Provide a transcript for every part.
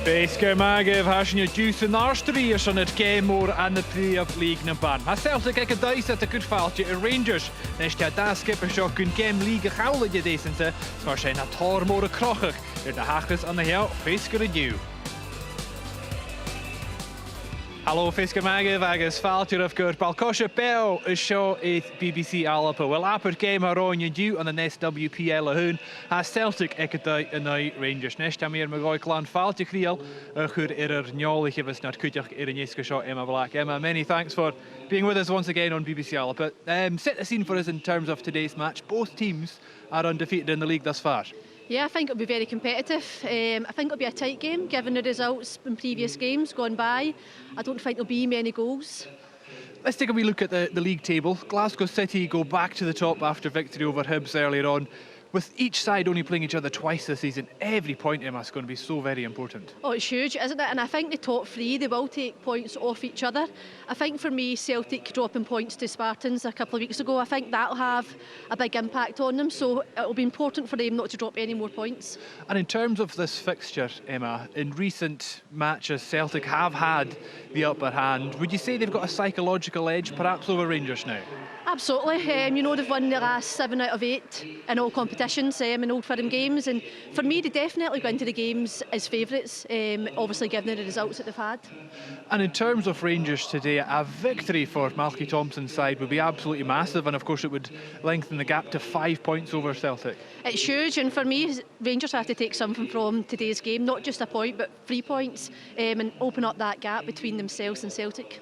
Beisker Magif hashin je juice in Arsteri on het game more aan de pre-up league na ban. Maar Celtic ek het dat goed foutje in Rangers. Nes ja daar skipper zo kun game league gaule je decente. Zwaar zijn het tor more krochig. De haakjes aan de heel Beisker you. Hallo Beisker Magif agus foutje of good SWPL is show is BBC Alpa. Wel aper game around je due on the SWPL hun. Has Celtic ek het een Rangers. Nes ja meer me clan foutje kriel. Goed njollig was not kutjach Niska shot Emma Black. Emma, many thanks for being with us once again on BBC Alpa. Set the scene for us in terms of today's match. Both teams are undefeated in the league thus far. Yeah, I think it'll be very competitive. I think it'll be a tight game, given the results in previous games gone by. I don't think there'll be many goals. Let's take a wee look at the league table. Glasgow City go back to the top after victory over Hibs earlier on. With each side only playing each other twice this season, every point, Emma, is going to be so very important. Oh, it's huge, isn't it? And I think the top three, they will take points off each other. I think for me, Celtic dropping points to Spartans a couple of weeks ago, I think that'll have a big impact on them. So it'll be important for them not to drop any more points. And in terms of this fixture, Emma, in recent matches, Celtic have had the upper hand. Would you say they've got a psychological edge, perhaps over Rangers now? Absolutely. You know, they've won the last 7 out of 8 in all competitions in Old Firm games, and for me they definitely go into the games as favourites, obviously given the results that they've had. And in terms of Rangers today, a victory for Malky Thompson's side would be absolutely massive, and of course it would lengthen the gap to 5 points over Celtic. It's huge, and for me Rangers have to take something from today's game, not just a point but 3 points, and open up that gap between themselves and Celtic.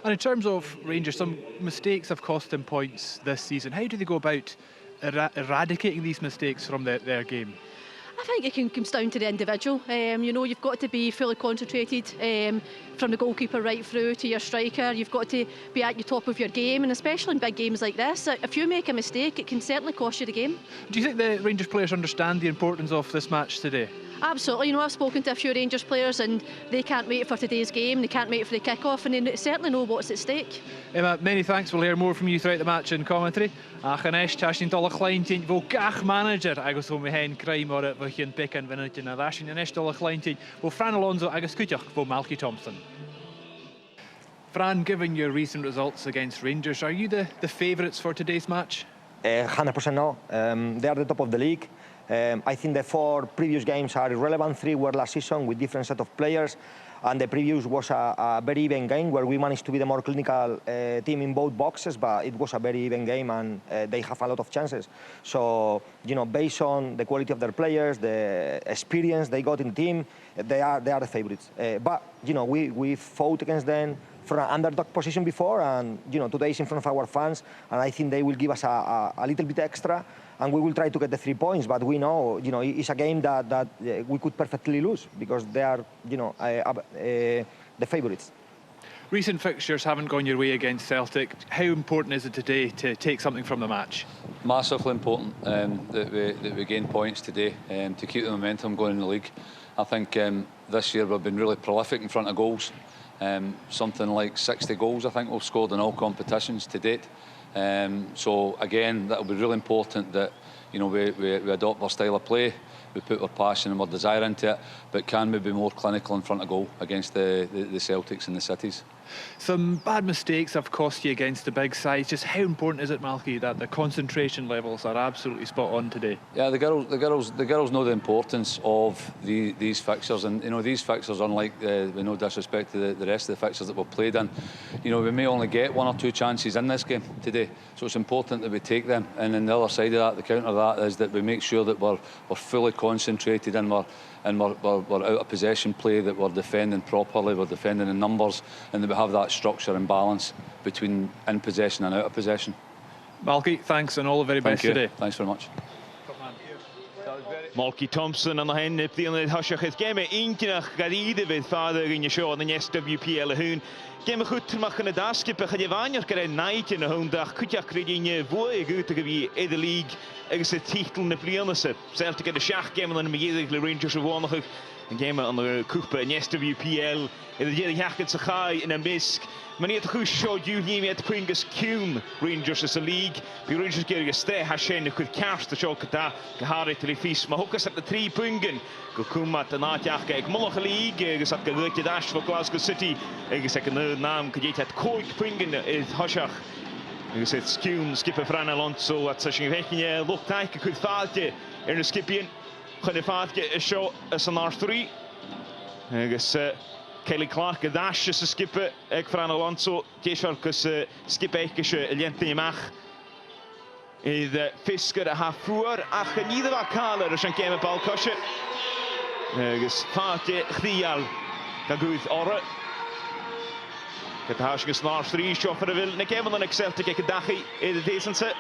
And in terms of Rangers, some mistakes have cost them points this season. How do they go about eradicating these mistakes from their game? I think it comes down to the individual. You know, you've got to be fully concentrated from the goalkeeper right through to your striker. You've got to be at the top of your game, and especially in big games like this, if you make a mistake, it can certainly cost you the game. Do you think the Rangers players understand the importance of this match today? Absolutely. You know, I've spoken to a few Rangers players and they can't wait for today's game, they can't wait for the kick-off, and they certainly know what's at stake. Emma, many thanks. We'll hear more from you throughout the match in commentary. Achanesh, tashin dolle kleintje, vo gach manager. Agus om hen kry maar we geen pick en winnetje na dashin. Anesh dolle kleintje, vo Fran Alonso agus kutjach vo Malky Thompson. Fran, given your recent results against Rangers, are you the favourites for today's match? 100% no. They are the top of the league. I think the 4 previous games are irrelevant. 3 were last season with different set of players, and the previous was a very even game where we managed to be the more clinical team in both boxes, but it was a very even game, and they have a lot of chances. So, you know, based on the quality of their players, the experience they got in the team, they are the favourites. But, you know, we fought against them from an underdog position before, and, you know, today is in front of our fans, and I think they will give us a little bit extra, and we will try to get the 3 points. But we know, you know, it's a game that we could perfectly lose because they are, you know, the favourites. Recent fixtures haven't gone your way against Celtic. How important is it today to take something from the match? Massively important that we gain points today to keep the momentum going in the league. I think this year we've been really prolific in front of goals. Something like 60 goals I think we've scored in all competitions to date. So again, that'll be really important that, you know, we adopt our style of play, we put our passion and our desire into it, but can we be more clinical in front of goal against the Celtics and the Cities? Some bad mistakes have cost you against the big sides. Just how important is it, Malky, that the concentration levels are absolutely spot on today? Yeah, the girls know the importance of these fixtures, and you know, these fixtures, unlike with no disrespect to the rest of the fixtures that we've played in, you know, we may only get 1 or 2 chances in this game today, so it's important that we take them. And then the other side of that, the counter of that, is that we make sure that we're fully concentrated and we're out of possession play, that we're defending properly, we're defending in numbers, and that we have that structure and balance between in possession and out of possession. Malky, thanks and all the very best today. Thanks very much. Malky Thompson aan de hen op die het hasje het game eentje garide met vader in je show en SWPL hun. Game goed maken de daskip gaan je wanneer krijgen night in de hondag goed ja krijgen je voor goed te wie in de league is het titel in de playoffs. Celtic in de schach game en de Rangers gewonnen. Een game aan de koepen in SWPL. In de hele jacht se chai in een misk. Meneer de goede show you niet met Pringus Kuhn Rangers is a league. Bij Rangers keer gestreed hashen de goed kerst de show kata gehaald te liefs. Maar ook is het de 3 punten. Kom met de najacht kijk mollige league. Gezet gelukkig dash voor Glasgow City. Gezet een naam krijgt het koik punten is Hashach. Gezet Kuhn skippen Fran Alonso wat zich wegje lukt eigenlijk goed vaartje in de skipien. Gaan vaartje is show is een R3. Gezet Kelly Clark dash is skippen ek Fran Alonso T-shirt skip eigenlijk Liente mag de Fisker ha voor ach niet wat kaler is een keer bal kosje ges vaartje Grial kan goed orre het haasjes naar 3 chauffeur wil een keer dan Celtic ik dagie in de decense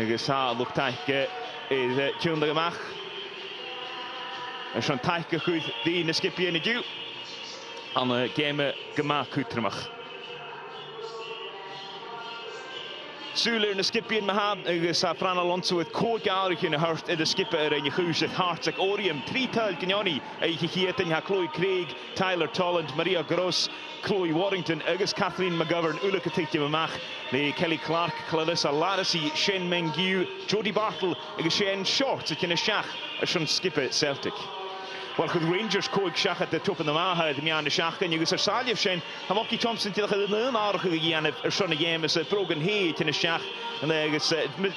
ges ha lukt eigenlijk de tjunde mag en zo'n taike goed die in de skipje in de duw aan de game gemaakt goed terug. Zuler in de skipje in mijn hand. Is Fran Alonso het koortjaarig in de hart in de skipper en je guus het hartstikke orium. 3 tuil Kenyani. Je giet in Chloe Craig, Tyler Tolland, Maria Gross, Chloe Warrington, Agus Kathleen McGovern, Ulrike Tichtje Mamach, Kelly Clark, Clarissa Ladisi, Shane Mengiu, Jodie Bartle, Shane Short, het in de schach. Zo'n skipper Celtic. Wel goed Rangers koik schach at de top in de maha de aan de schach en je is er Saljev zijn Hamaki Thompson tegen de aardige gegaan zo'n game is progen heet in de schach en is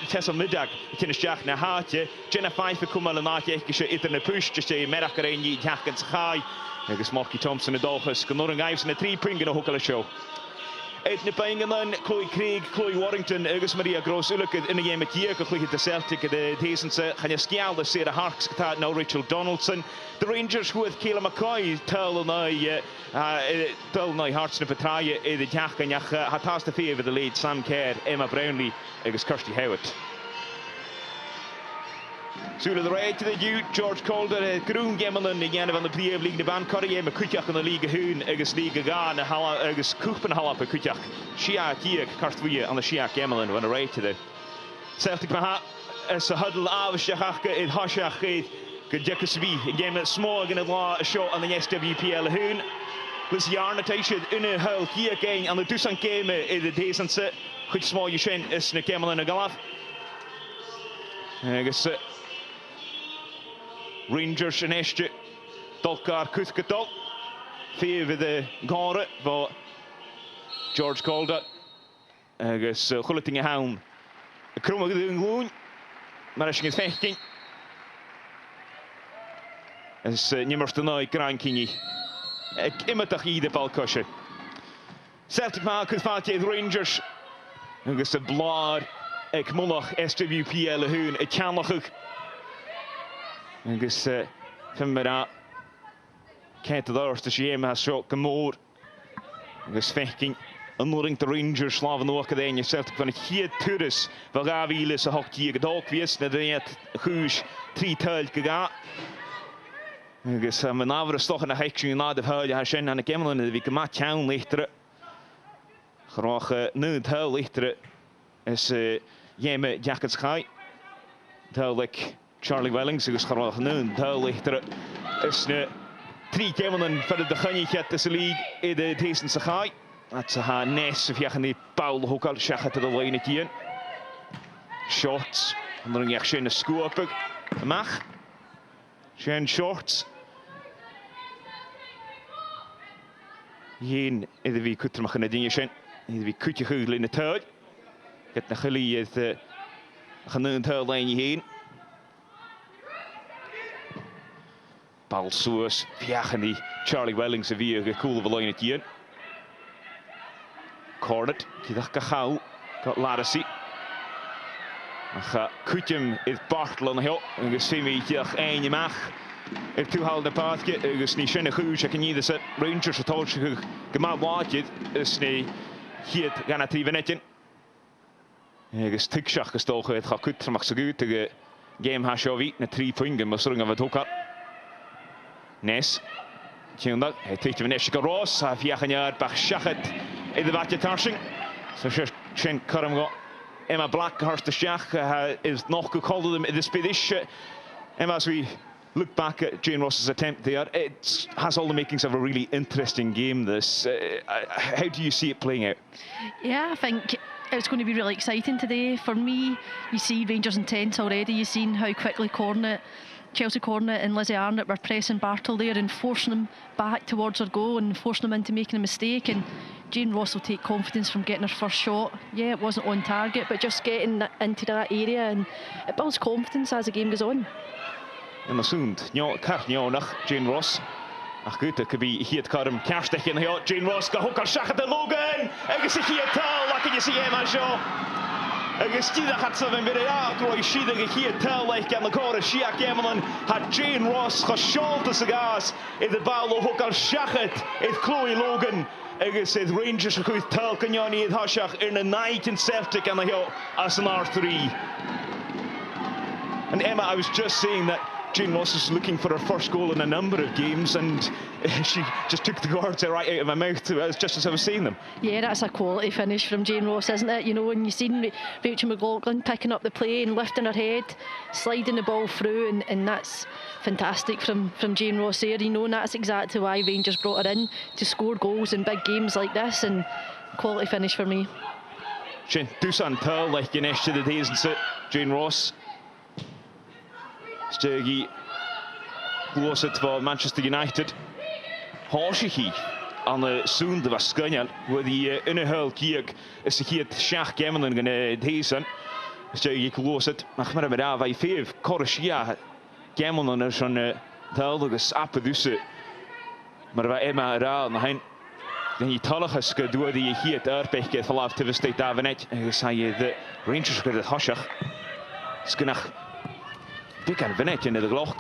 Tessa middag in de schach naar haatje Jenna 5 komen al naatje echt in de push just je middag erin je jakken schaai en is Marky Thompson de dolges genoren guys in de 3 punten de hokele show. Uit de pingen Chloe Craig, Chloe Warrington, Agus Maria Gross, Ulrike in de game met hier, gelijk de Celtic, de Dezense, gaan je skial de Sarah Harks getaat, nou Rachel Donaldson. De Rangers goed Kayla McCoy, tel nou hartstikke vertraaien in het jacht en jacht had haast de vier de lead, Sam Kerr, Emma Brownlee, Agus Kirsty Howard. Zullen de rij te de duw, George Calder, groen gemmelen, de jaren van de Premier League, de baan carrière met Kutjak in de Liga Hoen, Agus Liga gaan, Agus Koepenhalap en Kutjak. Shia hier, Karstwieën aan de Shia gemmelen, van de rij te de. Celtic maha, is de huddle avondjachke in Hashach geet, Gedjekesby, een game met smog in het la, show aan de SWPL Hoen. Dus jaren tijdje in een huil hier gaan aan de toestand komen in de Dezense. Goed smog je zijn is een gemmelen en galaf. Agus Rangers en Estje, Dolkar Kuthketal. Vier de garen van George Calder. Agus Gulletingen Hound. Kromme gedaan gewoon. Maar als je het vecht is nimmers de nooit krankingi. Ik immerdag hier de balkosje. Celtic maken het vaatje de Rangers. Agus de blaar. Ik moet nog SWPL hun. Ik kan nog ook. Agus vind me dat kent de eerste schema has zo gemoor. Agus vechting onnodig de Rangers slaven ook gedaan. Je Celtic van het hier toerus van Gaviel is hok hier gedalk wees. Dat het goed 3 tuil gegaan. Agus mijn naam is toch een hekje na de huil haar zijn aan de kemmel en de week maat town lichter. Graag nu het huil lichter is jemme jackets sky. Duidelijk Charlie Wellings is graag nu huil lichter is 3 kemmelen voor de gunnetje te league in de Dezense sky. Dat ze haar nes of jagen die Paul ook al zeggen te de lijn hier. Shots, en dan echt schöne scoop mag. Schön shorts. Geen in de wie kunt er maar gaan dingen zijn. In de wie kunt je goed in het huid. Het naar jullie het gaan het huidlijnje heen. Paul Soers, jagen die Charlie Wellings en wie een coole lijn het hier. Cornet, die dacht gauw, gaat laten zien. Dan gaat Kutjem in het Bartelen heel. En dan zien we hier één je mag. Het toehoudende paardje is niet schön goed. Je kan niet de Rangers het hoogste gemaakt waardje. Is niet hier gaan het even netje. Het is tikschach gestoken. Het gaat goed, mag zo goed. De game has je weer 3 punten, maar zolang we het ook had. Nes. Tjondag, hij trekt de Nesje Roos. Hij heeft een jaar bij schachet in de watje tarsing. Zo schön kan hem Emma Blackhurst de schach is nog gekolderd in de speditie. En als we look back at Jane Ross's attempt there, it has all the makings of a really interesting game, this. How do you see it playing out? Yeah, I think it's going to be really exciting today. For me, you see Rangers intense already. You've seen how quickly Chelsea Cornet and Lizzie Arnott were pressing Bartle there and forcing them back towards her goal and forcing them into making a mistake. And Jane Ross will take confidence from getting her first shot. Yeah, it wasn't on target, but just getting into that area, and it builds confidence as the game goes on. In the sound, nach Jane Ross. Ach goed, het could be hier karm kerstech in hier. Jane Ross ga hoekar shaka de Logan. Agus hier taal, like you see him as agus tíða hat sa vin byrja groi síða hier taal like gan the core Shia Gemelin had Jane Ross ga shalta sagas in the ball hoekar shachet it Chloe Logan. Agus het Rangers goed taal kanjani het hashach in the night in Celtic and the as an R3. And Emma, I was just saying that Jane Ross is looking for her first goal in a number of games, and she just took the words right out of my mouth just as I was saying them. Yeah, that's a quality finish from Jane Ross, isn't it? You know, when you've seen Rachel McLaughlin picking up the play and lifting her head, sliding the ball through, and that's fantastic from Jane Ross there. You know, and that's exactly why Rangers brought her in, to score goals in big games like this, and quality finish for me. Jane, tusen tal like in to the days and sit, Jane Ross. Sturgi glosset for Manchester United. Horschichi aan de zoende was Skunjan, waar die in een huil kiek is hier het schach Gemelin gaan deze. Sturgi glosset, maar met daar bij 5 Corsia Gemelin is zo'n duidelijke sappen dus. Maar wij Emma raal naar hen. Dan je talliges door die hier het aardbekje vanaf te versteed daar vanuit. En zei je de Rangers gaan het hashach. Skunach. Big and Venet in de gloch.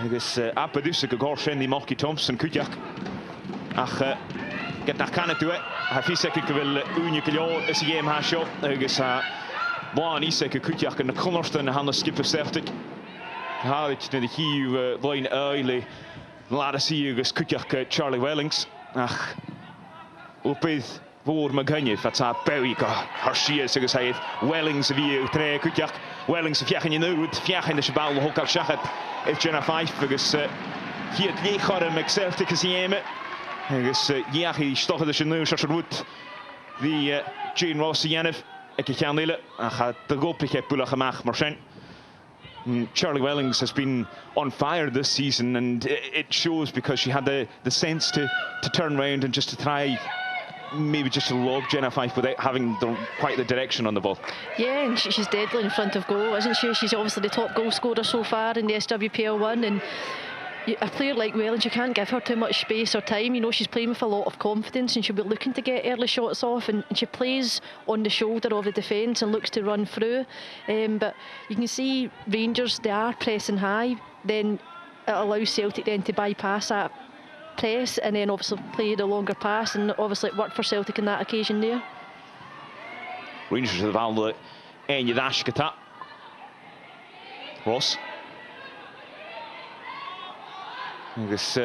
Agus appadusse gegorschen die Marky Thompson kutjak. Ach get nach kan het toe. Ha fisek wil uniklior is game ha shot. Agus Blaan isek kutjak en de Connorsten han skipper Celtic. Ha dit de hier line early. Laat zien agus kutjak Charlie Wellings. Ach opith voor Maganje vat Perry ka Hershey agus hy Wellings wie tre kutjak. Wellings fiach in nu fiach in de bal hoekal shachet is Jenna 5 agus hier het leegaren met Celtic gezien agus ja hij stoffen de nu Shasherwood die Jane Ross Janef ik gaan delen en gaat de gopige pula gemaakt maar Charlie Wellings has been on fire this season, and it shows because she had the sense to turn around and just to try maybe just to lob Jenna 5 without having quite the direction on the ball. Yeah, and she's deadly in front of goal, isn't she? She's obviously the top goal scorer so far in the SWPL 1, and a player like Wellings, you can't give her too much space or time. You know, she's playing with a lot of confidence and she'll be looking to get early shots off, and she plays on the shoulder of the defence and looks to run through. But you can see Rangers, they are pressing high, then it allows Celtic then to bypass that press and then obviously play the longer pass, and obviously it worked for Celtic in that occasion there. Rangers have valde en je dash geta. Ross. Agus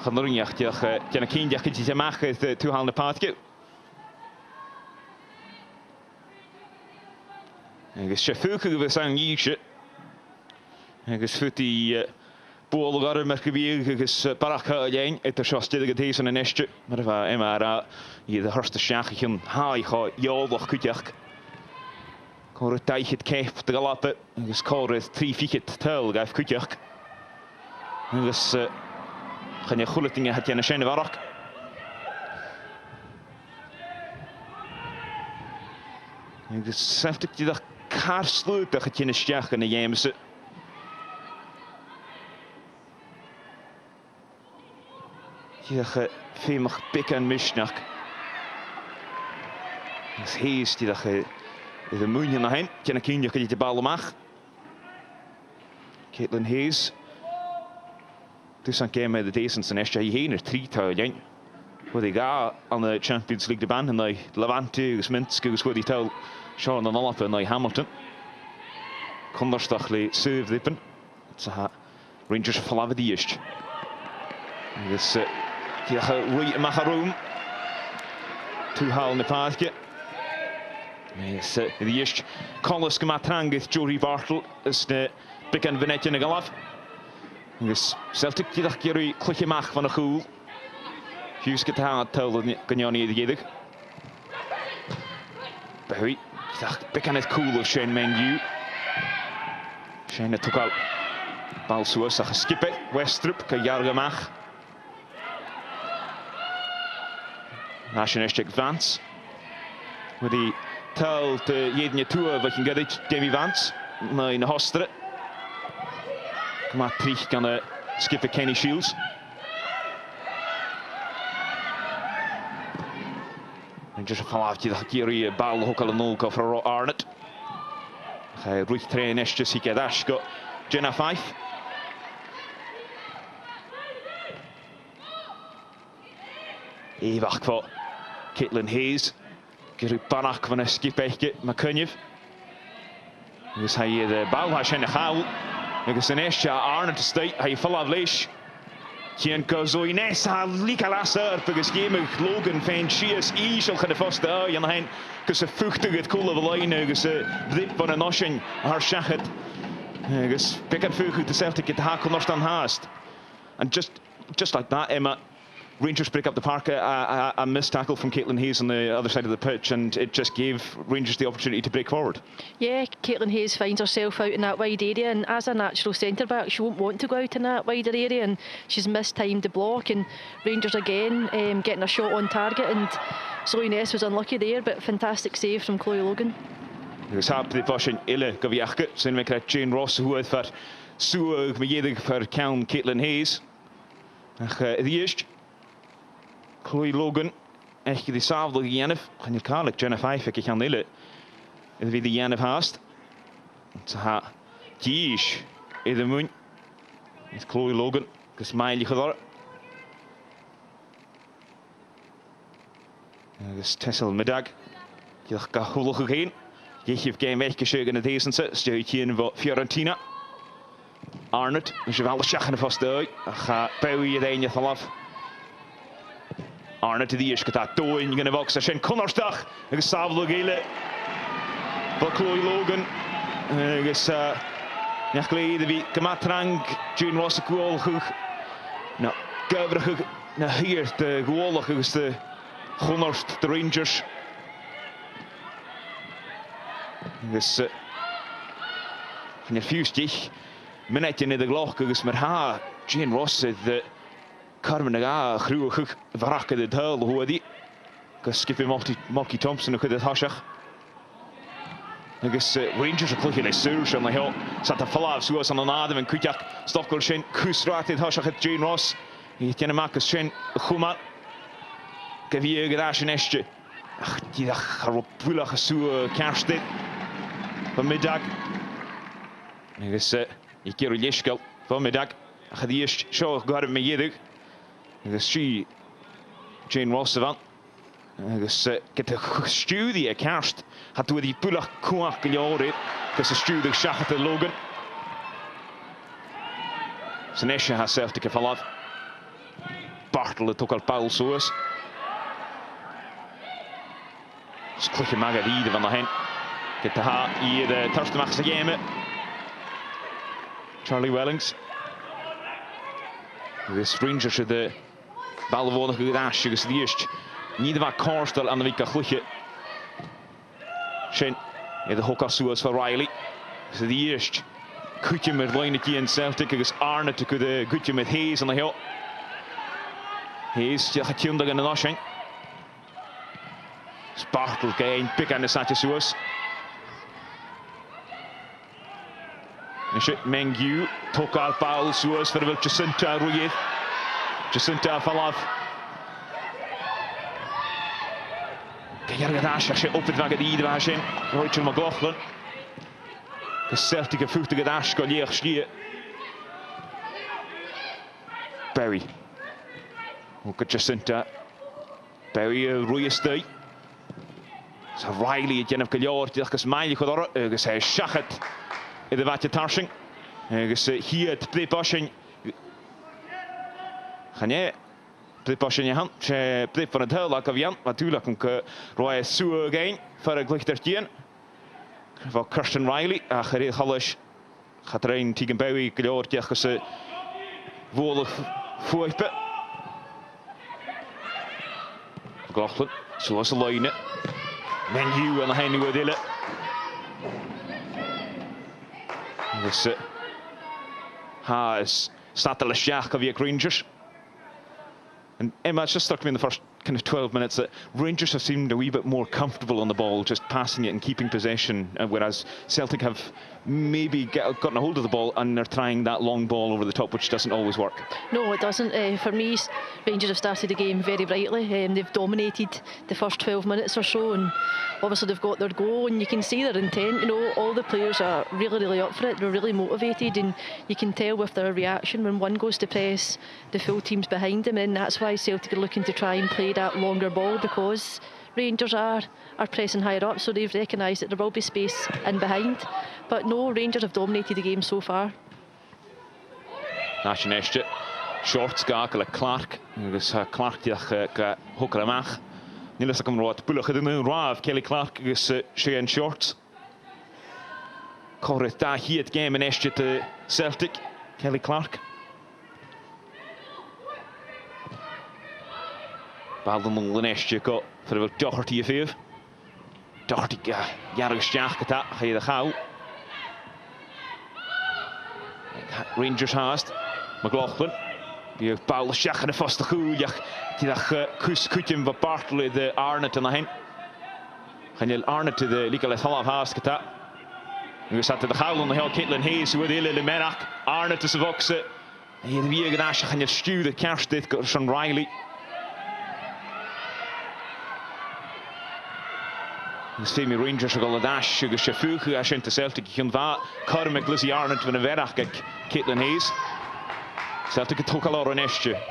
chanúneach deanna cíneach go dtí amach túháil na páce. Agus sé fuca go bheith an níise. Agus futí bóla gar mar go bhíh agus baracha a dhéin it seo stiad go dtééis an neiste, mar bheith imara iad a thusta seacha chun háá eolach chuteach. Cóir daichid céip de galape agus cóir trí fichid tal gaibh chuteach. Agus gaan je goede dingen het je een schijne warak. Dus Celtic die dat kaar sluit dat het je een stjach in de Jameson. Je dat veel mag pikken en misnak. Dus hees die dat de moeite naar hen. Je een kindje kan je de bal mag. Caitlin Hayes. Dus dan came de decent en SJ heen er 3 tuin. Waar die ga aan de Champions League de band en de Levante gesminsk gescoord die tel Sean en Olaf en Hamilton. Konderstachli serve dippen. Het Rangers verlaven die is. Dus die gaan Macaroon. 2 haal in de paadje. Yes, die is Collis gematrang is Jory Bartle is de Big en Venetje in de galaf. Agus Celtic dydach gyrwy clwchymach fan y chwl. Hughes gyda tyl gynion i ddigedig. Bowie, dydach becanedd cwl o Shane Mengiw. Shane y tŵgal bal sŵas a'ch ysgipau. Westrup gygar gymach. Nasion eisiau Vance. Wedi tyl dy iedyn y tŵa fe chi'n gyrraedd Demi Vance. Mae'n hostre. Gyma trich gan y skipper Kenny Shields. Rangers yn falaf gyda gyrru y bal o hwgal yn ôl goffer o Arnott. Rwyth tren eisiau sy'n gyda asgo Jenna Fife. Efach fo Caitlin Hayes. Gyrru banach fan y skipper eich mae cynnif. Agus hai y bal ha sy'n eich hawl. Agus yn eisiau Arnott ystau, hai ffalaf leis. Cian gozo i nes a lica lasar, agus gymig Logan fe'n sias eisiau chan y ffosta ai, yn hain, gys y ffwchtig ydd cwla fy lain, agus y ddip fan y nosin ar siachad. Agus becad ffwchtig dy Celtic gyda hacl nostan haast. And just like that, Emma, Rangers break up the park, a missed tackle from Caitlin Hayes on the other side of the pitch, and it just gave Rangers the opportunity to break forward. Yeah, Caitlin Hayes finds herself out in that wide area, and as a natural centre-back, she won't want to go out in that wider area, and she's mistimed the block, and Rangers again getting a shot on target, and Zoe Ness was unlucky there, but fantastic save from Chloe Logan. Agus hap di bosyn ille gyfiachga, sy'n mynd gyda Jane Ross hwyd fyr sŵag myedig fyr cawn Caitlin Hayes. Ach, yddiist. Chloe Logan, eich gyda safl i Ianif, chan i'r cael Jenna Fife ac eich an ille. Ydw fydd i Ianif haast. Ta ha, gys, iddo mwyn. Ydw Chloe Logan, gys mael i chyddor. Gys Tessel Middag. Gyda'ch gahwlwch ag hyn. Geichif game eich gysig yn y deisnsa, stio i tîn fo Fiorentina. Arnott, yn siafal y siach yn y ffost dwy. Ach a bewi i ddein i thalaf. Arnott i ddies gyda dwy'n gyda focs a sy'n cwnnostach agos safl o geile fel Chloe Logan agos niach gleid i fi gymatrang Jane Ross y gwolchwch na gyfrach na hir dy gwolach agos dy chwnnort dy Rangers agos yn y ffiwstich mynedyn iddo gloch agos mae'r ha Jane Ross ydd Carmen ag a chrwch farach ydy dyl o hwyddi. Gys Skipper Molky Thompson o chydydd hosiach. Agos Rangers o clwch yn ei sŵr sy'n leho. Santa ffalaf sŵas yn anadam yn cwtiach. Stockwr sy'n cwsratydd hosiach at Jane Ross. I tian y mac ys sy'n chwman. Gyfi y gyda sy'n eistio. Ach, dydach ar o bwylach y sŵa Kerstyd. Fy Middag. Agos i gyr o leisgal. Fy Middag. Ach ydi eist sio gwared me iedig. Agos si Jane Ross yfan. Agos gyda stiwdi y Kerst. Had wedi bwylach cwach gyliorydd. Gys y stiwdig siachat y Logan. Sy'n eisiau ha Celtic y ffalaf. Bartel y tŵgal bawl sŵas. Sglich y magad idd fan o hyn. Gyda ha i'r tarstamach sy'n geme. Charlie Wellings. Agos Rangers ydy bal o fod gyda as agos ydy eist. Nid yma corstal an y fica chlychau. Sy'n ydy hwcar sŵas fel Riley. Agos ydy eist. Cwtio mae'r loen y gyn Celtic agos Arnott y gyda gwtio mae'r Hayes yn y heo. Hayes, diolch a tiwndag yn y nosyn. Sparkle gain, big and the Sanchez sŵas. Nysio Mengiw, tocar bawl sŵas fer fel Jacinta rwydd. Jacinta falaf. Gair gyda asio, sy'n opyd fagad idd yma sy'n. Rwy'n ti'n magochlyn. Gys Celtic y ffwchtig gyda asgo liech sgia. Berry. Wga Jacinta. Berry y rwy ystau. So Riley y genaf gylior, diolch gys mael i chwydor. Gys e siachat iddo fatio tarsing. Gys hyd ble bosyn. Chanie. Ble bosyn i han. Ble fan y dyl ag afian. Mae dŵlach yn rhoi sŵa gain. Fyr y glychder dyn. Fel Kirsten Riley. A chyrydd halys. Chadrain Tegan Bowie gylior diolch gys Volig voorpe. Glochlin, zoals de lijnen. Menu en hij nu wat willen. Dus staat de Lashach of Rangers. And Emma, it's just struck me in the first kind of 12 minutes that Rangers have seemed a wee bit more comfortable on the ball, just passing it and keeping possession, whereas Celtic have maybe gotten a hold of the ball and they're trying that long ball over the top, which doesn't always work. No, it doesn't. For me, Rangers have started the game very brightly. They've dominated the first 12 minutes or so, and obviously they've got their goal, and you can see their intent. You know, all the players are really up for it. They're really motivated, and you can tell with their reaction when one goes to press, the full team's behind them, and that's why Celtic are looking to try and play that longer ball, because Rangers are pressing higher up, so they've recognised that there will be space in behind. But no, Rangers have dominated the game so far. Nash Nestje, short schakelen Clark. Dus Clark die hokker amach. Nu is ik hem wat bullig gedaan. Raaf Kelly Clark is Shane Short. Correct daar hier het game Nestje te Celtic. Kelly Clark. Balden de Nestje ko voor de Doherty even. Doherty jarig stjach geta. Ga je de gauw. Rangers haast. McLaughlin. Die heeft Paul Schach in de vaste goed. Die dacht kutje van Bartley de Arnott en daarheen. Gaan je Arnott de Liga half haast geta. Nu staat de gauw onder heel Caitlin Hayes. Hoe de hele menak. Arnott is voksen. En hier weer gedaan. Gaan je sturen. Kerst dit van Riley. Dus Femi Rangers gaan de dash. Je chauffeur als je in de Celtic gaan va. Carmick Lizzie Arnott van de werk. Caitlin Hayes. Celtic het ook al een nestje.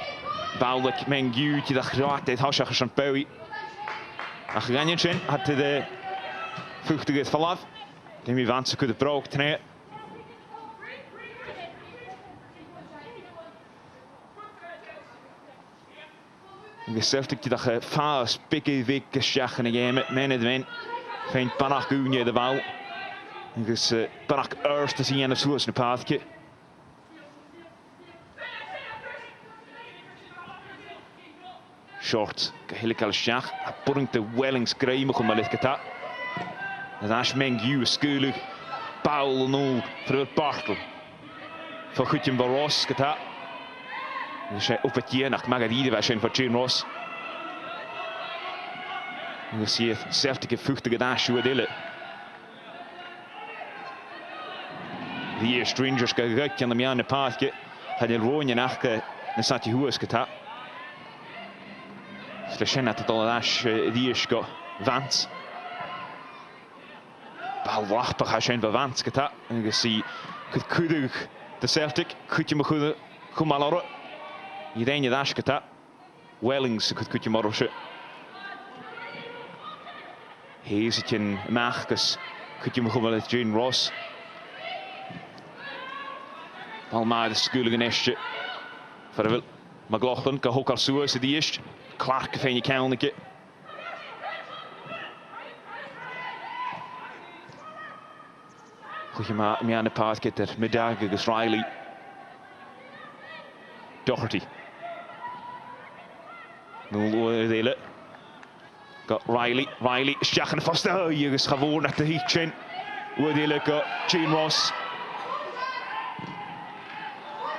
Bouwelijk Mengu die dacht raakt dit hasje gaan Bowie. Ach ganjetje had de vruchtige vanaf. Demi van ze kunnen broek trainen. De Celtic die dacht fast pikke week schach in de game met het win. Vindt Panak Unje de bal. Dus Panak eerst te zien en de soos in de paadje. Short, hele schach. Putting de Wellings krijgen om maar dit te. En dan is Mengu skulig. Paul no voor Bartel. Voor goedje Barros geta. Dus op het hier naar Magadide was zijn voor Jane Ross. We zien Celtic vruchtige dash hoe delen. Die eerste Rangers gerukt aan de aan paadje. Had je roonje naar de staat je huis geta. Slashen had het al dash die is go Vance. Bal wacht hij zijn bij Vance geta. En je ziet kudig de Celtic kutje maar goed maar iedereen je dash geta. Wellings kutje maar rosje. Heesetje Marcus kutje maar goed met Jane Ross. Bal maar de skulige nestje. Voor McLaughlin kan ook al zoals die is. Clark vind je kennelijk. Goed je maar mee aan de paard getter. Middag is Riley. Doherty. Nul oordelen. Got Riley. Riley is jacht in de vaste. Hier is gewoon naar de hietje. Oordelen got Jane Ross.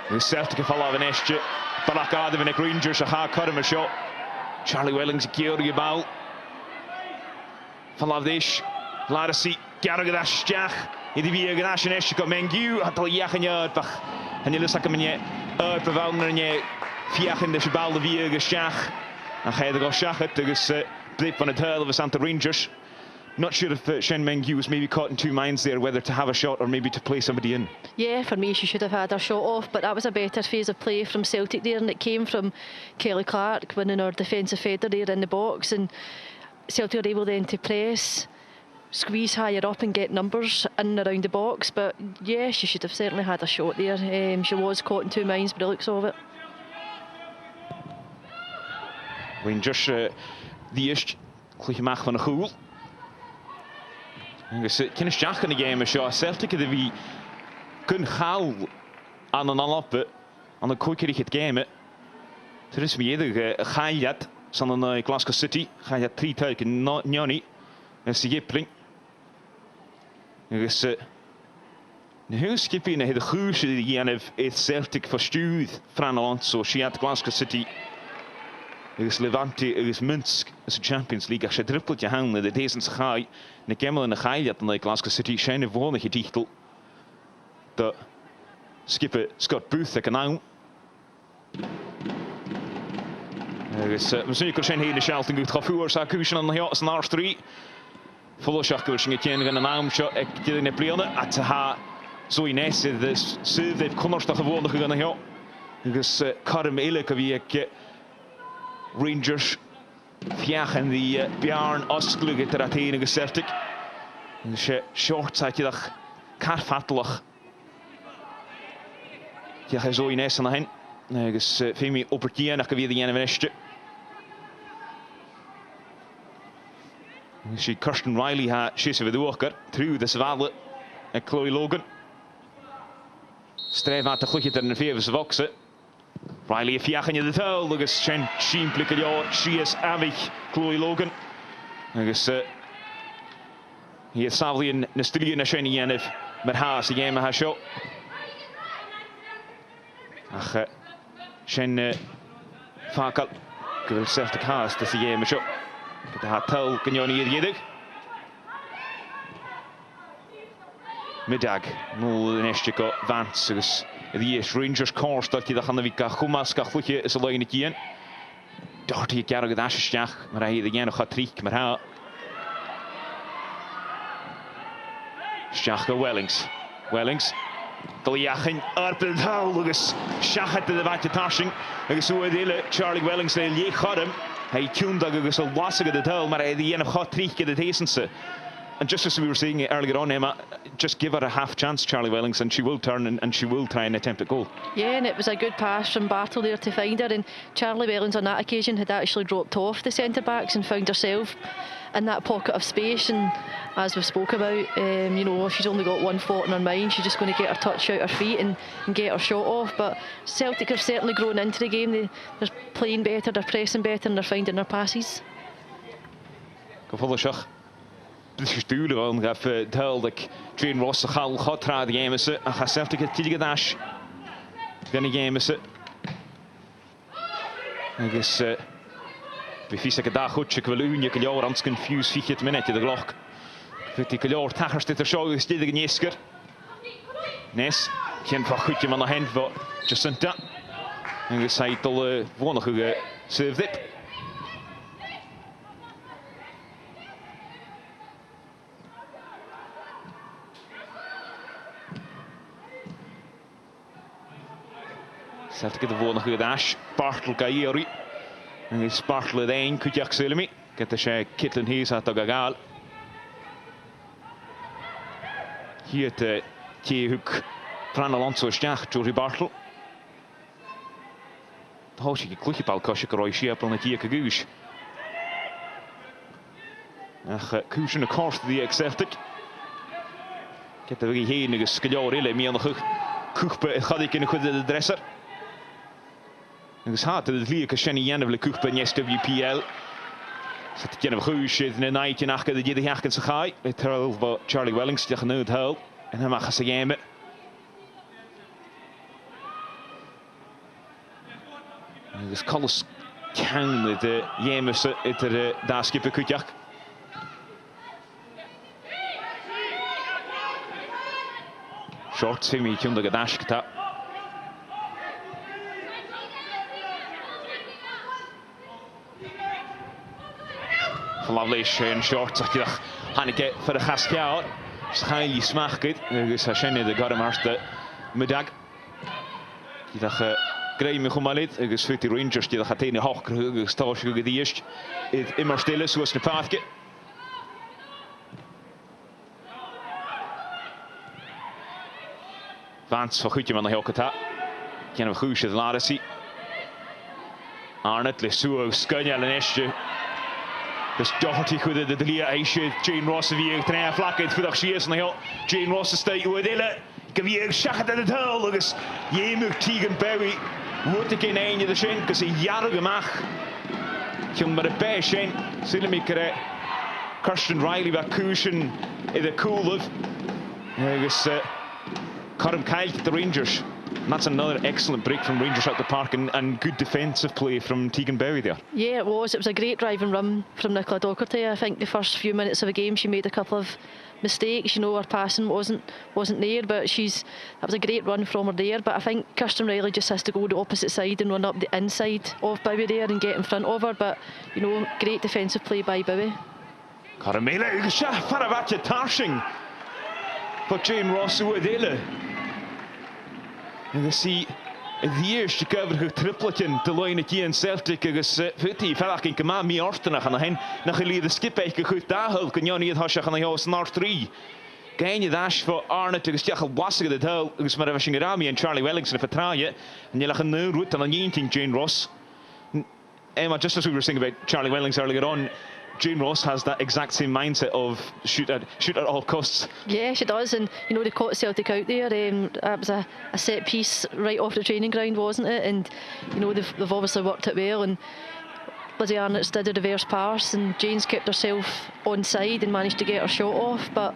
De Celtic geval af een nestje. Barak aardig van de Rangers. Hij gaat hem een shot. Charlie Wellings een keer die bal. Vanaf deze. Laat het zien. Garrig dat stjach. In die weer gedaan een nestje kan Mengu. Had al jacht en jacht. En je lust dat hem niet uitbevouwen. En je vier in de bal de weer gestjach. Dan ga je er al schachen. Dus blip van het huilen van de Rangers. Not sure if Shen Mengu was maybe caught in two minds there, whether to have a shot or maybe to play somebody in. Yeah, for me she should have had her shot off, but that was a better phase of play from Celtic there, and it came from Kelly Clark winning our defensive header there in the box, and Celtic were able then to press, squeeze higher up and get numbers in and around the box. But yeah, she should have certainly had a shot there. She was caught in two minds by the looks of it. Rangers die eerst goed gemaakt van een goal. Dus geen schach in de game is ja. Celtic die wie kunnen gauw aan een aanlopen. an y cwygyrich het game. Trys mi edrych chaeliad san yn Glasgow City. Chaeliad 3 taig yn nioni. Ys i gipling. Ys na hwsgipin na hyd y chwys i ddianef eith Celtic fyrstwyd Fran Alonso siad Glasgow City. Ys Levante ys Minsk ys y Champions League. Ac dripled i hawn y deis yn sychau. Na gemel yn y chaeliad yn Glasgow City. Sian y fôn eich dichtl. Da skipper Scott Booth ac yn awn. Ys myslím gwrs yn hyn y sialt yn gwyd chafwr sa cwysyn yn hios yn ars 3. Ffolwysach gwrs yn gytien gan yn awn sio ec gydyn y bliona a ta ha zwy nesydd sydd eif cwnnwrs da chyfwrdd gan y hio. Ys Carm Illig a fi ec Rangers fiach yn ddi Bjarn Osglwg gyda'r atyn ag Celtic. Ys short sa gyda'ch carffatlach. Gyda'ch e zwy nes yn hyn. Ys ffeimi Obertien ac a fi ddyn yn ysdi. Ys Kirsten Riley ha sies y fydd uwchgar. Trwy ddys fadle e Chloe Logan. Stref at y chlychyd yn y ffef ys y foxe. Riley y fiach yn y ddytol. Ys chen simplik y lio sies amich Chloe Logan. Ys hi y saflu yn nystilion a chen i enef. Mae'r has i gem a ha sio. Ach chen ffacol gyda'r Celtic has dys i gem a sio. Gyda ha tel gynion i'r iedig. Midag, nôl yn eistedd o fans ys ydi eich Rangers cors dod gyda chan y fi ga chwmas ga chlwchio ys y loen i gyn. Dort i garw gyda asistiach, mae'r rhaid i gyn o'ch a tric, mae'r ha. Stiach o Wellings. Wellings. Daliachyn ar bydd hawl agos siachat ydy faint y tarsing. Agos wyd ile Charlie Wellings le liech chodym. Hei cwndag agos o wasag ydy dal, mae'r rhaid i gyn o'ch a tric gyda teisynsa. And just as we were saying earlier on, Emma, just give her a half chance, Charlie Wellings, and she will turn and she will try and attempt a goal. Yeah, and it was a good pass from Bartle there to find her. And Charlie Wellings on that occasion had actually dropped off the centre-backs and found herself in that pocket of space. And as we've spoke about, you know, she's only got one thought in her mind. She's just going to get her touch out her feet and get her shot off. But Celtic have certainly grown into the game. They're playing better, they're pressing better, and they're finding their passes. Dit is stuurder, want ik heb duidelijk Jane Ross de gal gaat traden gamen en gaat Celtic het tidige dash gaan gamen ik is we vies ik daar goed ik wil u je kan jou anders confused vier het minute de klok vind ik jou taggers dit er zo is dit een jesker Nes geen van goedje maar naar hand voor Jacinta en ik zei het al wonderlijke serve dip. Celtic gyda fod yn chwyd ash, Bartle Gairi. Yn gys Bartle ydyn, cwtiach sylmi. Gyda se Cytlyn Hys at o gael. Hyd Tiehwg Fran Alonso ysdiach, Jory Bartle. Hos i glwch i bal cosig roi si apel na Tiehwg y gwys. Ach cwys yn y cors ddi ag Celtic. Gyda fyg i hyn ag ysgolior ile mi ond cwchba chadig yn y chwyd y dresser. Agus hat het liek a shenny yanevle kuchba in SWPL. Zat het jenef goeie in night in achter de jede jachten se gaai. Het hurl van Charlie Wellings die genoeg hurl en hij mag ze game. Agus Collis can de Jemes het er daar skippen kutjak. Short semi tjunda gadash kta. Lovely and short. Ik dacht, Hanneke voor de gastjaar. Schijn je smaakt. Dus hij schijnt de garm hartstikke middag. Ik dacht, krijg me gewoon niet. Ik is die Rangers die dat gaat in hoog gestaan gediest. Het immer stil is zoals een paardje. Vans van goedje van de hoek het. Kennen we goed de laten zien. Arnett Lesuo skunja en esje. Dus Doherty goed de drie eisje Jane Ross weer trainen vlak in vandaag zie je Jane Ross staat uit delen Gyfieg siachad yn y dyl, agos Iemwch Tegan Bowie. Wyd ag ein ein iddo sy'n, gos i iarag ymach. Cyn mae'r be sy'n, sy'n mi gyda Kirsten Riley fa cwysyn iddo cwlwf. Agos Corum Cael the Rangers. And that's another excellent break from Rangers out the park and good defensive play from Tegan Bowie there. Yeah, it was. It was a great drive and run from Nicola Docherty. I think the first few minutes of the game she made a couple of mistakes. You know, her passing wasn't there, but that was a great run from her there. But I think Kirsten Riley just has to go the opposite side and run up the inside of Bowie there and get in front of her. But, you know, great defensive play by Bowie. Caramela, Faravatja Tarshing for Jane Ross Uadela. And you see the years to cover her triplet in the line again Celtic agus Futi Farach in Kama mi Ortenach and hen nach the skip eich goed dahul kan Johnny het hasach an house North 3. Gain dash for Arne to Stachel Wassig the hell agus mar Rami and Charlie Wellington for try and you like a new route and a Jane Ross. Emma, just as we were saying about Charlie Wellington earlier on, Jane Ross has that exact same mindset of shoot at all costs. Yeah, she does, and you know they caught Celtic out there. That was a set piece right off the training ground, wasn't it? And you know they've obviously worked it well. And Lizzie Arnott's did a reverse pass, and Jane's kept herself on side and managed to get her shot off. But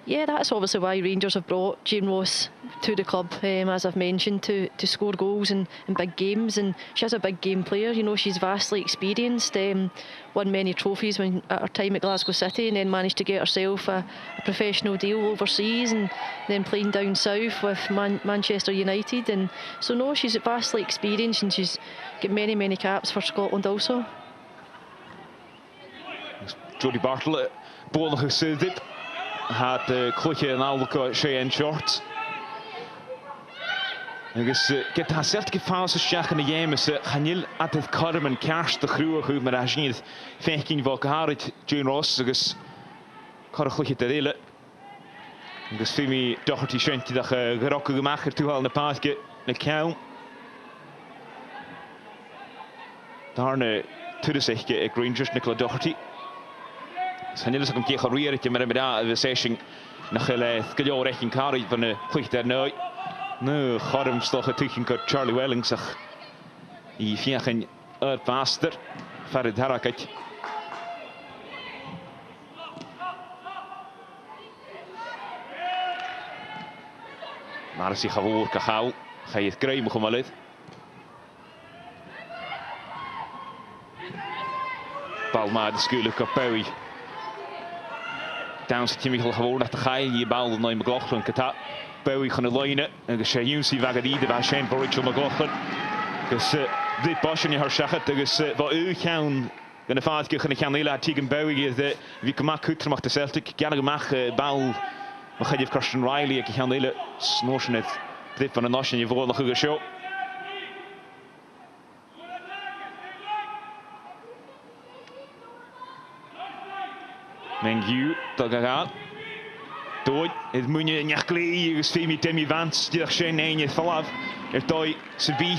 yeah, that's obviously why Rangers have brought Jane Ross to the club, as I've mentioned, to score goals in big games. And she's a big game player. You know, she's vastly experienced, won many trophies at her time at Glasgow City, and then managed to get herself a professional deal overseas, and then playing down south with Manchester United. And so no, she's vastly experienced, and she's got many caps for Scotland also. Jodie Bartlett, Bola Husudip. Had Cluche and Alco Cheyenne short. Agus get ha Celtic fása seach in the game is Chanil at the Corum and Kerst the crew who mar asnid fechking Volkaharit Jane Ross agus Cor Cluche de Dele. Agus Fimi Doherty Shanty da gerocke gemacher toe al na paadje na count. Daarne to de zegje Rangers Nicola Doherty. Chanil is ook een keer met de session nach geljo richting Carrie van de plicht daar nou. Nu Gorum stoch het tegen Charlie Welling zag. Die viegen uit Pastor Farid Harakat. Maar als hij gewoon kan ga je het krijgen gewoon uit. Palma de skule Kapoui. Downs Timmy gewoon naar de gaai je bal naar McLaughlin kata Bowie gaan de lijnen en de Shayusi Vagadide bij Shane voor Rachel McLaughlin dus dit pasje in haar zeggen dus wat u gaan de vaart gaan heel tegen Bowie de wie kan goed mag de Celtic gerne mag bal we gaan je Kirsten Riley ik gaan hele snorsje net dit van een nationale niveau nog een show. Mengiu, Tagara. Dooi, het moet je niet kleden, je Femi Demi Vance, die er geen eentje vanaf. Er dooi, Sebi.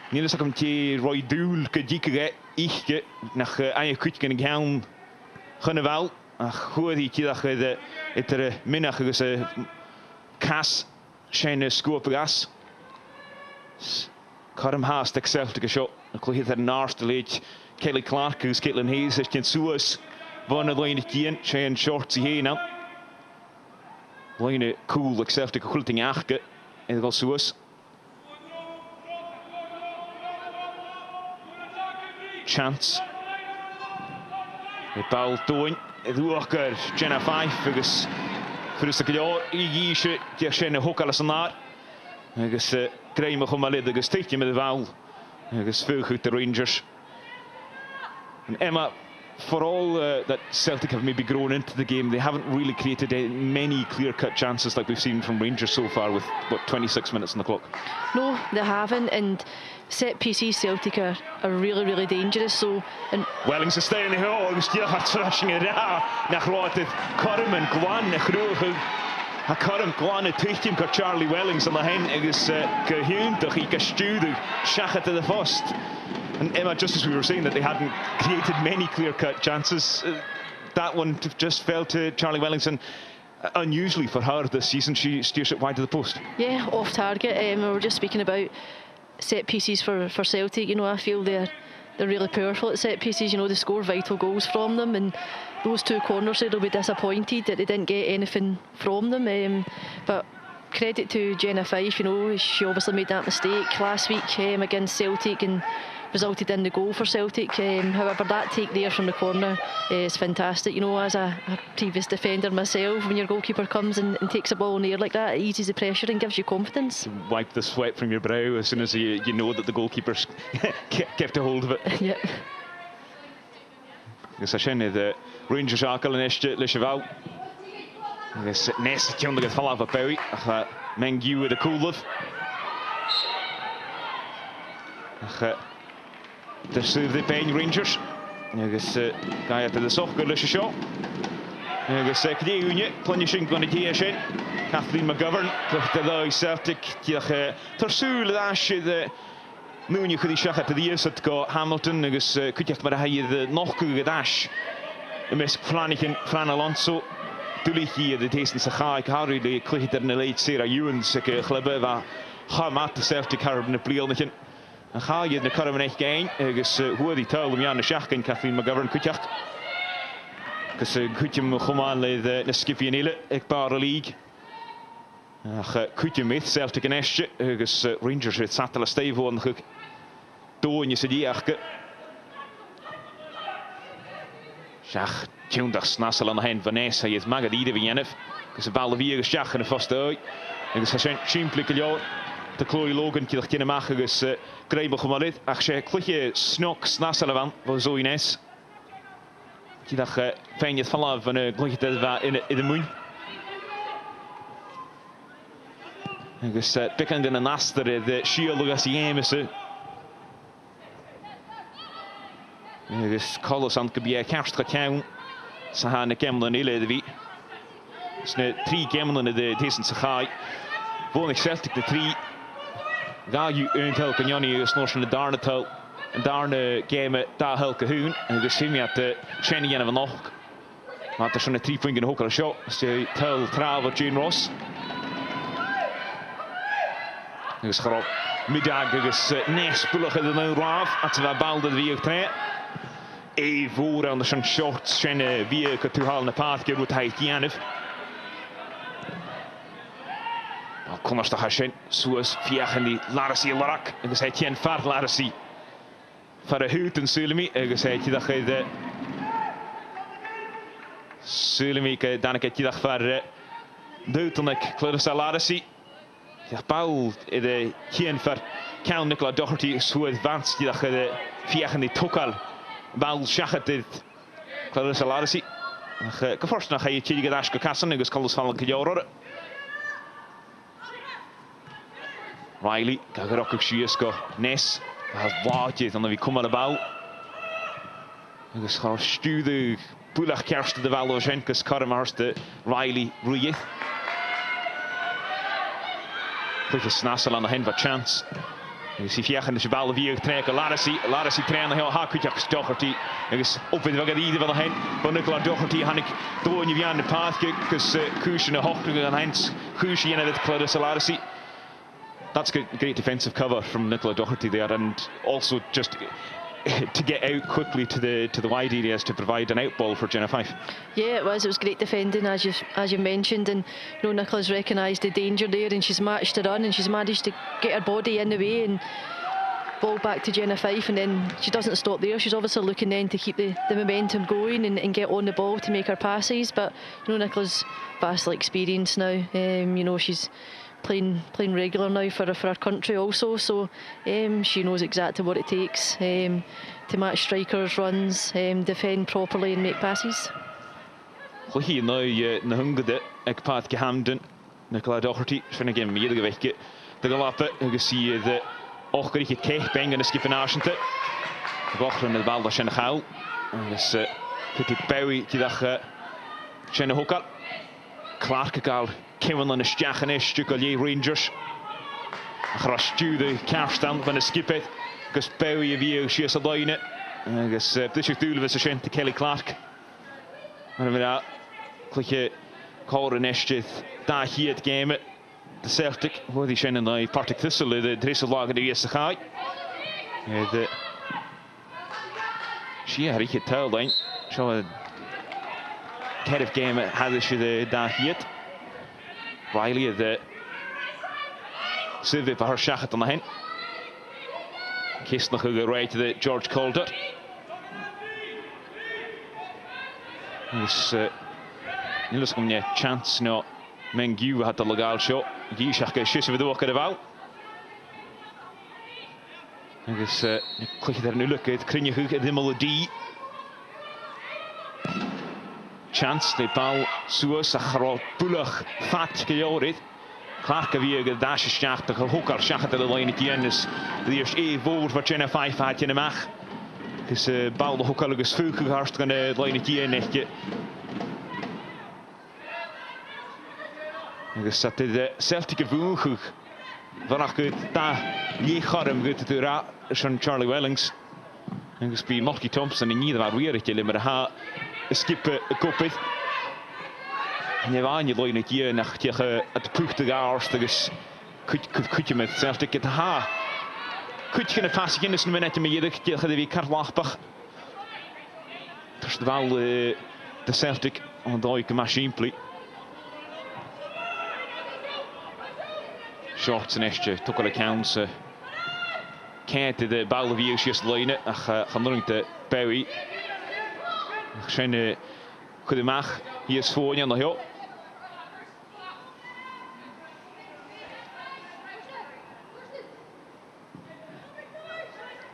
Niet eens dat je Roy Doel, kadikere, ik, naar een goed kunnen gaan. Kunnen wel, goed die dat je het er minder is kas, geen scoopgas. Karam haast de Celtic shot. Ik wil het er naast de leed. Kelly Clark, who's Caitlin Hayes, is geen suus. Van de line again, Shane Short hier nou. Line cool, ik zelf de gulting achtke en dat was zoals. Chance. De bal doen. Het worker Jenna 5 voor de sektor. Igische die Shane hoek alles naar. Dus krijgen we gewoon maar lid de steekje met de bal. Dus veel goed de Rangers. En Emma. For all that Celtic have maybe grown into the game, they haven't really created many clear-cut chances like we've seen from Rangers so far with, what, 26 minutes on the clock? No, they haven't, and set pieces Celtic are really dangerous. So, and Wellings is staying in the hole, and still has thrashing it out. Nach rotet Corum and Gwan, Grohe. Corum Gwan, het team got Charlie Wellings on the hen, is gehuund, he gestuurd, schachet to the first. And Emma, just as we were saying that they hadn't created many clear-cut chances, that one just fell to Charlie Wellington. unusually for her this season. She steers it wide to the post. Yeah, off target. We were just speaking about set pieces for Celtic. You know, I feel they're really powerful at set pieces. You know, they score vital goals from them, and those two corners there, they'll be disappointed that they didn't get anything from them. But credit to Jenna Fife. You know, she obviously made that mistake last week against Celtic and resulted in the goal for Celtic. However, that take there from the corner is fantastic. You know, as a previous defender myself, when your goalkeeper comes and takes a ball in the air like that, it eases the pressure and gives you confidence. Wipe the sweat from your brow as soon as you know that the goalkeeper's kept a hold of it. Yeah. Gus a sin the Rangers acal yn eistedd le cheval. Gus nes tiwn ag falaf a bewi ach mengiw y cwlwf. Ach der sydd y bein Rangers. Gus gai at y soch gyda sio. Gus cdi unie plani sy'n gwan i dia sy'n. Kathleen McGovern dyda i Celtic diach tarsŵl y asydd Moon you could shach at the years at go Hamilton, agus could you have the Noku dash. Miss Fran Alonso, Dulichi, the taste in Sahai, Harry, the clicked in the late Sarah Ewan, Sika, Chlebeva, Hamat, the Celtic Carbon, the Bleelnichen, and how you the Caravan game, agus who the tell them, Jan Shach and Kathleen McGovern, Kutjak. Because Kutjum Homan, the Skippy Nile, Ekbar League. Kutjum with Celtic and Esche, agus Rangers with Sattel Stave on the hook. Doon je ze die achke. Schach, tjundach snassel aan de hand van Ness. Hij is magadide van Jennef. Dus de bal weer geschach in de vaste uit. En dus hij simpelijk jou. De Chloe Logan die dat kunnen maken. Dus krijgen we gewoon dit. Ach, je klutje snok snassel van zo in Ness. Die dat fijn je vanaf van een klutje in de moen. En dus pikken in de naster de shield als die hemelse. Agus Collis an go be cerstra ceann sa ha na gemlan ile vi. Sna 3 gemlan in de decent sa chai. Bónig Celtic de 3. Gaú untel Canyoni agus nor na darnatal and darna game da helka hoon agus simi at de Shani en van noch. Maar er zo'n 3 punten hoek al shot. Ze tel trava Jane Ross. Agus garop middag agus nespulig in de raaf at we bal de wie tre. Voor aan de zijn shorts zijn wie ik toe halen paard keer moet hij Janef. Al kon er toch zijn zoals via die Larisi Larak en dus hij tien vaart Larisi voor de hoed en Sulemi en dus hij dat hij de Sulemi dan ik het dag voor duidelijk Clarissa Larisi. Ja Paul de tien voor Count Nicola Doherty zo advanced die dat de via die tokal Bal shachat dit Clarissa Larisi. Geforst nog hij tjie gadash kassen agus kalles van Kjoror. Riley gagerok Shiesco Ness has waatje dan we komen de bal. Agus gaan stuurde Pulach kerste de bal Jenkes Karmarste Riley Ruye. Quick snassel aan de hand wat chance. Je ziet hier in de bal weer trekken. Larisi trainen heel hard. Kutjak Doherty. Dus op in de waggie van de hand van Nicola Doherty. Han ik door je weer aan de path kick. Dus Kush in de hoogte aan hand. Kush in het Clarissa Larisi. That's great defensive cover from Nicola Doherty there, and also just to get out quickly to the wide areas to provide an out ball for Jenna Fife. Yeah, it was great defending as you mentioned, and you know Nicola's recognised the danger there, and she's matched her run and she's managed to get her body in the way and ball back to Jenna Fife, and then she doesn't stop there. She's obviously looking then to keep the momentum going and get on the ball to make her passes, but you know Nicola's vastly experienced now. You know she's playing regular now for our country also, so she knows exactly what it takes to match strikers' runs, defend properly and make passes. Hier nu na hungade ek paat gehamden Nicola Doherty sinna gem meer gewegge de gelappe gesie de ochgerig het kech beng en skippen arsente wachten met bal dat sinna gaal dus dit Bowie die dag sinna hokal Clark gal Kevin on a stach en stuk al Rangers grastu de kerstand van de skipet gus Bowie wie she is alone gus this is doel was a Kelly Clark. Maar we daar klikje Córa neiste dá hiad game the Celtic wedi sin yn ei partic thistle the dris o lag yn ei ysachau. Si ar eich tail lein. So a cerif game hadde si da hiad. Riley the Sylvie for her shachat on the hen. Kiss nach uga right to the George Calder. Is Niels kom nie chance no Mengu had the legal shot. Gishach ge shis with the walk at about. Agus click there nu look at Krinje hoek the melody. Chance the ball suas a charol bulach fat georid. Clark of you get dash shaft the hooker shachat the line again is the eerst voord wat Jenna 5 had in mag. Is bal de hooker agus fuku harst gaan de line again netje. Agus zat de Celtic voeg vanach goed da je garm goed te ra van Charlie Wellings. Agus be Marky Thompson en ieder waar weer het je maar ha skippe kopit. Je waan je looi net hier nach tegen het puchte gaars dus kun je met Celtic het ha kun je een fast in een minuut met je tegen de week kartwachtbach dus wel de Celtic on de machine play shorts en estje toch al accounts can't de bal of just line gaan doen de Barry zijn goede mag hier is voor je nog heel.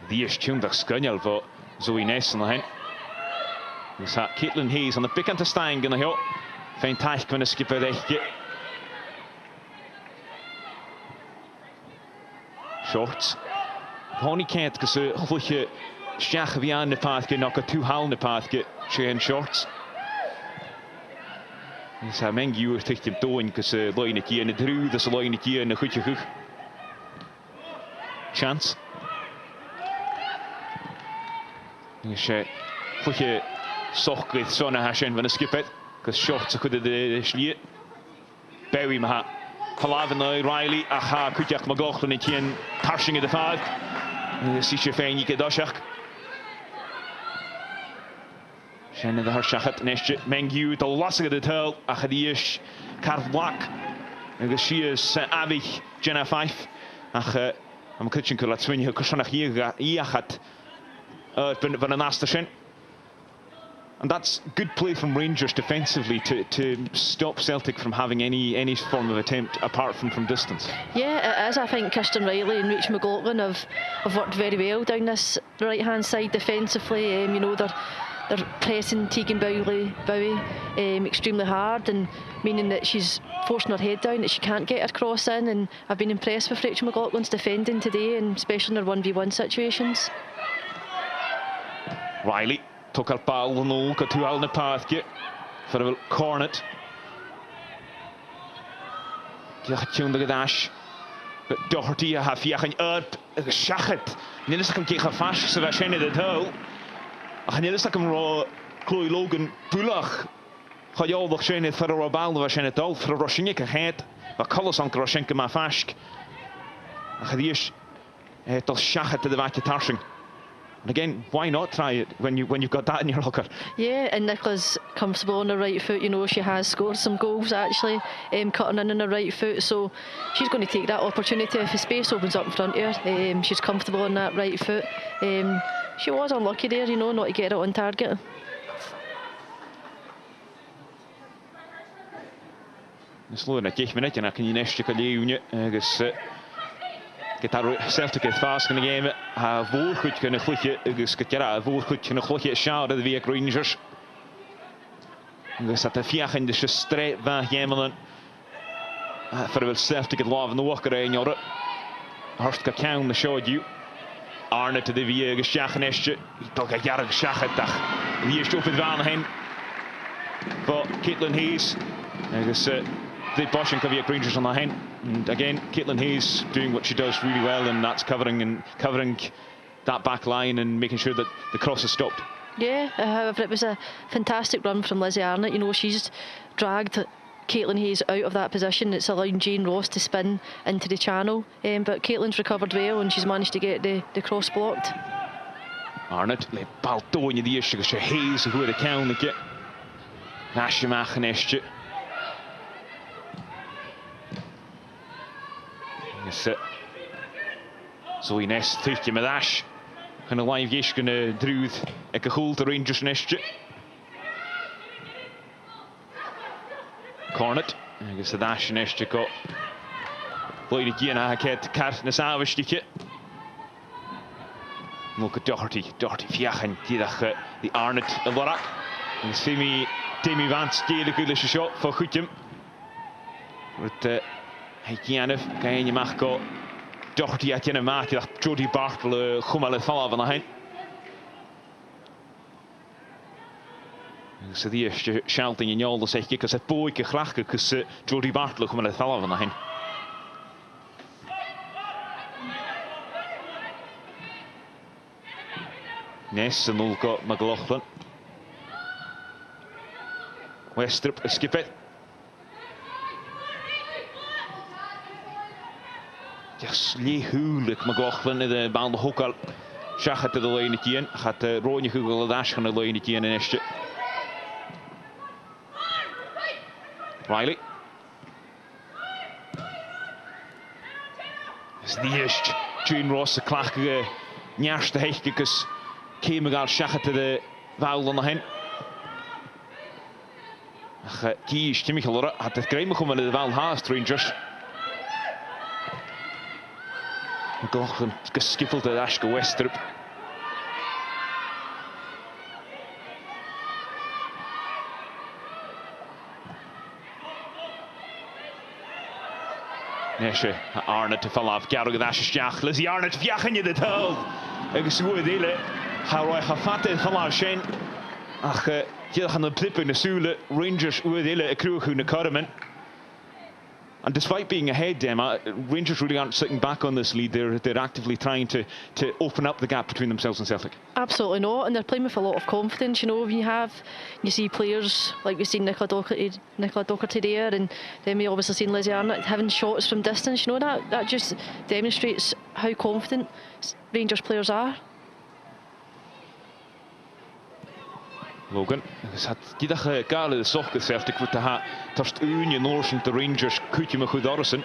Die is tjundag skynjal voor Zoe Nessen hen. Dus had Caitlin Hayes aan de pikante stang in de heel. Fijn taak kunnen skippen rechtje. Shorts. Pony kent because goedje schach wie aan de paadje nog een toehalen de paadje. Shane shorts. Dus hij mengt je tegen hem doen because line het hier in de druw dus line het hier in de goedje goed. Chance. Dus goedje zocht met zonne hashen van de skipet because shorts kunnen de slier. Barry maar Halaven Riley aha kujak magocht en het in parsing de vaart. Zie je fijn je dashak. Zijn de harshachat nestje mengu de lastige de tel achadish karvlak. En zie is abig Jenna 5. Ach am kitchen kulat swing je kusanach hier gaat van een naastation. And that's good play from Rangers defensively to stop Celtic from having any form of attempt apart from distance. Yeah, it is. I think Kirsten Riley and Rach McLaughlin have worked very well down this right-hand side defensively. You know, they're pressing Tegan Bowie extremely hard, and meaning that she's forcing her head down, that she can't get her cross in. And I've been impressed with Rachel McLaughlin's defending today, and especially in her 1v1 situations. Riley took al bal en ook het duel naar paadje voor een cornet. Ja, tjunde gedash. Doherty heeft hier geen uit geschachet. Nu is het een keer vast, zo waarschijnlijk het hol. En nu is het een Chloe Logan Pulach. Ga je al waarschijnlijk voor een bal waarschijnlijk het voor een Roshinke het. Wat alles aan Roshinke maar vast. En die is het als schachet de watje tarsing. And again, why not try it when you've got that in your locker? Yeah, and Nicola's comfortable on her right foot. You know, she has scored some goals actually, cutting in on her right foot. So she's going to take that opportunity if the space opens up in front of her. She's comfortable on that right foot. She was unlucky there, you know, not to get it on target. Slår na 10 minutter, en kan je næste kan leve agus Celtic het vast in de game. Ha voorgoed kunnen glutje, dus ketjera voorgoed kunnen glutje shout de week Rangers. Dus dat de vier in de strijd van Gemelen. Voor de Celtic het love in de walker in jaren. Hartstikke count de show you. Arne te de weer geschagenestje. Toch een jaar geschagendag. Wie is op het waan heen? Voor Caitlin Hayes. Dus de Bosch kan weer Rangers on the hand. And again, Caitlin Hayes doing what she does really well, and that's covering that back line and making sure that the cross is stopped. Yeah, however, it was a fantastic run from Lizzie Arnott. You know, she's dragged Caitlin Hayes out of that position. It's allowing Jane Ross to spin into the channel, but Caitlin's recovered well and she's managed to get the cross blocked. Arnott le bal dóin the issue go Hayes who the count get. Nash mach neste. Yes. So in nest tuchtje met Ash. Gaan een live gish kunnen druid. Ik gehoel de Rangers nestje. Cornet. Ik is de Ash nestje ko. Boy die na het kaart na savestietje. Look at Doherty fiachen die dag die Arnott de Lorak. En Simi Timmy Vance die de gulische shot voor Goedjem. Met hij kan je mag go. Doherty at een maat die dacht Jodie Bartle gewoon het vallen van hen. Dus die is shouting in jou, zeg ik, als het boeike graag, als Jodie Bartle gewoon het vallen van hen. Ness en Ulko McLaughlin. Westrup skip it. Yes, huwelijk McLaughlin de baan de hoek al. Schachet de lijnetje in. Gaat Ronje Google dash gaan de lijnetje in eerste. Riley. Is die eerst Jane Ross de klachte njaarste hechtjes. Kemegal schachet de vuil dan hen. Kies Timmy had het krijgen komen de vuil haast Rangers. McLaughlin geskippeld de Ashke Westrup. Nesje Arnott te vallen af. Garog de Ashjach. Lizzie Arnott viachen je de tel. Ik zoe dele. Haroy Hafate van la Shen. Ach, je gaan de blip in de Sule. Rangers oordelen een crew in de Carmen. And despite being ahead, Emma, Rangers really aren't sitting back on this lead. They're actively trying to open up the gap between themselves and Celtic. Absolutely not, and they're playing with a lot of confidence. You know, when you see players like we've seen Nicola Doherty there, and then we obviously seen Lizzie Arnott having shots from distance. You know, that just demonstrates how confident Rangers players are. Logan, dus had die dag gale de sokken Celtic wordt de torst Union Norsen de Rangers kutje me goed Orson.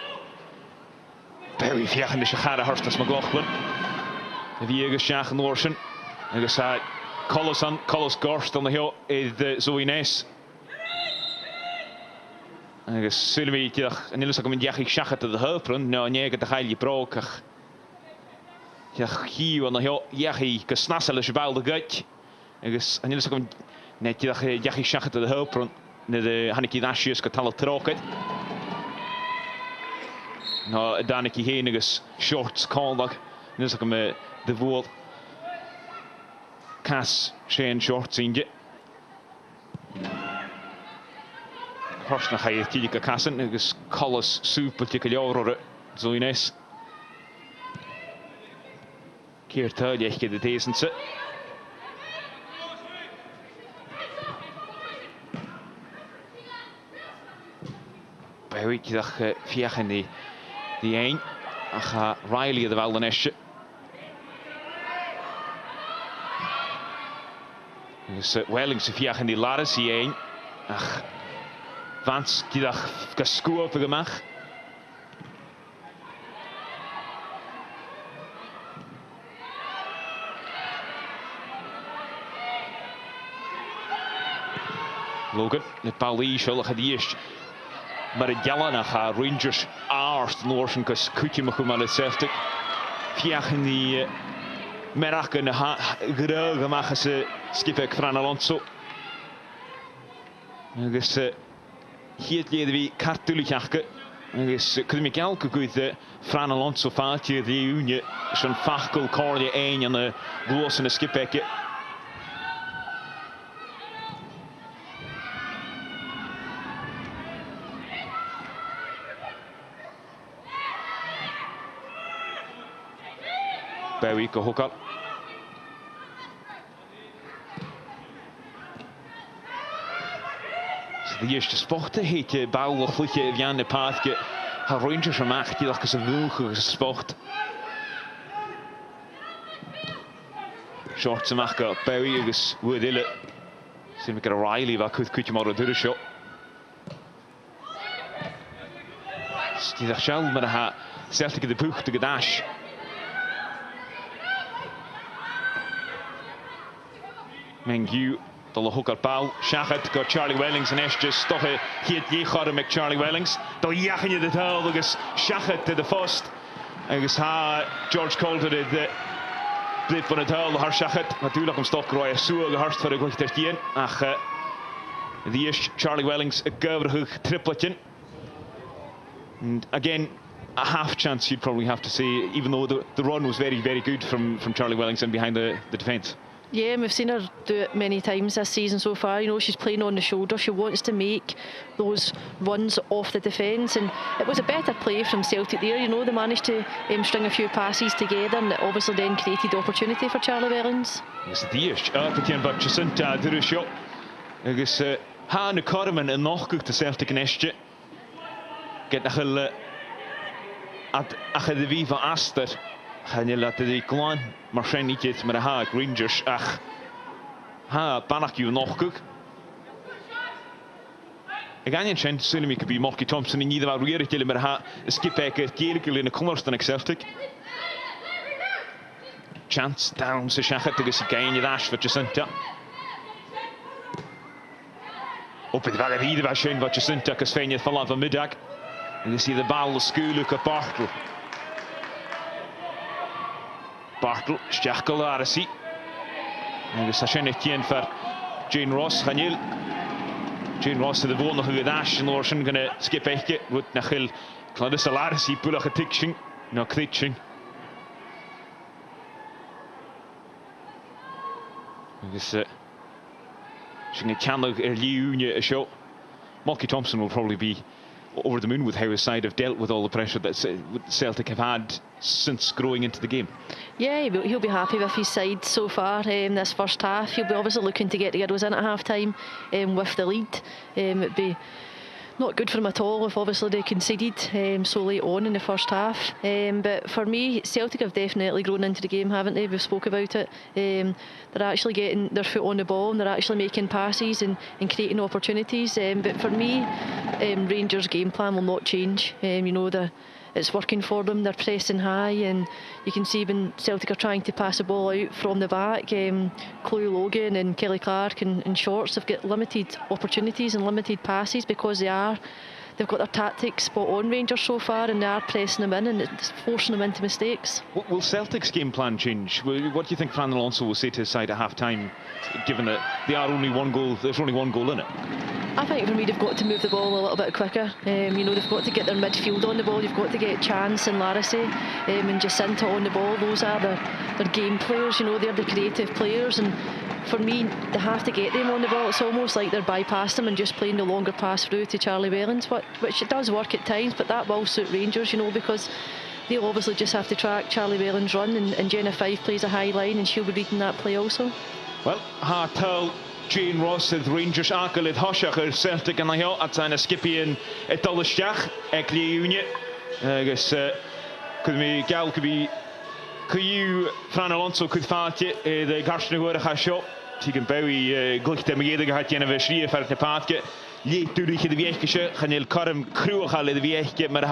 Very viagen de schade harst als McLaughlin. Wie geschagen Norsen. En zei Collis Gorst dan de heel de Zoines. En zullen we die dag en illusie komen die schagen te de hulprun. Nou nee, de heilige broker. Ja, hier dan heel jachi gesnassel je bal de gut. En illusie komen net die dag jachi schagen te de hulprun. De Hanneke Nashius getallen trokken. Nou, Daneke Heniges shorts kondag. Nu is ik hem de woord. Cas Shane shorts in je. Horst nog hij tijdje kassen. Nu is Collis super tikkelijor zo ineens. Keer thuis je de dezense. Bij weet je dat viagen die een. Ach, Riley de wel de nestje. Dus Wellingse viagen die Laris die een. Ach, Vance die dag gescoord gemaakt. Logan, de Paulie zullen het eerst. Maar het jellen naar Rangers aarst Norsen kus kutje me goed maar het Celtic. Viagen die meraken de gerug maken ze skipper Fran Alonso. Dus hier leden we kartulig jakken. Dus kunnen we elke goed Fran Alonso foutje die unie zo'n fakkel korje een en de glossende skipperke. Bij wie hoek al. Die eerste sporten heet je bouw vliegen via de paadje. Haar Rangers gemaakt die dat ze wilgen gesport. Short te maken Barry is woordille. Zien we Riley waar kutje maar door de shot. Die daar shell met haar Celtic de boeg te gedash. Mengu de hooker paal. Shachet got Charlie Wellings en Esjes toch hier je gaat met Charlie Wellings. Dan jagen je de taal dus Shachet de first. En dus George Coulter de blijft van het huil haar Shachet. Natuurlijk om stok rooien zo geharst voor de goede ach die is Charlie Wellings een keurige tripletje. And again, a half chance you'd probably have to say, even though the run was very good from Charlie Wellings and behind the defence. Yeah, and we've seen her do it many times this season so far. You know, she's playing on the shoulder. She wants to make those runs off the defence, and it was a better play from Celtic there. You know, they managed to string a few passes together, and it obviously then created the opportunity for Charlie Wellings. Yes, die is uitgekend bij Jacinta door de shot. Dus aan de kormen en nog goed de Celtic nestje. Get nog wel de wie van Aster. Gaan je laten die klein, maar zijn niet iets met de Rangers. Ach, Panakju nog goed. Ik ga niet zijn zullen we bij Marky Thompson in ieder geval weer het jullie met de skippacker keerlijke in de komers dan ik Celtic. Chance down se Shachet tegen ze kan je dash voor Jacinta. Op het wel weer was schön wat Jacinta kas fijn je vallen vanmiddag. En dan zie je de bal skuurlijke Bartel. Bartel, Stjachkel Arasi. En dus dat is een voor Jane Ross. Jane Ross de volgende gedash en Lorsen gaan skip echtje. Wordt naar heel Clarissa Arasi pulle getikking. Naar klitching. Dus she can look a show. Marky Thompson will probably be over the moon with how his side have dealt with all the pressure that Celtic have had since growing into the game. Yeah, he'll be happy with his side so far this first half. He'll be obviously looking to get the girls in at half time with the lead. It'd be not good for them at all if obviously they conceded so late on in the first half. But for me, Celtic have definitely grown into the game, haven't they? We've spoke about it. They're actually getting their foot on the ball and they're actually making passes and creating opportunities. But for me, Rangers' game plan will not change. You know, it's working for them. They're pressing high, and you can see when Celtic are trying to pass the ball out from the back, Chloe Logan and Kelly Clark and Shorts have got limited opportunities and limited passes because they've got their tactics spot on, Rangers, so far, and they are pressing them in and it's forcing them into mistakes. Will Celtic's game plan change? What do you think Fran Alonso will say to his side at half time, given that they are only one goal, there's only one goal in it? I think for me they've got to move the ball a little bit quicker. You know, they've got to get their midfield on the ball. You've got to get Chance and Larissy and Jacinta on the ball. Those are their game players. You know, they're the creative players, and for me they have to get them on the ball. It's almost like they're bypassing them and just playing the longer pass through to Charlie Wellings, which it does work at times, but that will suit Rangers, you know, because they'll obviously just have to track Charlie Wellings' run, and Jenna Fife plays a high line and she'll be reading that play also. Well, Hartel Jane Ross het Rangers aankel het Hoshach Celtic en dan at zijn skippie in het Dolleschach eklie unie. Dus could we gal could be could you Fran Alonso could faatje de garsne hoor gaan shot. Tegen Bowie gelijk te mede gehad in een verschrie voor het paadje. Liet durch de weekje gaan Karm Kruog halen de weekje met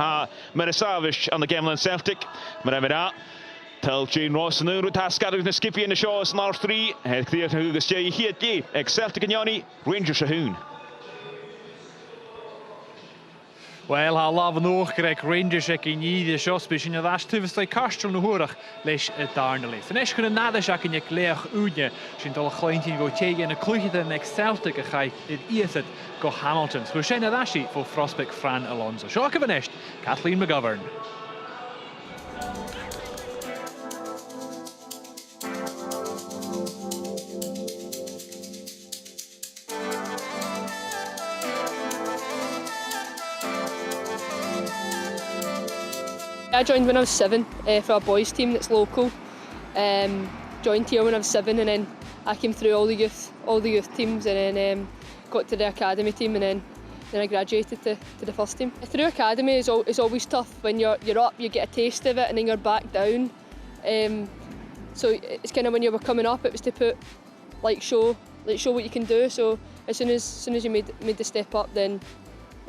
een Savage aan de Gamelan Celtic. Maar daar Tell Jane Ross nu het haskader de skippie in de show is last 3. Het kreeg een goede stay hier die Celtic en Johnny Rangers Ahoon. Wel, ha laven nog krijg Rangers in de shows misschien de laatste twee wedstrijden Karstel nog horig lees het daar lees. En als je na de zaken je kleeg unie, zijn al kleintje go tegen en een kluchtje de next Celtic ga het eerst go Hamilton. We zijn er daar voor Frostpick Fran Alonso. Shock van echt Kathleen McGovern. I joined when I was 7 for a boys team that's local. Joined here when I was 7 and then I came through all the youth teams and then got to the academy team and then I graduated to the first team. Through academy is always tough. When you're up, you get a taste of it, and then you're back down. So it's kind of when you were coming up, it was to put show what you can do. So as soon as you made the step up, then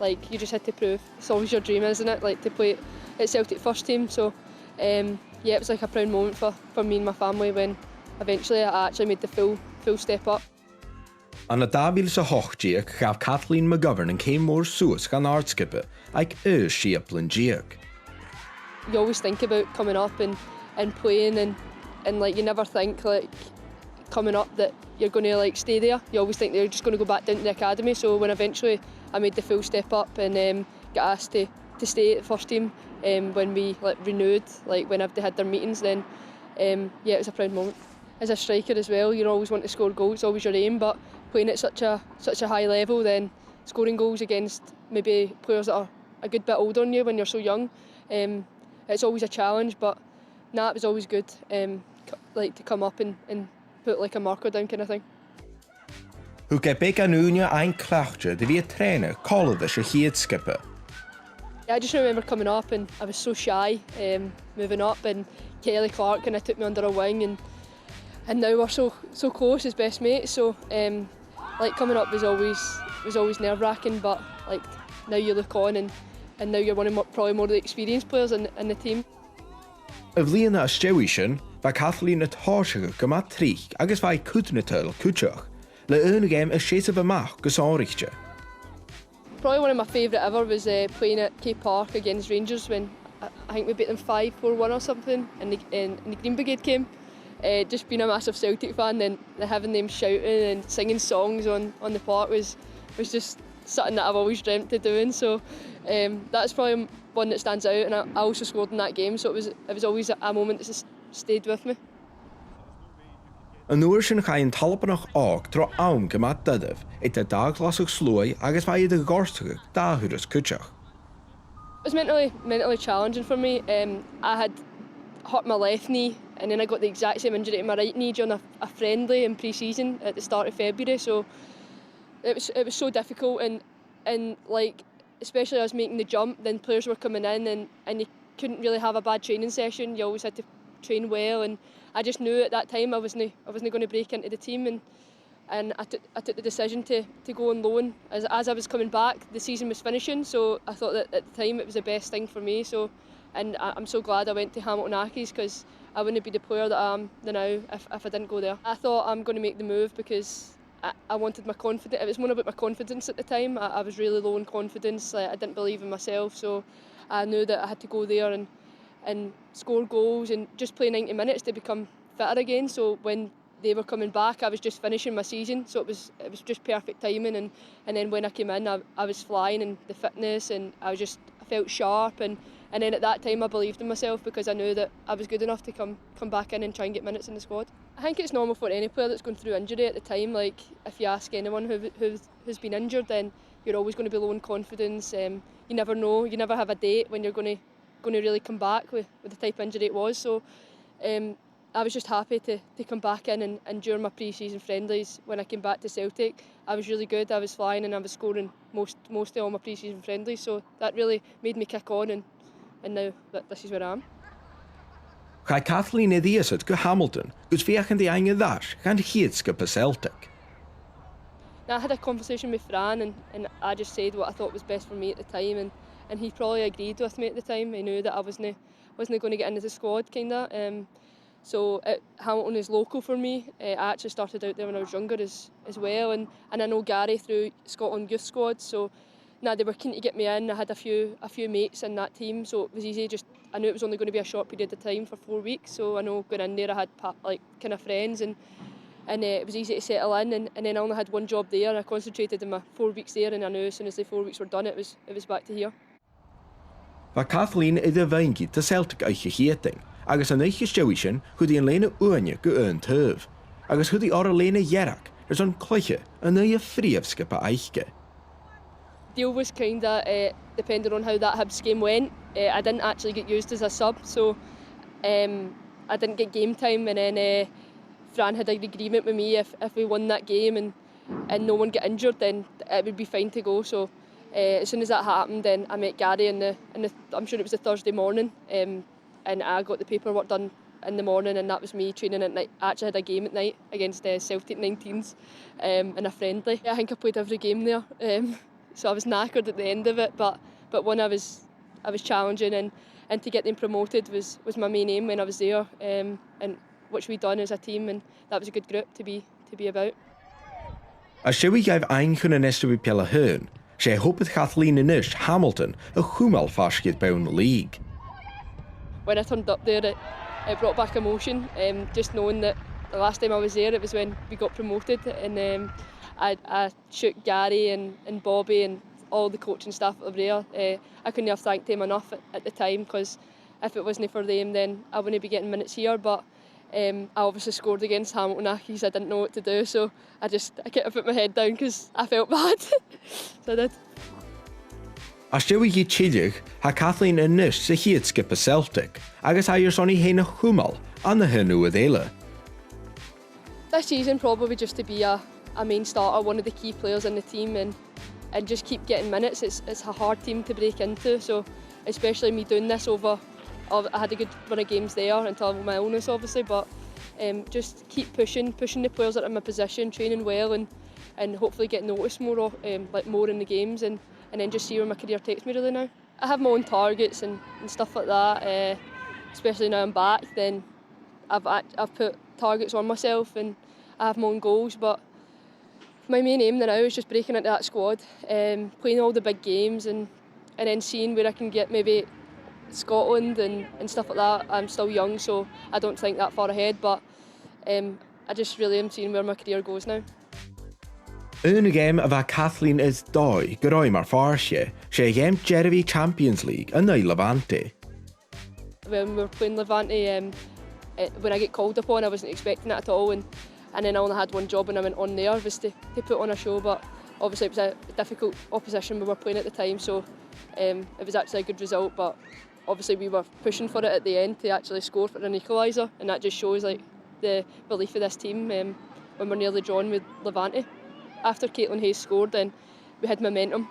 you just had to prove. It's always your dream, isn't it? To play at Celtic first team. So yeah, it was like a proud moment for me and my family when eventually I actually made the full step up. An y 2008 gaf Kathleen McGovern yn came mór suas gan aardskippe ag siaplin diag. You always think about coming up and playing and you never think coming up that you're going to stay there. You always think that you're just going to go back down to the academy. So when eventually I made the full step up and got asked to stay at the first team when we renewed, when they had their meetings, then yeah, it was a proud moment. As a striker as well, you always want to score goals, it's always your aim, but playing at such a high level, then scoring goals against maybe players that are a good bit older than you when you're so young, it's always a challenge, but it was always good to come up and put a marker down kind of thing. Hoe heb ik aan u een klachtje de weer trainen, kolde ze hier skippen? I just remember coming up and I was so shy moving up, and Kelly Clark kind of took me under a wing, and now we're so close as best mates. So coming up was always nerve-wracking, but now you look on and now you're one of probably more of the experienced players in the team. Y flina ystewisiwn, fa Kathleen y torsige gyma trich agos fai cwdnetyl cwtioch, le ynigem y shades of a mach gysorichtje. Probably one of my favourite ever was playing at Cape Park against Rangers when I think we beat them 5-4-1 or something, and the Green Brigade came. Just being a massive Celtic fan, then having them shouting and singing songs on the park was just something that I've always dreamt of doing. So that's probably one that stands out, and I also scored in that game, so it was always a moment that just stayed with me. Yn oer sy'n chai yn talpanach og tro awn gyma dydaf, et y daglasach slwy agos fai y gorstig dahyrus cwtioch. It was mentally challenging for me. I had hurt my left knee, and then I got the exact same injury to my right knee during a friendly in pre-season at the start of February. So it was so difficult, and especially I was making the jump, then players were coming in, and you couldn't really have a bad training session. You always had to train well, and I just knew at that time I wasn't going to break into the team, and I took the decision to go on loan as I was coming back. The season was finishing, so I thought that at the time it was the best thing for me. So, and I'm so glad I went to Hamilton Accies, because I wouldn't be the player that I am now if I didn't go there. I thought I'm going to make the move because I wanted my confidence. It was more about my confidence at the time. I was really low in confidence. I didn't believe in myself, so I knew that I had to go there and score goals and just play 90 minutes to become fitter again. So when they were coming back, I was just finishing my season, so it was just perfect timing. And then when I came in, I was flying, and the fitness, and I felt sharp, and then at that time I believed in myself because I knew that I was good enough to come back in and try and get minutes in the squad. I think it's normal for any player that's going through injury at the time. If you ask anyone who's been injured, then you're always going to be low in confidence. You never know. You never have a date when you're going to really come back with the type of injury it was. So I was just happy to come back in, and during my pre-season friendlies when I came back to Celtic, I was really good. I was flying, and I was scoring most of all my pre-season friendlies, so that really made me kick on, and now this is where I am. Chai Kathleen y ddiasyd go Hamilton, gws fiach yn di angen ddars, gan hydskip y Celtic. Now, I had a conversation with Fran, and I just said what I thought was best for me at the time, and he probably agreed with me at the time. He knew that I wasn't going to get into the squad, kinda. So Hamilton is local for me. I actually started out there when I was younger as well, and I know Gary through Scotland Youth Squad. So they were keen to get me in. I had a few mates in that team, so it was easy. I knew it was only going to be a short period of time for 4 weeks. So I know going in there, I had kind of friends, and it was easy to settle in. And then I only had one job there. I concentrated in my 4 weeks there, and I knew as soon as the 4 weeks were done, it was back to here. Fa Kathleen y ddyfaengi to Celtic eich hieting, agos yn eich ystewisiwn hwyd i'n lein y uania gy'n tyf, agos hwyd i o'r lein y yerach, o'n cleiche yn ei ffriafsgip a eichge. Deal was kind of depending on how that Hibs game went. I didn't actually get used as a sub, so I didn't get game time, and then Fran had an agreement with me if we won that game and no one got injured, then it would be fine to go. So As soon as that happened, then I met Gary I'm sure it was the Thursday morning, and I got the paperwork done in the morning, and that was me training at night. I actually had a game at night against Celtic 19s in a friendly. I think I played every game there, so I was knackered at the end of it. But when I was challenging and to get them promoted was my main aim when I was there, and which we done as a team, and that was a good group to be about. As Sjowie gaf eingen in SWPL hun, she hoped Kathleen Inish Hamilton a chumal vastgiet bij the league. When I turned up there, it brought back emotion. Just knowing that the last time I was there, it was when we got promoted, and I shook Gary and Bobby and all the coaching staff that were there. I couldn't have thanked them enough at the time, because if it wasn't for them, then I wouldn't be getting minutes here. But I obviously scored against Hamilton Accies. I didn't know what to do, so I kept to put my head down because I felt bad. So I did. As Sjowie gi tíideach, ha Kathleen Inish sa hiad skip a Celtic, agus hairs onni héna chumal an na hinu a déile. This season probably just to be a main starter, one of the key players in the team, and just keep getting minutes. It's a hard team to break into, so especially me doing this I had a good run of games there until my illness obviously, but just keep pushing the players that are in my position, training well, and hopefully get noticed more more in the games, and then just see where my career takes me really now. I have my own targets and stuff like that, especially now I'm back. Then I've put targets on myself and I have my own goals, but my main aim now is just breaking into that squad, playing all the big games, and then seeing where I can get maybe Scotland and stuff like that. I'm still young, so I don't think that far ahead, but I just really am seeing where my career goes now. Een game of Kathleen is dói goroi mar farsje, she game Jeremy Champions League and now Levante. When we were playing Levante, when I get called upon, I wasn't expecting it at all, and then I only had one job when I went on there was to put on a show, but obviously it was a difficult opposition we were playing at the time, so it was actually a good result, but obviously we were pushing for it at the end to actually score for an equaliser, and that just shows like the belief of this team when we're nearly drawn with Levante. After Caitlin Hayes scored, then we had momentum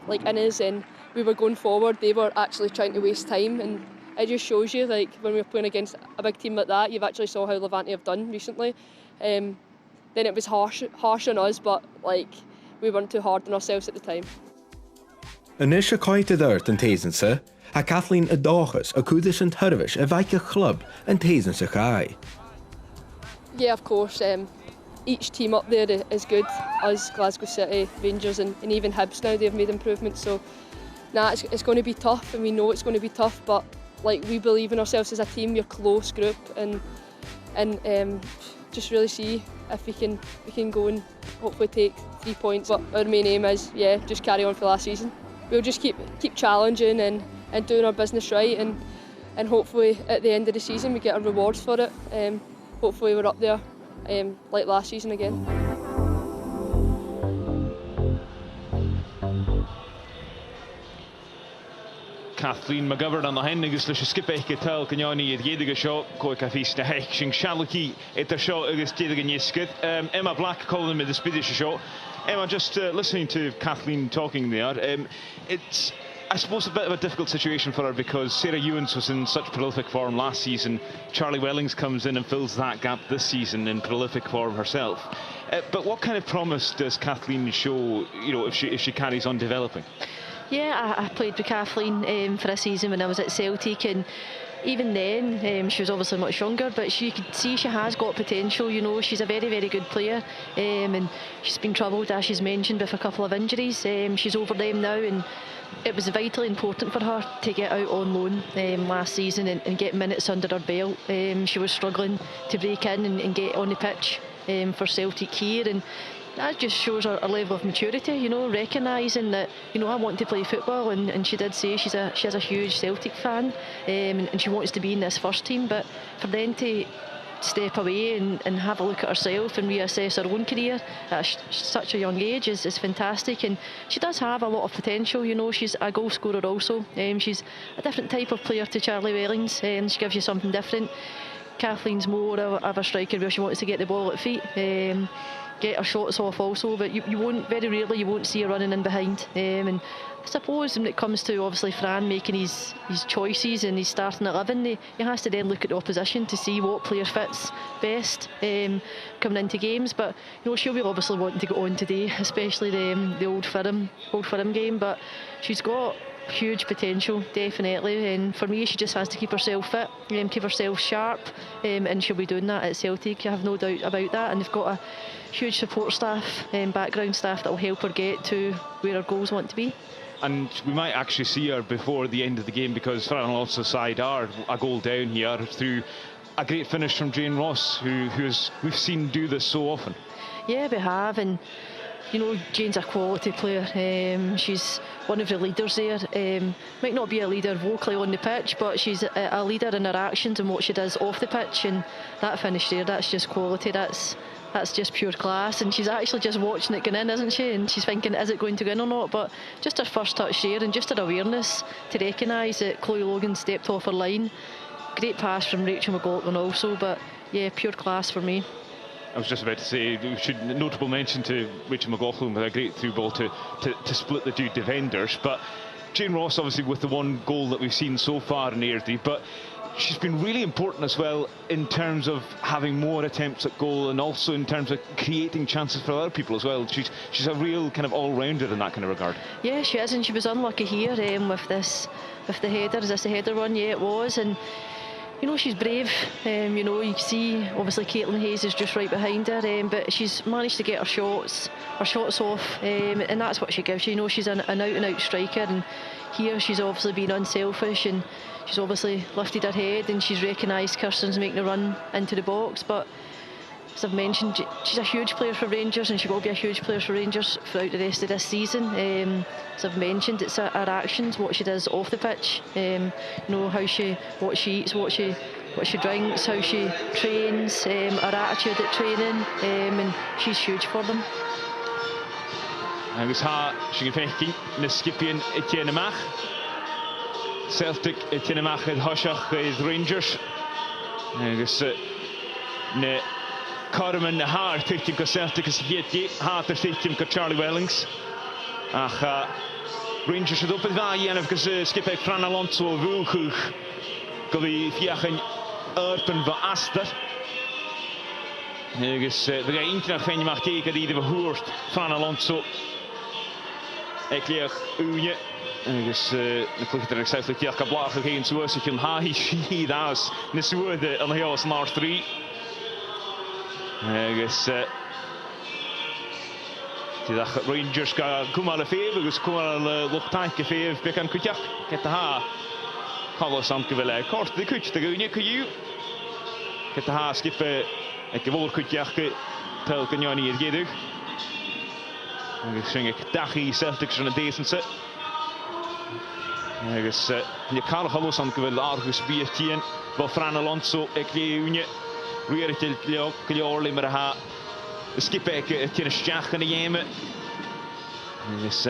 like in us, and we were going forward. They were actually trying to waste time, and it just shows you like when we're playing against a big team like that, you've actually saw how Levante have done recently. Then it was harsh on us, but like we weren't too hard on ourselves at the time. Inish a coite dirt in Tazense, ha Kathleen a dóchas a cúdis and Turvish a vaike club and Tazense chai. Yeah, of course. Each team up there is good. Us, Glasgow City, Rangers, and even Hibs now, they've made improvements. So, it's going to be tough, and we know it's going to be tough. But like we believe in ourselves as a team, we're a close group, and just really see if we can go and hopefully take 3 points. But our main aim is just carry on for last season. We'll just keep challenging and doing our business right, and hopefully at the end of the season we get our rewards for it. Hopefully we're up there like last season again. Kathleen McGovern on the hen agus leis skip eich tal cynnioni i'r iedig seo coe caffis na heich sy'n sialwci e'r seo agus diedig yn iesgyd. Emma Black calling me the Swedish show. Emma, just listening to Kathleen talking there, it's I suppose a bit of a difficult situation for her because Sarah Ewens was in such prolific form last season. Charlie Wellings comes in and fills that gap this season in prolific form herself. But what kind of promise does Kathleen show, you know, if she carries on developing? Yeah, I played with Kathleen for a season when I was at Celtic, and even then she was obviously much younger, but you could see she has got potential. You know, she's a very, very good player, and she's been troubled, as she's mentioned, with a couple of injuries. She's over them now, and it was vitally important for her to get out on loan last season and get minutes under her belt. She was struggling to break in and get on the pitch for Celtic here, and that just shows her level of maturity, you know, recognising that, you know, I want to play football, and she did say she has a huge Celtic fan, and she wants to be in this first team. But for them to step away and have a look at herself and reassess her own career at such a young age is fantastic, and she does have a lot of potential. You know, she's a goal scorer also. She's a different type of player to Charlie Wellings, and she gives you something different. Kathleen's more of a striker where she wants to get the ball at feet. get her shots off also, but you won't, very rarely you won't see her running in behind. And I suppose when it comes to obviously Fran making his choices and he's starting 11, he has to then look at the opposition to see what player fits best coming into games. But she'll be obviously wanting to get on today, especially the Old Firm game. But she's got huge potential, definitely, and for me she just has to keep herself fit, keep herself sharp, and she'll be doing that at Celtic, I have no doubt about that. And they've got a huge support staff, background staff that will help her get to where her goals want to be. And we might actually see her before the end of the game, because Fran Alonso's side are a goal down here through a great finish from Jane Ross, who we've seen do this so often. Yeah, we have, and Jane's a quality player. She's one of the leaders there. Might not be a leader vocally on the pitch, but she's a leader in her actions and what she does off the pitch. And that finish there, that's just quality. That's just pure class. And she's actually just watching it going in, isn't she? And she's thinking, is it going to go in or not? But just her first touch there, and just her awareness to recognise that Chloe Logan stepped off her line. Great pass from Rachel McLaughlin also, but yeah, pure class for me. I was just about to say, we should notable mention to Rachel McLaughlin with a great through ball to split the two defenders. But Jane Ross, obviously, with the one goal that we've seen so far in Airdrie, but she's been really important as well in terms of having more attempts at goal, and also in terms of creating chances for other people as well. She's a real kind of all-rounder in that kind of regard. Yeah, she is, and she was unlucky here with the header. Is this a header one? Yeah, it was. And she's brave. You can see obviously Caitlin Hayes is just right behind her, but she's managed to get her shots off, and that's what she gives. She's an out-and-out striker, and here she's obviously been unselfish, and she's obviously lifted her head, and she's recognised Kirsten's making a run into the box. But as I've mentioned, she's a huge player for Rangers, and she will be a huge player for Rangers throughout the rest of this season. As I've mentioned, it's her actions, what she does off the pitch, what she eats, what she drinks, how she trains, her attitude at training, and she's huge for them. Agus she gefechting na skipien Etienne Mach. Celtic Etienne Mach het Hoshach is Rangers. Agus na Carmen na haar tichtim go Celtic is hieti, haar tichtim go Charlie Wellings. Ach Rangers het op het waai en even skipek Fran Alonso vuuchug. Go vi fiachen urpen va Aster. Agus we gaan eentje naar Fenje mag kijken die de behoort Fran Alonso. Ik leer Unie. Agus na klicht er exactly tiach ka blach geen so as ik hem ha hi das na so de aan heel as naar 3. Agus die dag Rangers ga kom al feef, agus kom al lochtaike feef bekan kutjak get ha. Carlos Samkevele kort de kutje de Unie ku. Get ha skippe ek wol kutjak tel kan hier gedig. Agus syng ik dachi Celtics van 'n decent. Agus je kan Carlos Samkevele argus biertien wel Fran Alonso ek Unie weer til kleorli maar ha skippe ek teen stjach in die game. Agus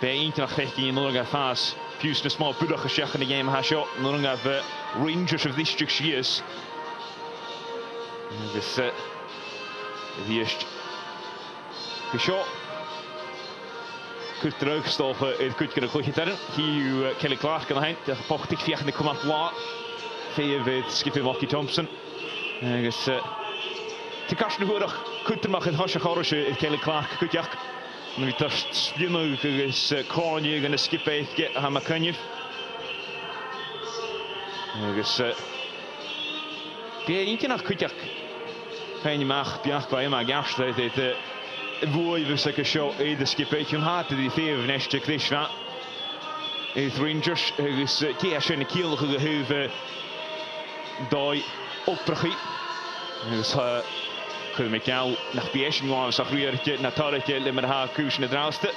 bij eentje nog 15 nog een fase Fuse small budach stjach in die game ha shot nog een Rangers of this years. Agus hier shot goed terugstoffen in goed kunnen gooien terren hier Kelly Clark kan hij de pochtig via de kom op wa via skipper Marky Thompson dus te kasten hoor goed te maken hasje garage Kelly Clark goed jak nu wie dat spelen is Kanye gaan skipper gaan maar kan je dus die eentje nog goed jak kan je maar ja bij maar gas dit Voi was like a shot in the skip it hard to the fear of Nesta Krishna. Is Rangers is Kiesha in kiel gehoeven doi oppragi. Dus kunnen met jou naar Pieschen gaan zag weer naar Tarretje met haar koers in het raaste.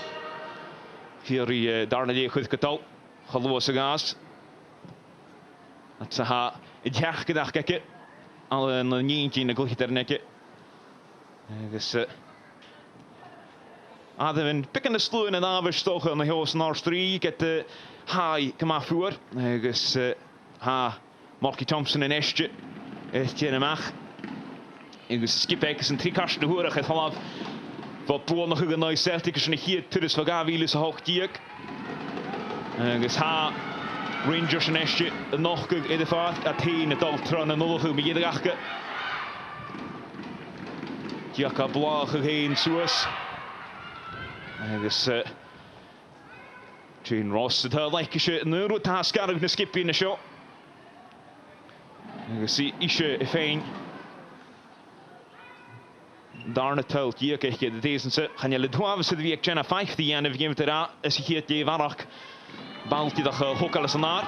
Hier daarna die goed getal. Geloze gas. Dat ze haar het jaar gedacht kijken. Al een nientje in de goedje dus Adden pikken de sloe in een aanverstochen en de hoos naar 3 get de haai kom af voor dus Marky Thompson en Estje Etienne Mach agus skipekes an trícast na huach het half wat bronach ag an Celtic is na hier turis va gavílis a hochtíag agus ha Rangers an eiste noch go idir fát a tain a dal tran an nulchu me idir achge Diac a blach a héin suas agus Jane Ross het haar leikke se an euro ta scarf na skipi na seo agus ise I féin Darna telt diac eich de désense chan je le dwaaf se de wiek jenna 50 en of gimt ra is hiet je varach balti dat hokal is naar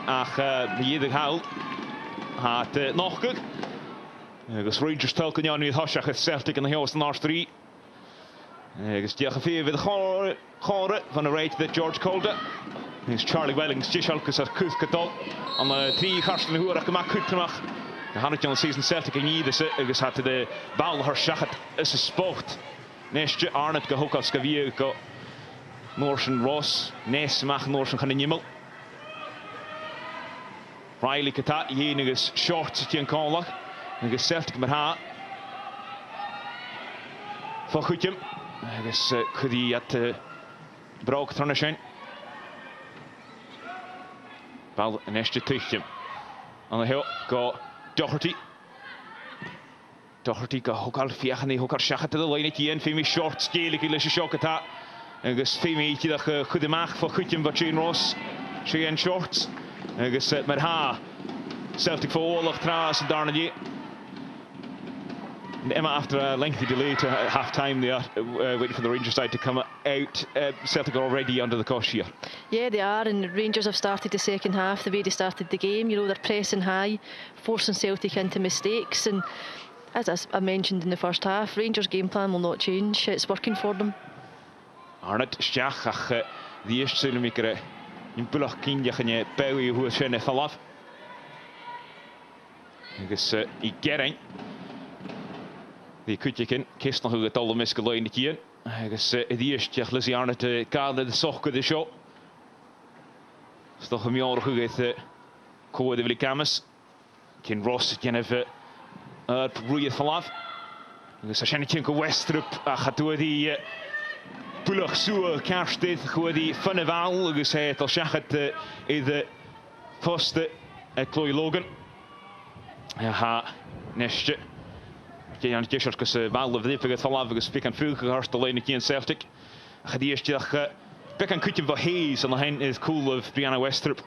ach ieder haal hat nog goed agus Rangers telken jou nu het hasjach het Celtic en de heel naar 3 agus diac gefeer with gore van de rate that George Calder is Charlie Wellings Jishalkus ar kuth kadol an 3 garsten hoer gemak kutmach de had het season Celtic en ieder agus had de bal haar schachet is een sport nestje Arnett go hokal skavier go Norsen Ross, Nes mag Norsen gaan in jimmel. Riley kata, jeniges short tien kanlag. Neges Celtic met haar. Van goedjem. Neges kudi at brauk tranne zijn. Bal een eerste tuchtje. Aan de heel go Doherty. Doherty go hokal fiach ni hokal shachet de lane tien fimi short skele kilische shokata. Agus féimiítí a chud amach fá chutim bh Jane Ross sé an shorts agus mar ha Celtic fólach tras an darna Emma after a lengthy delay to half time there waiting for the Rangers side to come out. Celtic are already under the cosh here. Yeah, they are, and the Rangers have started the second half the way they started the game. You know, they're pressing high, forcing Celtic into mistakes, and as I mentioned in the first half, Rangers' game plan will not change. It's working for them. Arnett stiach ach the eerste zullen in bulach kindje gaan je pewi hoe zijn vanaf. Dus I gerring. Die kutje ken kist nog het alle misgelopen hier. Dus die eerste Lizzie Arnett kade de sokke de show. Is toch een jaar goed het koorde wil kames. Ken Ross ken even roeien vanaf. Dus als je niet ken Westrup gaat door die Bulach soe kerstid gewoon die van de waal agus het al schachet de vaste Chloe Logan ha nestje je aan het jesjes kus waal of dit het vanaf agus pik en vuur gehast alleen in Celtic ga die eerste dag pik en kutje van Hayes en hen is cool of Brianna Westrup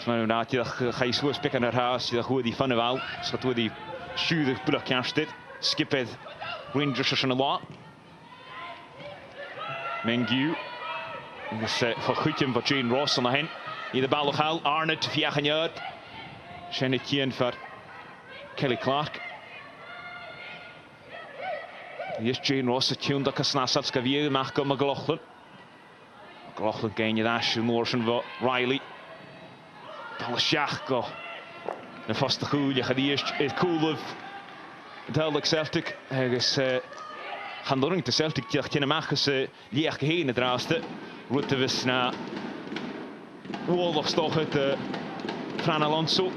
maar na je ga je zo pik en haar huis je gewoon die van de waal zo door die stuurder Bulach kerstid skip het Rangers en de law Mengu. Dus voor goedjem voor Jane Ross aan de hen. Hier de bal nog haal. Arnett via gaan uit. Zijn het hier voor Kelly Clark. Hier is Jane Ross het tune dat kasnasat skavier mag komen McLaughlin. McLaughlin kan je daar Morrison voor Riley. Bal schach go. De vaste goed. Je gaat eerst het cool of duidelijk Celtic. Dus gaan door in de Celtic die geen macht die echt heen het raaste route we naar oorlogstoch het Fran Alonso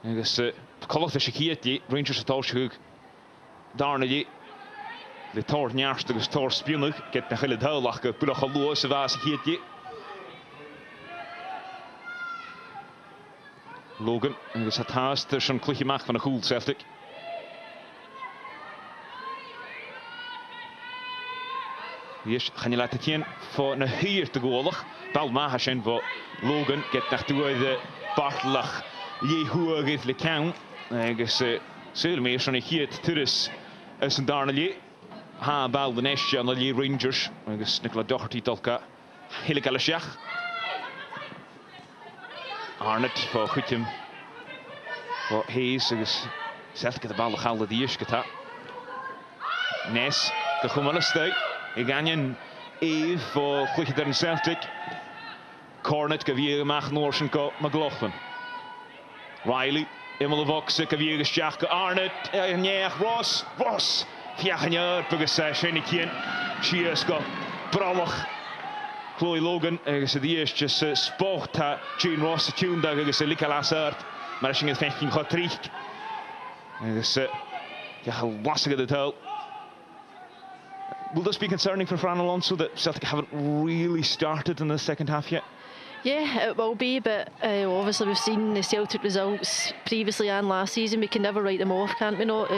en dus kolf is hier die Rangers het al schug daarna die de toer nieuwste dus toer spelen get een hele duidelijk pulle geloos was hier die Logan en dus het haast er zo'n klikje maakt van een goed Celtic. Hier gaan je laten zien voor een hier te goelig. Bal maar zijn voor Logan. Get naar toe de Bartlach. Je hoe gaat de count. Dus zullen meer zo'n hier terus is een darnelje. Ha bal de nestje aan de Rangers. Dus Nicola Doherty tolka. Hele kalashach. Arnett voor goedjem. Voor Hayes. Dus Celtic de bal haalde die eerst geta. Nes. De goeie ik ga je even voor vliegen er in Celtic. Cornet gavier mag Norsen ko McLaughlin. Riley, Emile Vox gavier geschacht Arnett. Nee, Ross. Via gaan je because zijn kien. Cheers go. Brallig. Chloe Logan is die eerste sport Jane Ross tune dat is Lika Lassard. Maar als je het 15 gaat terug. Agus lasig the tail. Will this be concerning for Fran Alonso that Celtic haven't really started in the second half yet? Yeah, it will be, but obviously we've seen the Celtic results previously and last season. We can never write them off, can't we not?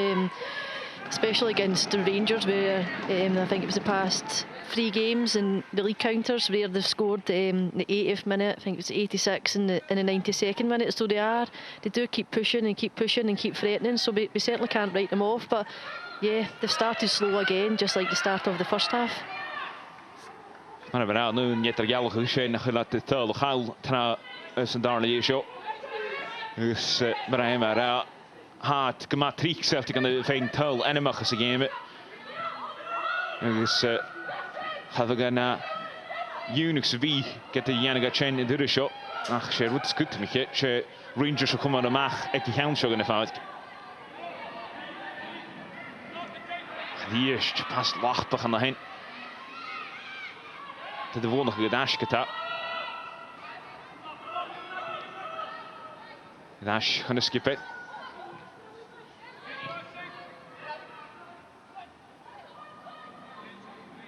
Especially against the Rangers, where I think it was the past 3 games in the league counters where they've scored in the 80th minute, I think it was 86 in the 92nd minute. So they do keep pushing and keep pushing and keep threatening, so we certainly can't write them off. But yeah, they've started slow again, just like the start of the first half. Mae'n efo nawr nhw'n yetr ialwch yw'n sy'nach ylad y tyl o chael tyna ys yn darn i eisio. Ys mae'n rhaid mae'r had gyma tric Celtic yn y fein tyl enymach ys y game. Ys chafod yna unig sy'n fi gyda Ianaga Chen yn dyrw sio. Ach, sy'n rwyd sgwt mi chi, sy'n Rangers yn cwmwyd ymach ec i hawn sio gan y ffawd. Chyddiest, pas lachbach yn hyn. De volgende gedash geta. Gedash gaan skip it.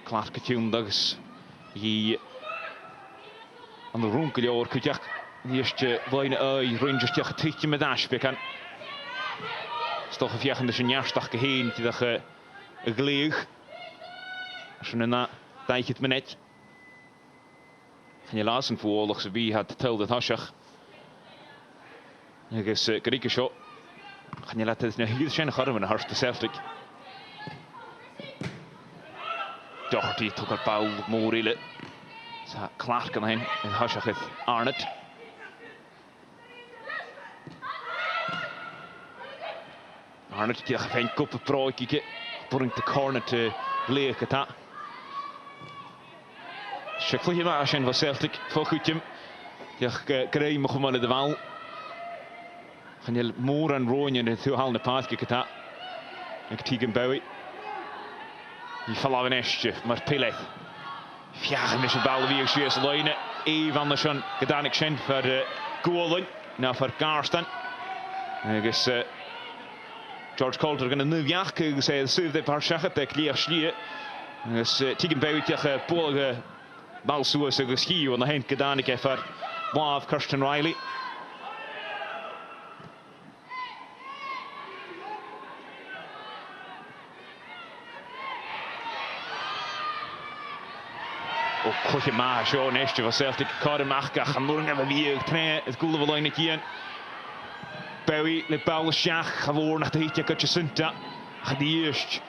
Clark Tune dags I aan de ronk die oor kujak. Die eerste bijna Rangers die getikje met dash bekan. Is toch een vjagende zijn jaarsdag geheen die dat gleeg. Als je na tijdje het net. Gaan je laatst voor oorlog ze wie had tel dat hasjach. Ik is Grieke shot. Gaan je laten het hier zijn garm en hartste Celtic. Doherty took a ball Morille. Zo Clark kan heen en hasjach het Arnott. Arnott die geen koppen prooi kijken. Brengt de corner te leeg het. Schikkel maar als je van Celtic voor goedjem. Je krijgt nog maar de wal. Gaan je more en roon in het haalde paard kijken. Ik tegen Bowie. Die vallen een estje, maar Pille. Ja, met zijn bal weer zeer lijnen. Even anders dan gedaan ik zijn voor de goal. Nou voor Karsten. Ik is George Calder gaan een nieuw jaar krijgen. Zij de zeven paar schatten te clear slier. Dus tegen Bowie tegen Polen. Bal zoals een geschieven, want dan heeft gedaan ik even Wav Kirsten Riley. Ook goede maar zo nestje van Celtic. Kade Machka gaan morgen hebben weer trainen. Het goede wel een keer. Bowie le bal schach gewoon naar de hitje kutje Sinta. Die eerst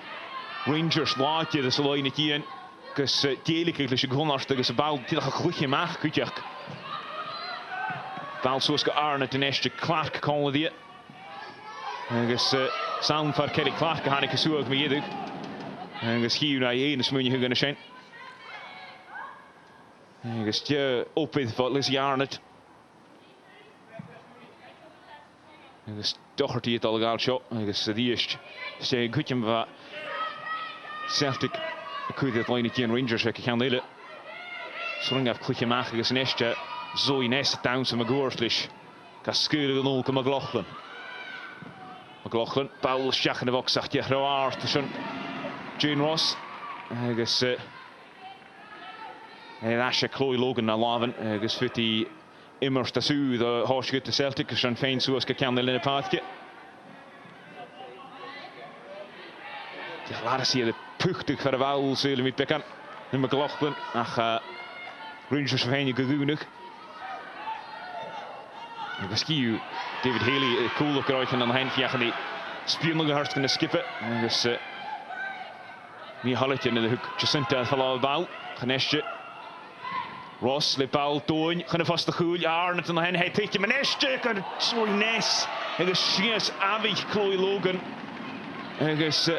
Rangers laat je de zo een keer. Gus dielik is gewoon als de bal die dat goed gemaakt kutje. Bal zoals Arnott en nestje Clark kon die. Gus sound voor Kelly Clark gaan ik zo ook mee doen. Gus hier naar je is moet je gaan zijn. Gus je open voor Lizzie Arnott. Gus Doherty het al gaal shot. Gus die is zeg goed je Celtic. Ik weet het alleen niet in Rangers ik kan delen. Zolang ik goed gemaakt is nestje zo in nest Towns en McGorslish. Kaskuren de 0 McLaughlin. McLaughlin Paul Schach in de box zegt je graag tussen Jane Ross. Gus en Ashe Chloe Logan naar Laven. Gus fit die immers te su de hoorschut de Celtic is een fijn zoals ik kan delen in het paadje. Ja, laten ze de puchtig voor de wal zullen met bekan. En McLaughlin, ach Rangers van je gedoenig. Misschien David Haley cool krijgen dan heen via die spionige hart kunnen skippen. Dus meer halletje in de hoek. Jacinta van de bal. Genestje. Ross le bal toon. Gaan vast de goed. Ja, Arnott en dan heen. Hij tikt je menestje. Kan het zo nes. En dus is avig Chloe Logan. En dus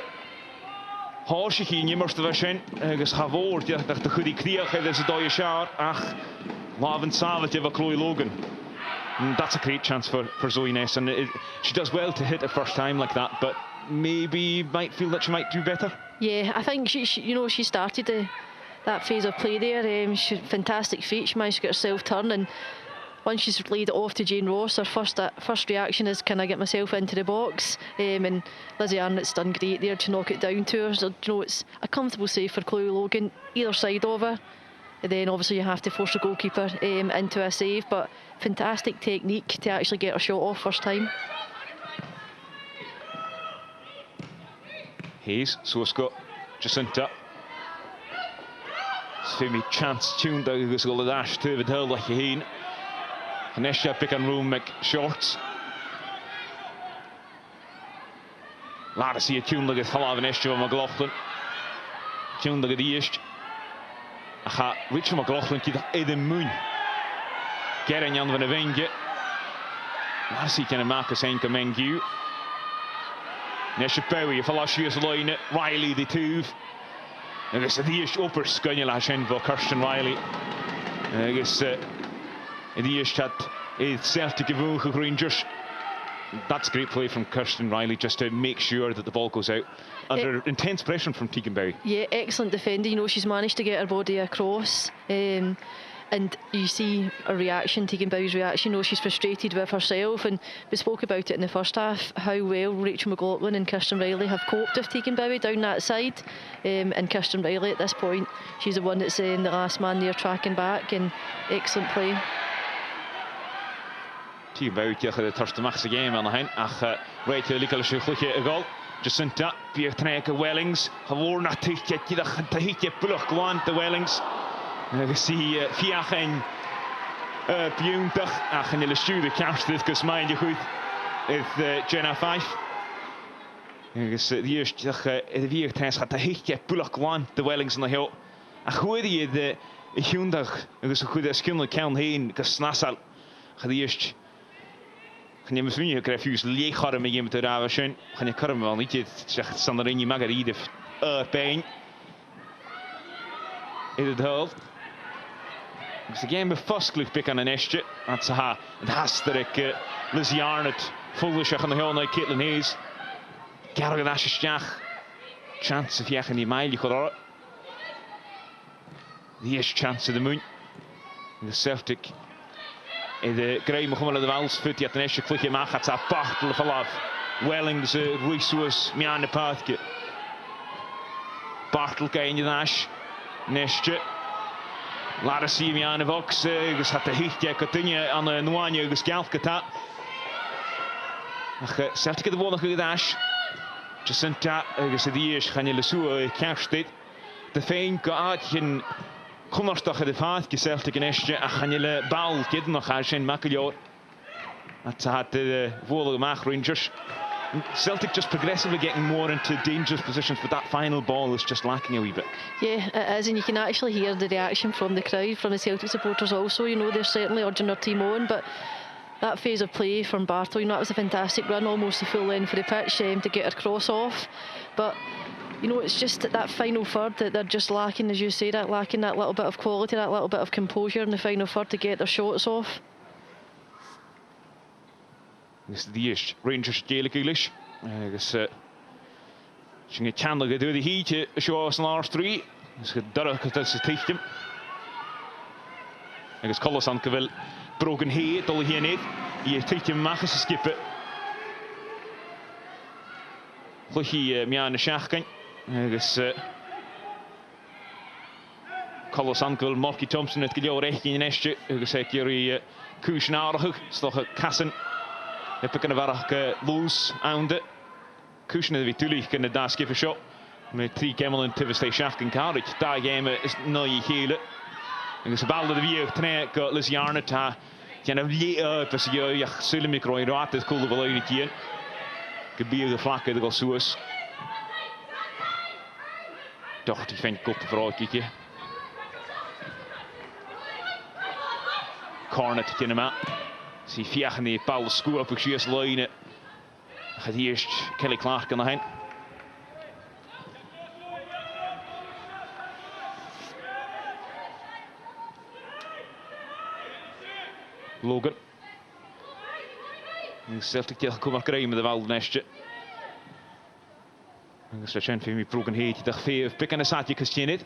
Haasje ging je moest er zijn. Dus ga woord. Ja, dat de goede kreeg. Dat is het dode jaar. Ach, Lavend Savage van Chloe Logan. And that's a great chance for Zoe Ness, and she does well to hit it first time like that, but maybe might feel that she might do better. Yeah, I think she started that phase of play there. She had fantastic feet. She managed to get herself turned, and once she's laid it off to Jane Ross, her first reaction is, can I get myself into the box? And Lizzie Arnott's done great there to knock it down to her. So, you know, it's a comfortable save for Chloe Logan, either side of her. And then obviously you have to force the goalkeeper into a save, but fantastic technique to actually get her shot off first time. Hayes, Sosko, Jacinta. Svimi chance tuned agus go dash to the hill like heen. Hanesha pick and room make shorts. Laat see a tune like het half Hanesha McLaughlin. Tune like the east. Aha, Richard McLaughlin kiet in de moon. Geren Jan van de Wenge. Laat see kan maken zijn Kamengu. Nesha Perry, Falashius line, Riley the two. I guess the east upper skunje lashen for Kirsten Riley. I guess the east had a Celtic Rangers. That's great play from Kirsten Riley just to make sure that the ball goes out under intense pressure from Tegan Berry. Yeah, excellent defending. You know, she's managed to get her body across. And you see a reaction, Tegan Bow's reaction. You know, she's frustrated with herself, and we spoke about it in the first half, how well Rachel McLaughlin and Kirsten Riley have coped with Tegan Bowie down that side. And Kirsten Riley at this point, she's the one that's the last man there tracking back, and excellent play. Tegan Bowie tegen de eerste match game aan de hand. Ach, right to Likal Shukhliche a goal. Jacinta, Pierre Treke Wellings, gewoon naar Tichtje, dat Tichtje ploeg kwam de Wellings. Ik zie Fiach en Bioentag. Ach, en jullie sturen kerst dit, kus mij je goed. Het Jenna 5. Ik zie die eerst dat de Viertijds gaat Tichtje ploeg kwam de Wellings aan de hill. Ach, hoorde je de Bioentag? Ik zie goed als kinderen kan heen, kus nasal. Gaat eerst. Gaan je misschien je krijgt juist leegharren met je met de raven. Gaan je karren wel niet. Je zegt staan erin je magaride pijn. In het hoofd. Dus de game bevastelijk pick aan een nestje. Dat ze haar het hasterk Lizzie Arnott volgens aan de heel naar Caitlin Hayes. Karel dasje stach. Chance of je die mijl gewoon. Die is chance de moon. De Celtic. En de Graham gewoon de Wals fut je nestje klikje maar gaat ze partel vanaf. Wellings resource me aan de paadje. Partel kan je nash. Nestje. Laat zien me aan de box. Dus had de hichtje continue aan de Noanje geskelfgeta. Celtic de volgende dash. Jacinta, dus die is gaan jullie zo kerst dit. De fijn gaat je konnersdag de vaatje Celtic nestje. Gaan jullie bal kitten nog gaan zijn makkelijk. Dat had de volgende maag Rangers. Celtic just progressively getting more into dangerous positions, but that final ball is just lacking a wee bit. Yeah, it is, and you can actually hear the reaction from the crowd, from the Celtic supporters also. You know, they're certainly urging their team on, but that phase of play from Bartle, you know, that was a fantastic run, almost the full length for the pitch to get her cross off. But, you know, it's just that final third that they're just lacking, as you say, lacking that little bit of quality, that little bit of composure in the final third to get their shots off. This is the eerste Rangers Gaelic English. Dus je Chandler gaat door de heatje zoals de laatste drie. Dus je durft dat ze tegen hem. En dus Colossan wil broken heet al hier niet. Je tegen hem mag ze skippen. Goed je meer aan de schachken. Dus Colossan wil Marky Thompson het geloof recht in je nestje. Dus hij keer kuisnarig. Toch kassen. Heb ik een werk los aan de kussen die natuurlijk kunnen daar skippen shot met 3 kemmel en te stay shaft in Cardiff. Daar game is nooit gele. En ze balde de weer trekken Lizzie Arnott ha. Je nou weer pas je zullen micro in raad het koelde wel een keer. Gebiede vlakke de Gossuus. Toch die vind ik op de vrouw kijken. Cornet kinema. Zie vier die Paul School op de lijnen. Gaat hier eerst Kelly Clark aan de hand. Logan. Celtic tegenkomen krijgen met de Waldnestje. En dus zijn voor mij proken heet. Dat veel pikken en staat je Christian niet.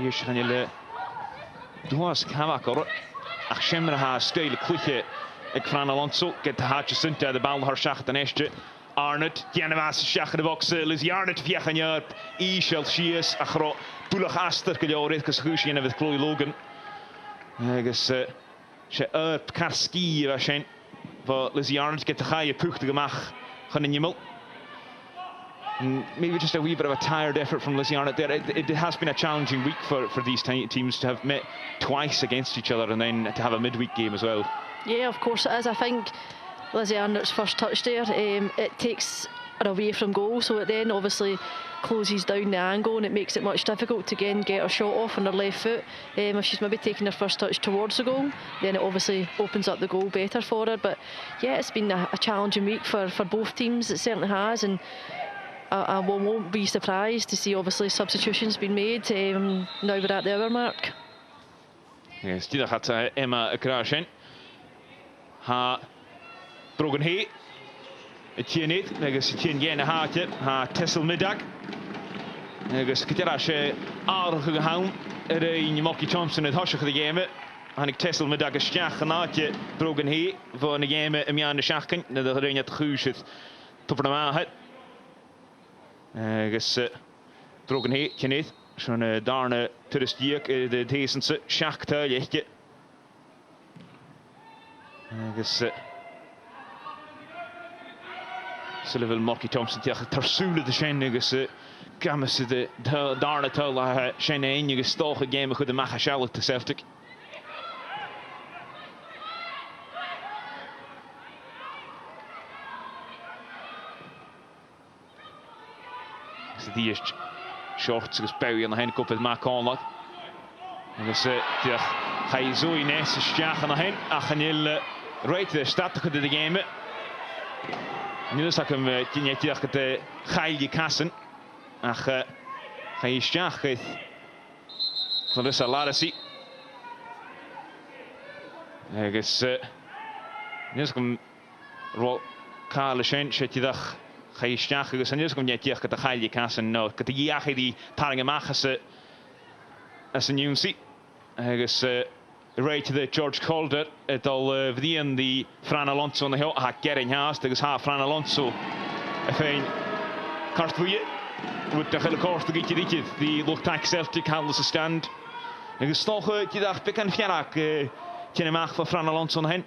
Dish Hanile Duas Kavakor Achemra ha style Cluche Ek Fran Alonso get the Hutchison to the ball her Schacht and Esche Arnott Janavas Schach in the box Lizzie Arnott Fiachanjur E Shell Shias Achro Bulach Aster Kajore Kashushi with Chloe Logan I guess she Karski Vashen for Lizzie Arnott get the high Puch to Gemach Hanimel. Maybe just a wee bit of a tired effort from Lizzie Arnott there. It has been a challenging week for these teams to have met twice against each other and then to have a midweek game as well. Yeah, of course it is. I think Lizzie Arnott's first touch there, it takes her away from goal, so it then obviously closes down the angle and it makes it much difficult to again get her shot off on her left foot. If she's maybe taking her first touch towards the goal, then it obviously opens up the goal better for her. But yeah, it's been a challenging week for both teams, it certainly has, and I won't be surprised to see obviously substitutions being made now we're at the hour mark. Yes, die gaat Emma Krashen. Ha Brogan Hay. Etienne, negus Etienne haatje, ha Tessel middag. Negus Kitterashe gegaan. In Mocky Thompson het hasje de game. Han ik Tessel middag gestjach naatje Brogan Hay voor de game in Jan de Schachen. Dat er het goed zit. Top van de het. Negus Brogan Hay, Kenneth. Zo'n daarne toeristiek de decense Schachta jechtje. Negus Sullivan Mocky Thompson tegen Tarsule de Shen negus games de daarne tol Shen een je stoge game goed de Machashal te Celtic. So die is short agus Bowie aan de hen kop het maak aanlag. En dus ga je zo ineens stjaag aan de hen. Achanil right de statige de game. Nu is dat hem tienetje dat het geilje kassen. Ach ga je stjaag het. Van dus Larisi. Dus nu is hem rol Karl Shen shetje dag. Ga je stjaag dus en nu is hem net dat het geilje kassen nou. Dat die jaag die taringen maken ze as een unsie. Dus right to the George Calder het al verdien die Fran Alonso on the hill ha getting haast dus ha Fran Alonso fijn kartvoje wordt de hele koers te gietje ditje die look Celtic handles de stand en gestoge je dacht pik en fjarak tjene maag van Fran Alonso hen.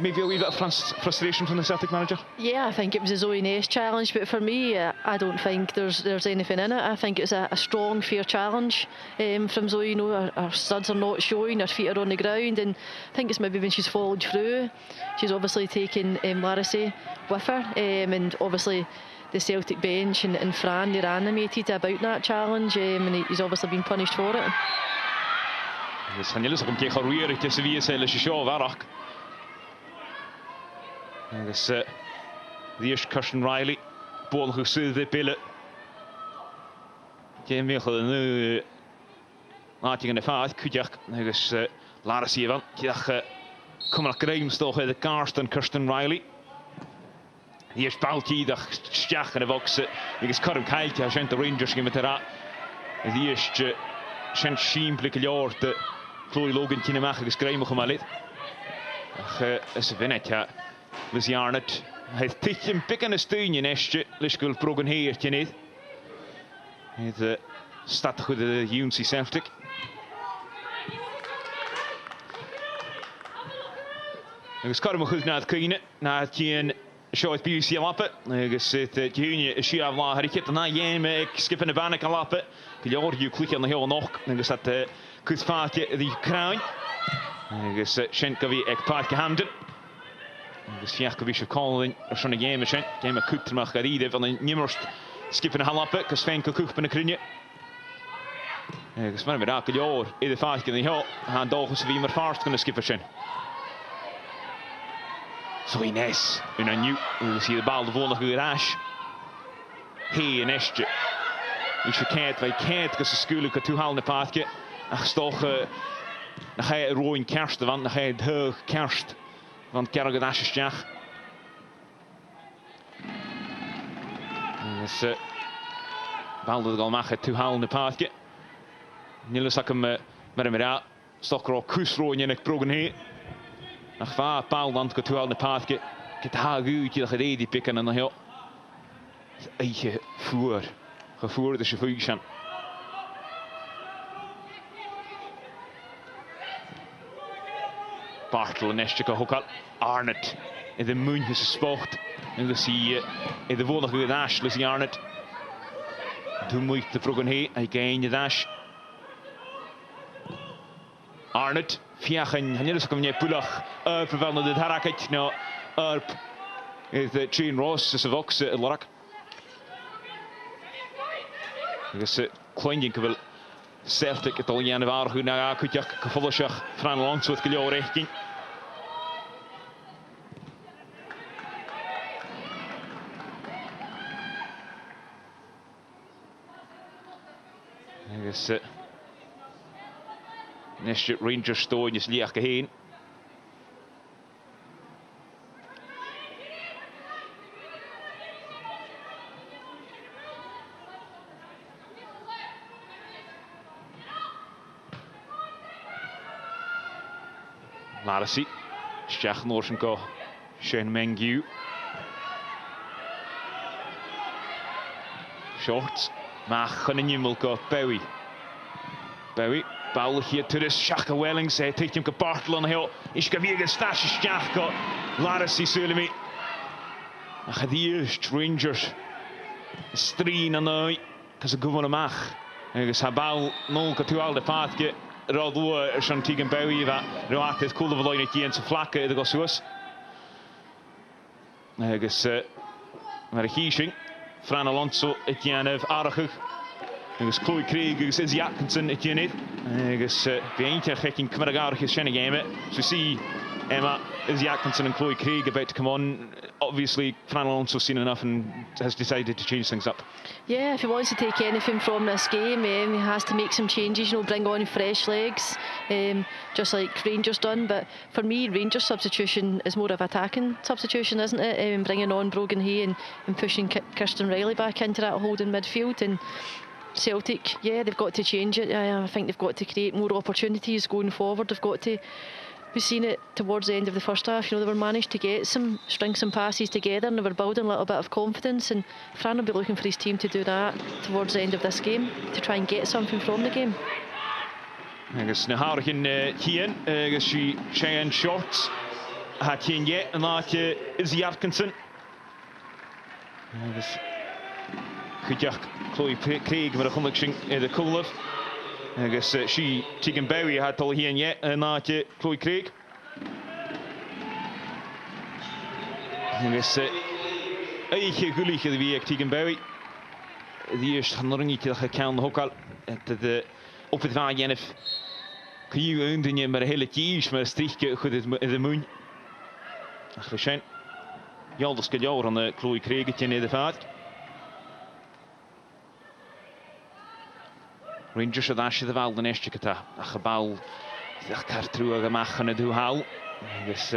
Maybe a wee bit of frustration from the Celtic manager? Yeah, I think it was a Zoe Ness challenge, but for me, I don't think there's anything in it. I think it's a strong, fair challenge from Zoe. You know, her studs are not showing, her feet are on the ground, and I think it's maybe when she's followed through, she's obviously taken Larissy with her, and obviously the Celtic bench and Fran, they're animated about that challenge, and he's obviously been punished for it. Dus gaan jullie zich om tegen Ruier tussen wie is hele show warak. Dus die is Kirsten Riley, bol gesuid de pillen. Geen meer nu laat je in de vaart, kujak. Dus laat zien van, kujak. Kom naar Graham toch de Karsten Kirsten Riley. Die is Balti, dat stjach in de box. Die is Karim Kailtje, hij de Rangers met de raad. Die is zijn simpele jaar de Chloe Logan tien maken geschreven gemaakt. Is winnen ja. Lizzie Arnott heeft tikje pikken een steunje nestje. Liskul Brogan heertje niet. Het staat goed de UNC Celtic. En is Karim goed naar het kijken. Na het je show het BBC lappen. Dus het je is hier al haar het na je ik skip in de baan kan lappen. Je hoort je klik aan de hele nog. En dus dat goed vaartje die kruin. Dus Schenkovi ek paard gehamden. Dus Fiakovic calling zo'n game is game koekt mag gereden van een nummers skippen halappen kus Sven koekt op een krinje. Dus maar met elke jaar in de vaart in de hal gaan dogen wie maar vast kunnen skippen zijn. Zo Ines in een nieuw we zien de bal de volgende garage. Hey en Estje. Ik verkeerd wij keert kus school ik toe halen de paardje. Ach toch dan ga je rooi kerst want dan ga je hoog kerst. Van Kergadashjach. Dus bal dat al mag het toehalen de paardje. Niels ac yn myra. Stokro cwsroen yn eich brogen he. Nach fa bal land gytwal na path gyda gwyt i ddech eddi pican yn heo. Eiche ffwr. Gevoer de chauffeur. Bartel en Estica Hokal. Arnett. In de moon is gespocht. En dan zie je in de volgende dash. Dus Arnett. Toen moet de vroegen heen. Hij gaat je dash. Arnett. Fiachen. En jullie komen je pulach. Vervelden dit haraket. Nou. Is de Chain Ross. Is de Vox. Lorak. Dus Kleinjink wil Celtic het al jaren waar goed naar Kutjak gevolgd van langs wat gelauw richting. Dus nestje Rangers stoor is leeg heen. Larasi, Sjach Norsenko, Shane Mengu. Shorts, Mach en Jimmelko, Bowie. Bowie, bal hier tussen Sjach Wellings, hij trekt hem kapartel aan heel. Is weer gestasje Sjachko, Larasi Sulemi. Gadir, Rangers, Strien aan de, dat is een gewone mag. En dus hij bal 0-2 de paadje. Radwo Sean Tegan Bowie va roat het cool of line again so flakke de gosus. Agus maar Hieshing Fran Alonso again of Arachug. Agus Chloe Craig agus Izzy Atkinson again. Agus beintje gekking kmaragarige schöne game. So see Emma Izzy Atkinson and Chloe Craig about to come on. Obviously Fran Alonso's seen enough and has decided to change things up. Yeah, if he wants to take anything from this game, he has to make some changes, bring on fresh legs, just like Rangers done. But for me, Rangers substitution is more of attacking substitution, isn't it? Bringing on Brogan Hay and pushing Kirsten Riley back into that holding midfield. And Celtic, yeah, they've got to change it. I think they've got to create more opportunities going forward. They've got to. We've seen it towards the end of the first half. They were managed to get string some passes together, and they were building a little bit of confidence. And Fran will be looking for his team to do that towards the end of this game to try and get something from the game. Agus na hargin hien, agus she Cheyenne Shorts, had hien yet, and like Izzy Atkinson. Agus Kujak Chloe Craig met a connection in the Kulov. Agus she Tegan Bowie had told hien yet, and like Chloe Craig. Agus eiche gulige de week Tegan Bowie. Die is gaan ringetje dat kan ook al de op het van Jennifer. Kun je undingen maar hele kies maar strichtje goed in de moon. Geschijn. Ja, dat kan jou aan de Chloe Craigetje in de vaart. Rangers het asje de wel de nestje kata. Gebouw dat kan terug gemaakt het hoe haal. Dus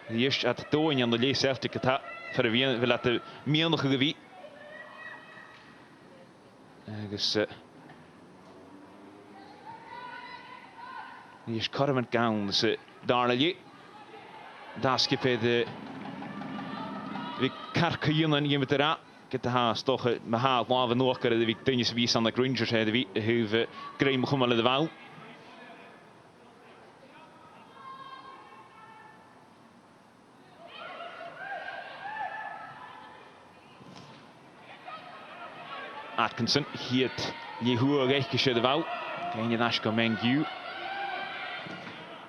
die is at toon aan de lees Celtic kata. Voor wie we laten meer nog gewie. Dus die is Carmen Gown, dus daarna daar skip de karkien en je met de get de haast toch me haat laven nog kunnen de victimes wie aan de Rangers hebben wie hebben krijgen gewoon de wel. Atkinson hier je hoe recht de wel. Kan je naast Mengu.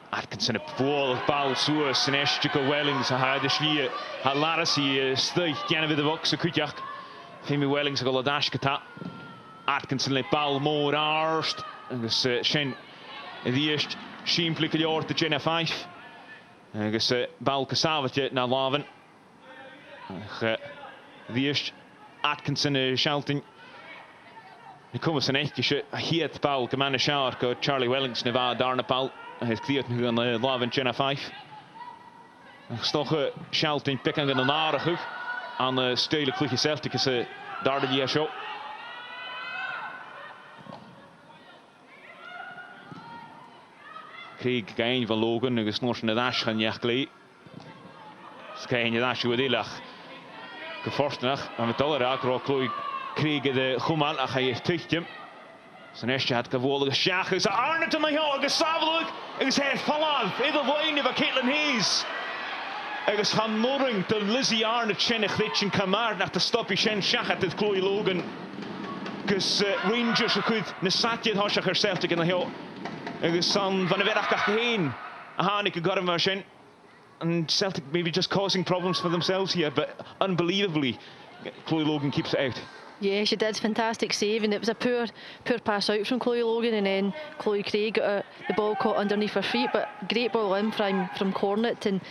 Atkinson op vol bal zo Senestico Wellings had de slier. Had Larasi steeg kennen we de box Kutjak. Femi Wellings had al dash geta. Atkinson le bal more arst. En dus Shen die eerst simpele jaar te Jenna 5. En dus bal kasavetje naar Laven. Die eerst Atkinson Shelton. Nu komen ze een echtje hier het bal gemene Shark Charlie Wellings naar daarna bal. Hij is cleared nu aan de Laven Jenna 5. Gestochen Shelton pikken aan de narige aan de stedelijk vliegje Celtic is daar de show. Craig gain van Logan agus nóir na dash gan neach lé. Scain dash with ilach. Geforstnach aan het dollar akro Chloe Craig de Guman a hij tuchtjem. Zijn eerste had gewolige schach is Arne te my agus savelig is het fallan even wine van Caitlin Hayes. Agus gaan morring de Lizzie Arne chinnig ritchen kamar nach de stoppie shen schach at het Chloe Logan. Gus Rangers goed na satje hoshach her Celtic in the hill. Agus san van de weddag heen. A Haneke got him shin. And Celtic maybe just causing problems for themselves here, but unbelievably, Chloe Logan keeps it out. Yeah, she did. Fantastic save, and it was a poor pass out from Chloe Logan, and then Chloe Craig got the ball caught underneath her feet, but great ball in from Cornet, and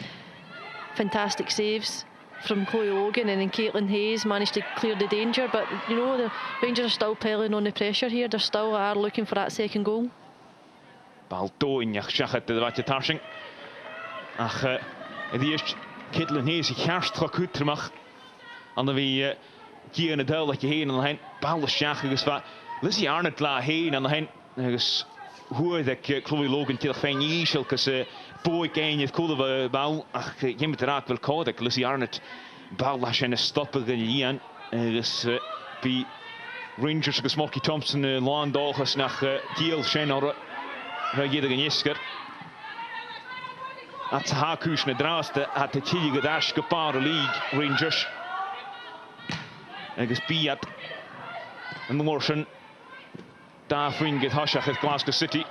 fantastic saves from Chloe Logan, and then Caitlin Hayes managed to clear the danger, but you know, the Rangers are still piling on the pressure here. They still are looking for that second goal. Bal doin jach schachet de watje tarsing. Ach, die eerst Caitlin Hayes ik herst trok goed terug. En dan weer hier in het duidelijke heen en dan bal de schach dus wat Lizzie Arnott la heen en dan dus hoe dat Chloe Logan tegen fijn ischel kus boy kan je coole bal ach je moet raak wel koud Lizzie Arnott bal la schene stoppen gaan dus bij Rangers gus Marky Thompson Landalges nach deal schene jeder genesker. At hakus na draaste at de tiige dash gepare league Rangers. Agus biat en morsen daar vriend het hashach het Glasgow City.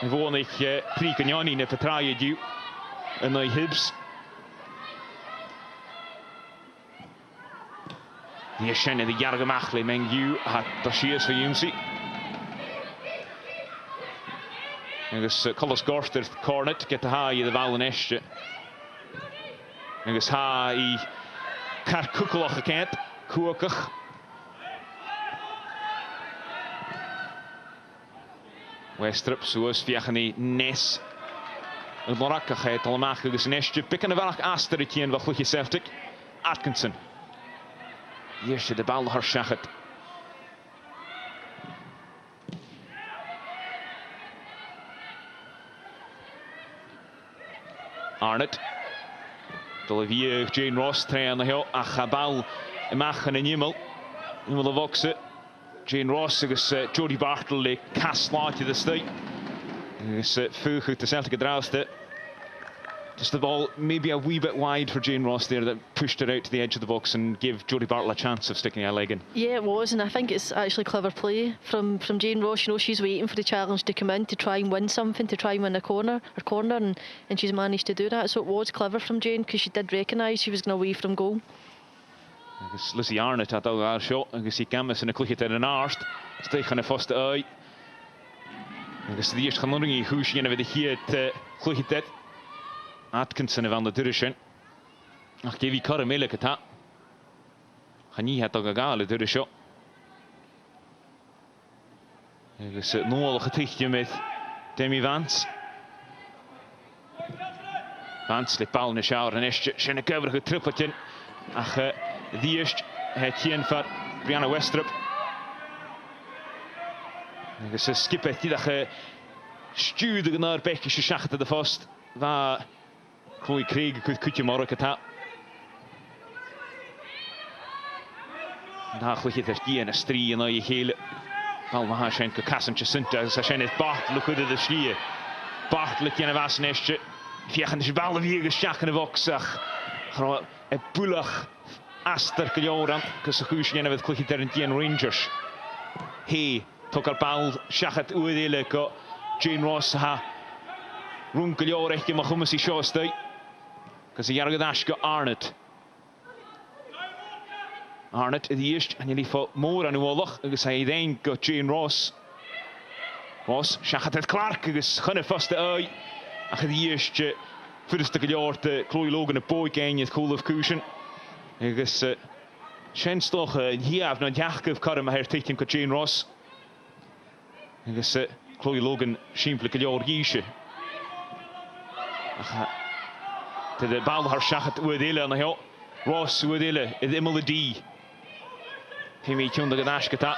En gewoon ik Prikanjani ne vertraaien duw. En hij Hibs. Die schenne de jarige machle men duw had tashiers voor Jumsi. Agus Collis Gorster Cornet get the high the Val Nestje. Agus ha I Car Kukelach gekend Kookach. Westrup soos viagani Nes. En Morakach het al maak agus Nestje pikken de welk asteritje en wat goed je Celtic. Atkinson. Eerste de bal herschachet. Arnott. D'Olivier Jane Ross train the hill. Achabal Machen en Jimmel. In de Voxe. Jane Ross agus Jodie Bartle le Caslaatje de stui. Is Fuchut de Celtic draaste. Just the ball maybe a wee bit wide for Jane Ross there that pushed her out to the edge of the box and gave Jodie Bartle a chance of sticking a leg in. Yeah, it was, and I think it's actually clever play from Jane Ross. You know, she's waiting for the challenge to come in to try and win something, to try and win a corner, and she's managed to do that. So it was clever from Jane because she did recognise she was going away from goal. Agus Lizzie Arnott had al haar shot. Agus die Camus in een klichtje tegen de naast. Steeg aan de vaste ui. Agus de eerste genoemd in hoesje en we de hier het klichtje. Atkinson van de Durschen. Ach, geef je karamelle het ha. Ganie het al gegale Durschen. Agus nogal getichtje met Demi Vance. Vance le bal in de schouder en is zijn coverige trippeltje. Ach, die eerst het hier van Brianna Westrup. Agus skip het die dat stuurde naar Beckische schachte de vast. Waar Chloe Craig kutje morgen het ha. Daar ligt het die en een strie en je gele. Al maar zijn kassentje Sinta, ze zijn het Bartle goed de strie. Bartle je was nestje. Via de ballen weer geschak in de box. Gewoon een pulig aster kjoran. Kus goeie en het klikje ter in Rangers. Hey, toch al bal schachet oordelen ko Jane Ross ha. Runkeljoor echt je mag om si showstay. Kus jarige dashke Arnott. Arnott die eerst en jullie voor more aan oorlog. Kus hij denk ko Jane Ross. Ross schachet het Clark kus gunne vaste ui. Ach die eerst voor de stukje jaar te Chloe Logan een boy ken je het cool of cushion. Kus schens toch hier af naar Jakob Karma her tegen ko Jane Ross. Kus Chloe Logan simpele jaar giesje. De bal haar schachet oordelen aan de heel. Ross oordelen het immel die. Hij weet je onder de naschketa.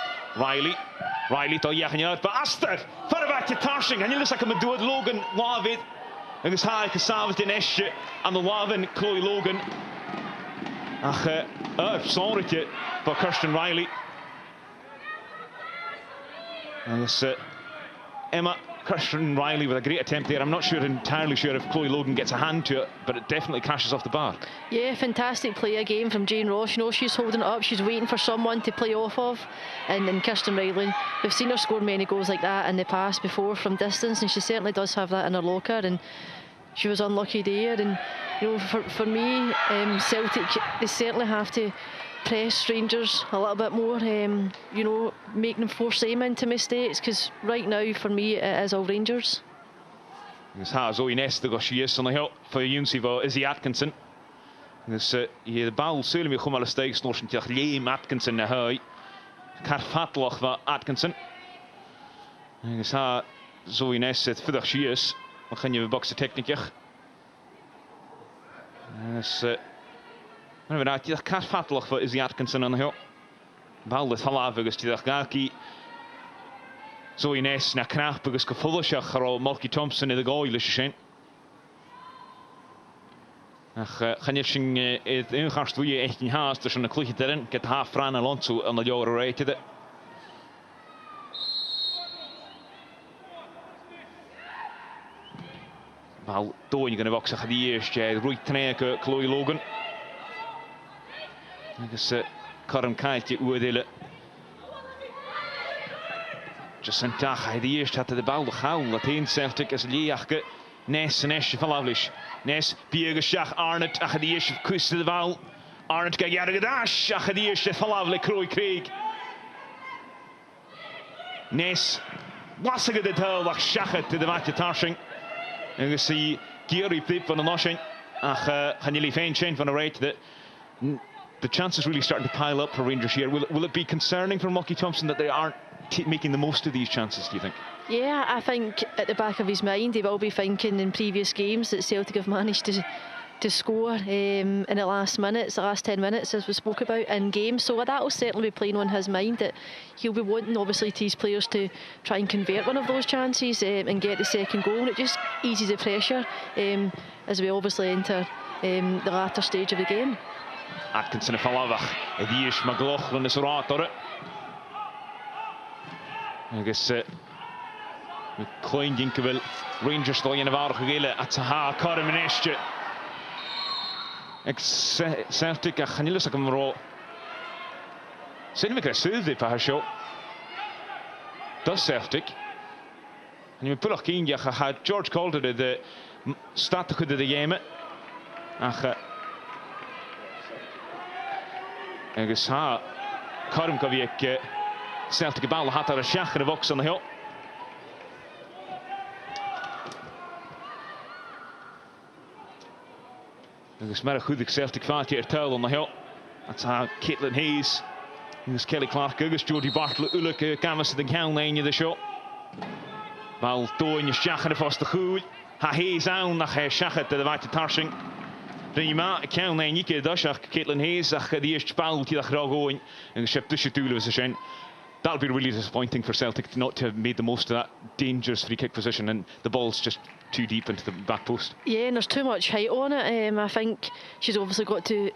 Riley tot jagen uit. Maar Aster van de bhaite tarsing, and you look like a Madud Logan, Lavid, agus ha Casavit in Esche, and the Lavin, Chloe Logan. Ach, sorry to by Kirsten Riley. Agus Emma Kirsten Riley with a great attempt there. I'm not entirely sure if Chloe Logan gets a hand to it, but it definitely crashes off the bar. Yeah, fantastic play again from Jane Ross. You know, she's holding it up, she's waiting for someone to play off of. And Kirsten Riley, we've seen her score many goals like that in the past before from distance, and she certainly does have that in her locker. And she was unlucky there. And you know, for me, Celtic, they certainly have to press Rangers a little bit more, you know, make them force them into mistakes, because right now for me it is all Rangers. Agus ha Zoe Nesta go sias on the hill for Junsi for Izzy Atkinson. Agus the ball sula mi chumal steaks notion tiach Liam Atkinson na hoi. Carfatlach va Atkinson. Agus ha Zoe Nesta fydach sias. Maar gaan je boxen techniekje. Agus maar we die Carfatlach voor Izzy Atkinson aan de hill. Bal het half agus die gaki. Zoe Ness na knap agus gevollach ar Marky Thompson in de goal is sin. Ach gaan je sing het ingaarst hoe je echt in haast dus een klutje erin get half Fran Alonso aan de jaren rated. Bal doon je gaan boxen die eerste Rui Treke Chloe Logan. Agus Karim Kailtje oordelen. Just een dag hij de eerste had de bal de goal dat heen Celtic is leerke Nes en Esje van Lavlish. Nes Biergeschach Arnett ach die eerste kuste de bal. Arnett kijk ja de dash ach die eerste van Lavlish Krooi Kreeg. Nes was er de tel ach schachet de watje tarsing. En je ziet Gary Pip van de noshing. Ach gaan jullie fijn zijn van de rate the chances really starting to pile up for Rangers here. Will it be concerning for Marky Thompson that they aren't making the most of these chances, do you think? Yeah, I think at the back of his mind he will be thinking in previous games that Celtic have managed to score in the last minutes, the last 10 minutes as we spoke about in games, so that will certainly be playing on his mind, that he'll be wanting obviously to his players to try and convert one of those chances and get the second goal, and it just eases the pressure as we obviously enter the latter stage of the game. Atkinson en Falavach. Die is McLaughlin is raad door. Agus met klein dinken wil Rangers toch in de waarde gegelen. Het ha Karim Nestje. Ik Celtic gaan jullie zeggen maar. Zijn we krijgen de paar show. Dat Celtic. En je pullach geen ja gaat George Calder de start goed de game. Ach agus ha Karim go bhíoh Celtic ball hat ar a seach ar a box on the hill. Agus mar a chudig Celtic fáte ar tail on the hill. That's how Caitlin Hayes, agus Kelly Clark, agus Jodie Bartlett ulik gamas the count lane the show. Ball doin je seach ar a fast the goed. Ha Hayes aan nach seach de waite tarsing. Dan je ma count lane je dashach Caitlin Hayes ach die eerste bal die dat graag going en geschep tussen tulen we zijn. That'll be really disappointing for Celtic not to have made the most of that dangerous free kick position, and the ball's just too deep into the back post. Yeah, and there's too much height on it. I think she's obviously got to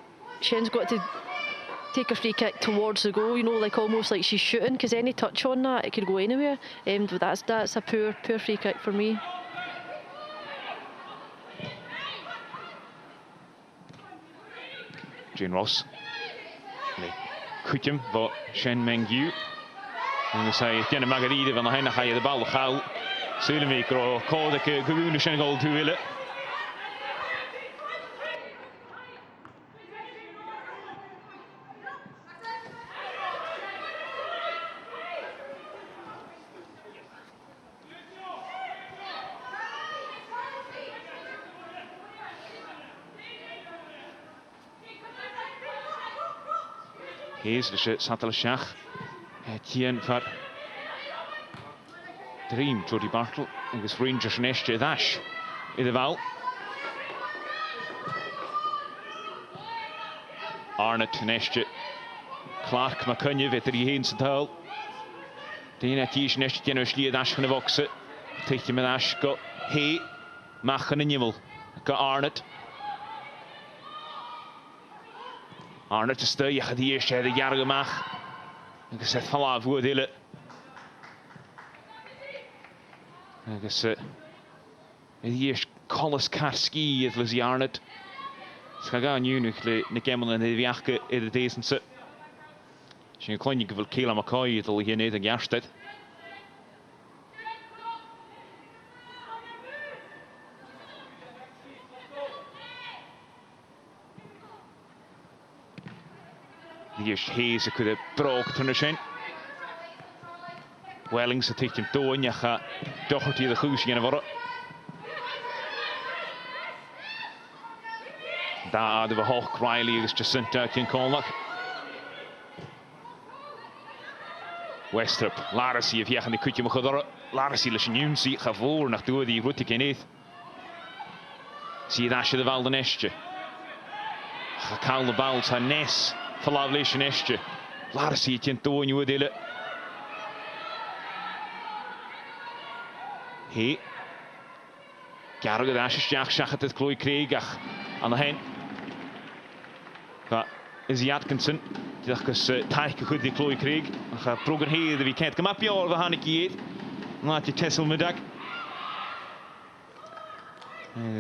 take a free kick towards the goal, you know, like almost like she's shooting, because any touch on that, it could go anywhere. That's a poor free kick for me. Jane Ross. Kuitjem voor Shen Mengyu. En dan zei Tienne Margaride van de Heine ga je de bal gauw. Zullenweker called ik gewone Shen goal te willen. Hayes, dus zat al Schach. Tien voor Dream, Jodie Bartlett. En dus Rangers Nestje Dash in de val. Arnett Nestje. Clark McCunny weet er heen zijn taal. De ene kies Nestje Tien Dash van de boxen. Teithio mynd as go Hay. Mach yn y nyml. Go Arnott. Arnott ystod iach ydi eisiau y iarg ymach. Agus eith falaf fwyd ile. Agus ydi eisiau colas carski idd lys i Arnott. Sga gael niwnwch le na gemol yn eddiach idd y deis yn sy'n. Sy'n cloen i gyfel ceil am y coi idd i hyn ag iarstedd. Dies Hayes y cwyd y brog trwy'n y sien. Wellings y teithio'n dwy'n iach a dochwrt i'r chwys i gen y foro. Da dy fy hoch Riley agos Jacinta cyn colnach. Westrup, Larasi y fiach yn y cwtio mwch o'r Larasi lys yn yw'n si cha fôr nach dwyd i rwti gen eith. Sydd asio dy fald yn esio. Cha cael y bald sa nes. Falaf leis yn esio. Larasi ti'n dwy'n yw ydyle. He. Garw gyda asio stiach siachat ydd Chloe Craig ach an hen. Ga Izzy Atkinson. Dydach gys taich cychwyd i Chloe Craig. Ach a brogan hedd y fi cent gymapio o'r fy hannig i eid. Na ti tesl mydag.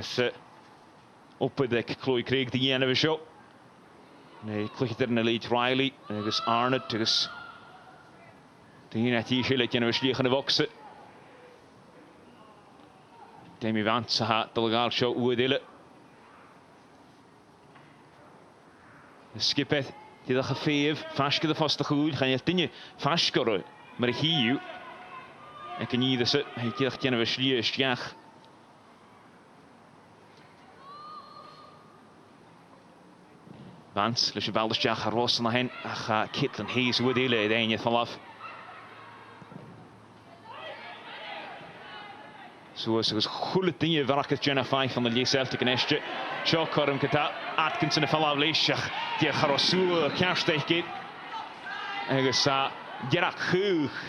Ys opwyd ec Chloe Craig di enw fy sio. Neu clychyd yn y leid Riley, agos Arnott, agos dyn at eisiau leid yn y fysliach yn y focs. Demi Vance a ha dylegal sio wyd ile. Skipeth, dydach y ffef, ffasg y ffost y chwyd, chan eith dyn ffasg o'r mae'r hi yw. Ac yn idd ysy, hei dydach yn y fysliach ysdiach. Vance, lys y baldys diach ar ros yna hen, ach a Caitlin Hayes wyd eile idd ein eith falaf. So ys agos chwlyd dyn i farachyd Jenna Fife yn y lle Celtic yn esio. Sio corym gyda Atkinson y falaf leisiach, diach ar osŵl y ciarsteich gyd. Agos a Gerach Chwch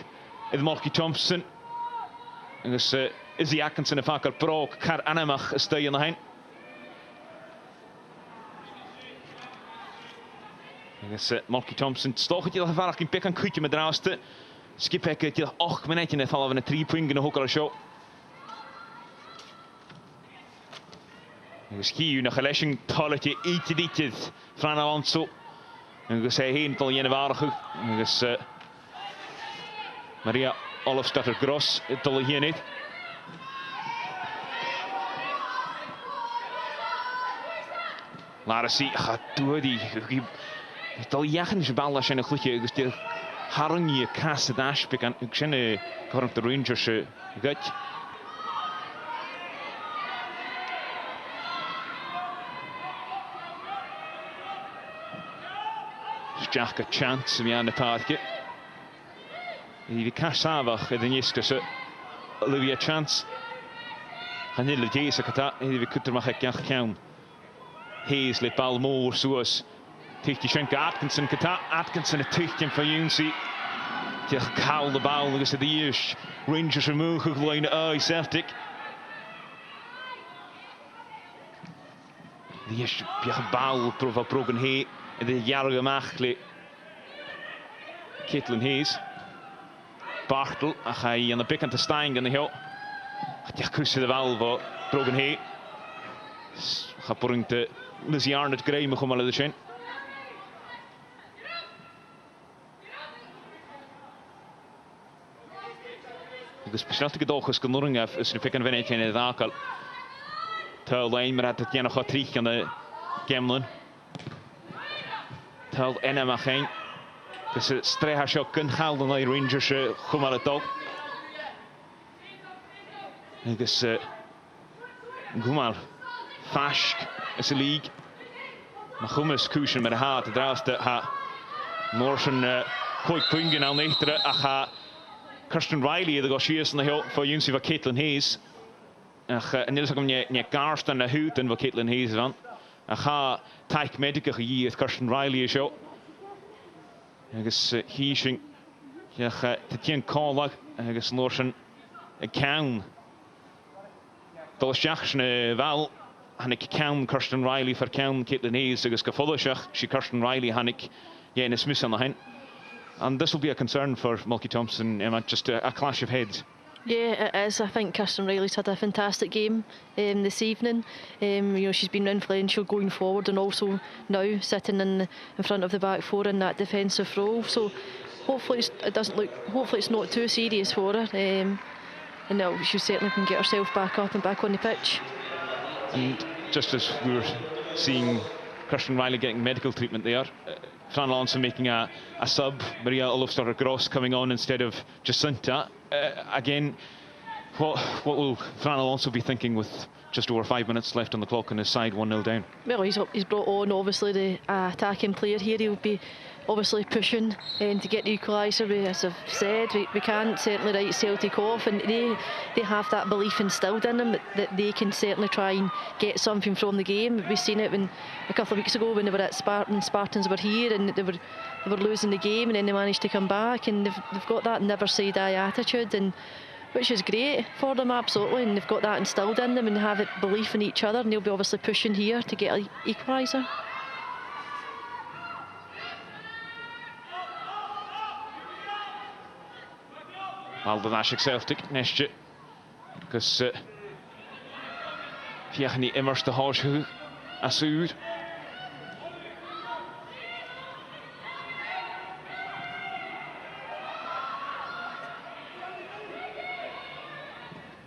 idd Molky Thompson. Agos Izzy Atkinson y ffag ar brog car anamach ystau yna hen. Agos Molky Thompson, stoch ydy ddech farach yn bec yn cwtio med draws dy. Skipec ydy ddech 8 minut yn y falaf yn y 3 pwyng yn y hwgol o sio. Agos hi yw nach a leis yn tolet i eitydd Fran Alonso. Agos hyn dal i yn y farach. Agos Maria Olofsdatter Gross dal i hyn eid. Larasi, a dwyd i... Dal iach yn eisiau bal as yn y chlychio, agos di'r harang i y cas y dasbeg an ag sy'n y corrant y Rangers y gyd. Sdiach y chance yn mian y parcio. I fi cas afach ydyn yn ysgris y Olivia Chance. Hanil y deis ac ata, i fi cwtr mach ag iach cawn. Hayes le bal môr sŵas. Teithio Shenka Atkinson gyda, Atkinson y teithio yn ffywnsi. Diolch cael y bal agos y ddios. Rangers yn mwch o glwy'n y Celtic. Ddios biach y bal fel brogan he. Ydy iarg ymach le Caitlin Hayes. Bartel a chai yn y bicant y stein gan y hio. Diolch cwsydd y fal fo brogan he. Cha bwrwng dy Lizzie Arnott greu mwch o mal ydy sy'n. Specialty gedochus gynwrngaf ys yn y pican fyny yn y ddacol. Tyl lein mae'r adat gen o'ch o trich yn y gemlyn. Tyl enam a chen. Gys y streha sio gynchal yn o'i Rangers y chwmal y dog. Gys y gwmal ffasg ys y lig. Mae chwmys cwysyn mae'r had y draws dy ha. Mors yn coig pwyngyn al neithre a ha Kirsten Riley iddo go sias yn y hil fo yw'n sy'n fo Caitlin Hayes. Ach yn nid ysg am nie garst yn y hwt yn fo Caitlin Hayes fan. Ach ha taich medigach i ydd Kirsten Riley y sio. Agos hi sy'n ych ty ti'n colag agos lor sy'n y cawn Dolisiach na bhil hanig ceann Kirsten Riley for ceann Caitlin Hayes agus go folaiseach sí Kirsten Riley hanig dhéanamh smith an hain. And this will be a concern for Mulky Thompson, Emma, just a clash of heads. Yeah, it is. I think Kirsten Riley's had a fantastic game this evening. You know, she's been influential going forward and also now sitting in front of the back four in that defensive role. So hopefully it's not too serious for her. And no, she certainly can get herself back up and back on the pitch. And just as we were seeing Kirsten Riley getting medical treatment there, Fran Alonso making a sub, Maria Olofsdotter-Gross coming on instead of Jacinta. Again, what will Fran Alonso be thinking with just over 5 minutes left on the clock and his side 1-0 down? Well, he's brought on obviously the attacking player here. He'll be obviously pushing to get the equaliser. As I've said, we can't certainly write Celtic off, and they have that belief instilled in them that they can certainly try and get something from the game. We've seen it when a couple of weeks ago when they were at Spartans were here and they were losing the game, and then they managed to come back, and they've got that never say die attitude, and which is great for them, absolutely, and they've got that instilled in them and have it belief in each other, and they'll be obviously pushing here to get an equaliser. Aldernashik Celtic nestje, because fiach ni immers de haarshu asur.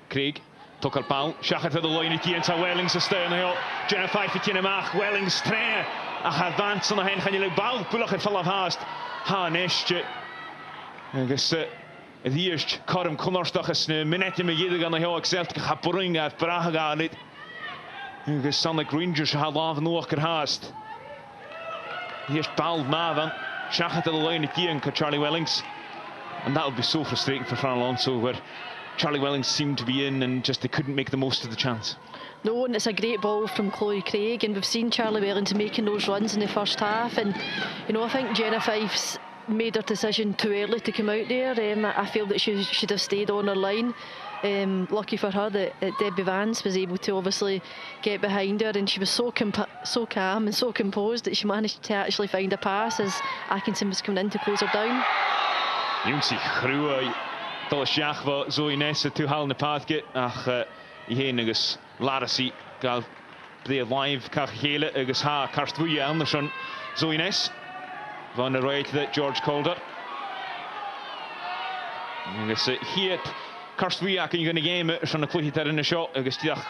Craig took al bal, shachat to the line again to Wellings ystyn hill. Jenna Fife again amach, Wellings tre a advance on the hen chan ylu bal bwlach at falaf hast ha nestje. Agus the eerst Karim Connorstach is een minute met jeder aan de heel Celtic gaat brengen uit Praag gaan dit. Agus Sonic Rangers had laven nog haast. Here's bal Mavan, shachat to the line again to Charlie Wellings, and that would be so frustrating for Fran Alonso, where Charlie Wellings seemed to be in and just they couldn't make the most of the chance. No, and it's a great ball from Chloe Craig, and we've seen Charlie Wellings making those runs in the first half, and you know, I think Jenna Fife's made her decision too early to come out there. I feel that she should have stayed on her line. Lucky for her that Debbie Vance was able to obviously get behind her, and she was so calm and so composed that she managed to actually find a pass as Atkinson was coming in to close her down. Junsie Grue Dolisiach va Zoe Nessa to hal na paadke ach I heen agus Larisi gal de live kach hele agus ha Karstwye Anderson Zoe Ness van der right that George Calder. Agus hier Karstwye kan je game son na kluhi ter in de shot agus diach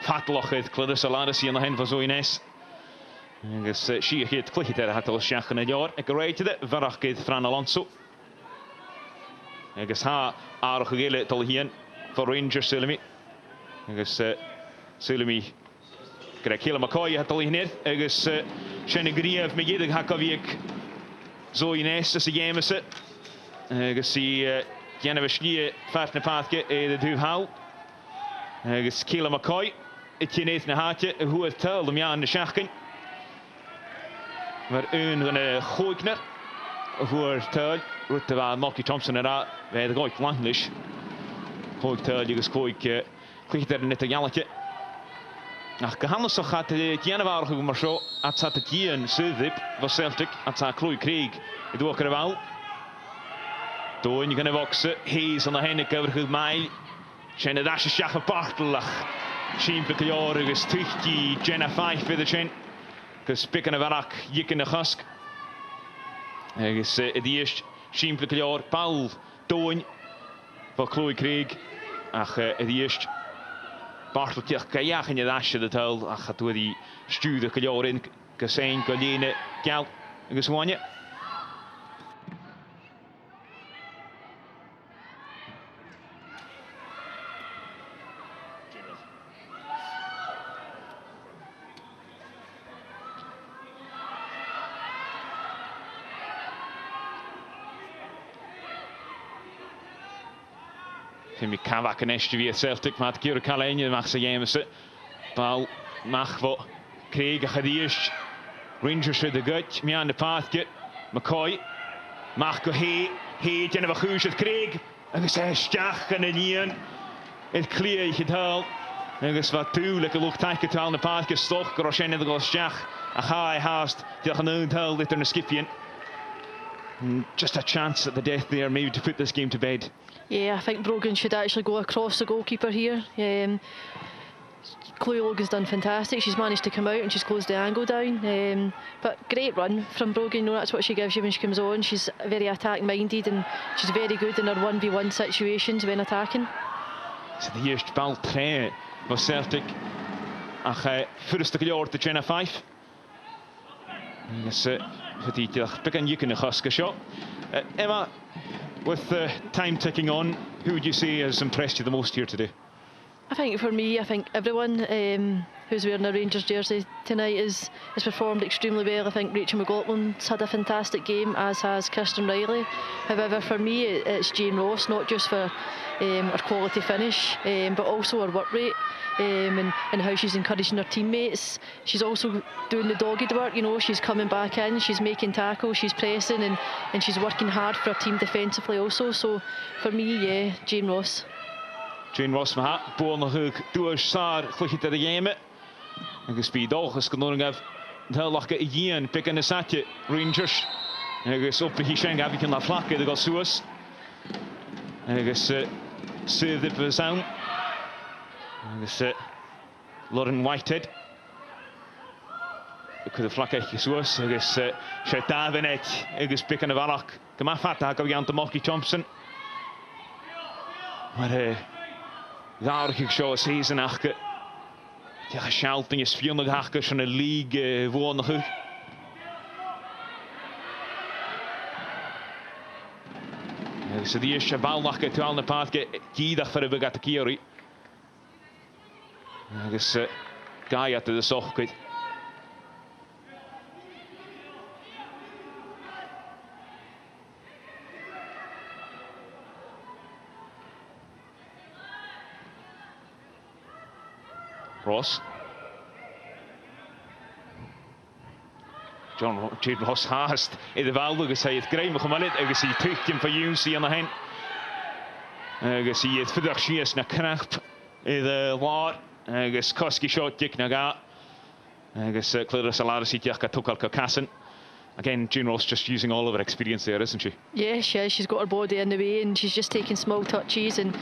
fatloch het Clarissa Larisi in de hen van Zoe Ness. Agus she het kluhi ter hat Dolisiach in jaar ek right de varach get Fran Alonso. Agus ha arach gele tal hien for Rangers Sulemi. Agus Sulemi krijg hele McCoy het al hier. Agus Shane Grief met jeder hakaviek zo in eerste se game is het. Agus si Janevishnie vart na paadke de duhal. Agus Kele McCoy het geneet na haatje hoe het tel om ja in de schachking. Maar een gooikner voor tel. Rutte var Mulky Thompson era ved det goik Langlish. Goik tel agus goik klikt der net jalletje. Ach gehandel so gaat de Januar go maar zo at zat het hier in Celtic was Celtic at sa Chloe Craig. Het ook er wel. Toen je gaan boksen. Hees aan de henne cover goed mij. Chen de dash schach partelach. Simpel jaar is tuchti Jenna 5 bij de chen. Gespikken varak jikken de gask. Is die eerst simpel jaar Paul Toon van Chloe Craig. Ach die eerst Barteltje kajach in je dasje de tel. Ach gaat door die stuurde jaar in Kassein Kaline Kjell geswanje. Timmy Kavak en SWPL Celtic met Kira Kalanje mag ze jammerse. Bal mag voor Craig Gadiers. Rangers de gut, me aan de paadje. McCoy mag go he en we goed het Craig. En ze stach en een het kleer het haal. agus bha tú le go lucht taice tal na páce stoch go sin go steach a chai hast deach an untal litter na skipian. Just a chance at the death there, maybe to put this game to bed. Yeah, I think Brogan should actually go across the goalkeeper here. Chloe Logan's done fantastic. She's managed to come out and she's closed the angle down. But great run from Brogan. You know, that's what she gives you when she comes on. She's very attack minded and she's very good in her 1v1 situations when attacking. So the eerste bal tre was Celtic. Ach, first gehoord de Jenna 5. Yes, begin you can husk a shot. Emma, with time ticking on, who would you say has impressed you the most here today? I think for me, I think everyone who's wearing a Rangers jersey tonight has performed extremely well. I think Rachel McLaughlin's had a fantastic game, as has Kirsten Riley. However, for me, it's Jane Ross, not just for her quality finish, but also her work rate and how she's encouraging her teammates. She's also doing the dogged work, you know, she's coming back in, she's making tackles, she's pressing and she's working hard for her team defensively also. So for me, yeah, Jane Ross. Jane Ross ma bo na hug dúir sár chluiche de game agus bí dóchas go nóring af thelacha I gien pick na satje Rangers agus op hi sin gab ik na flakke de go suas agus save the sound agus Lauren Whitehead could the flakke suas agus sé Davinet agus pick na valach gema fatta go gant Mocky Thompson maar daar ik zo season achke. Ja, geschalting is 400 hakkers van de league wonen. Ja, so die eerste bal nachke te aan de paadje. Kiedag voor de begate Kiori. Ja, dus Gaia te de zocht. Ross. Jade Ross haast in de veld agus hy het kry maar net agus hy tuigtjie van Junsie aan de hen. Agus hy het vandag sies na knap in de waar agus Koski shot dik na ga. Agus Clarissa Salaris het jach tukal kassen. Again, Jane Ross just using all of her experience there, isn't she? Yeah, she's got her body in the way and she's just taking small touches and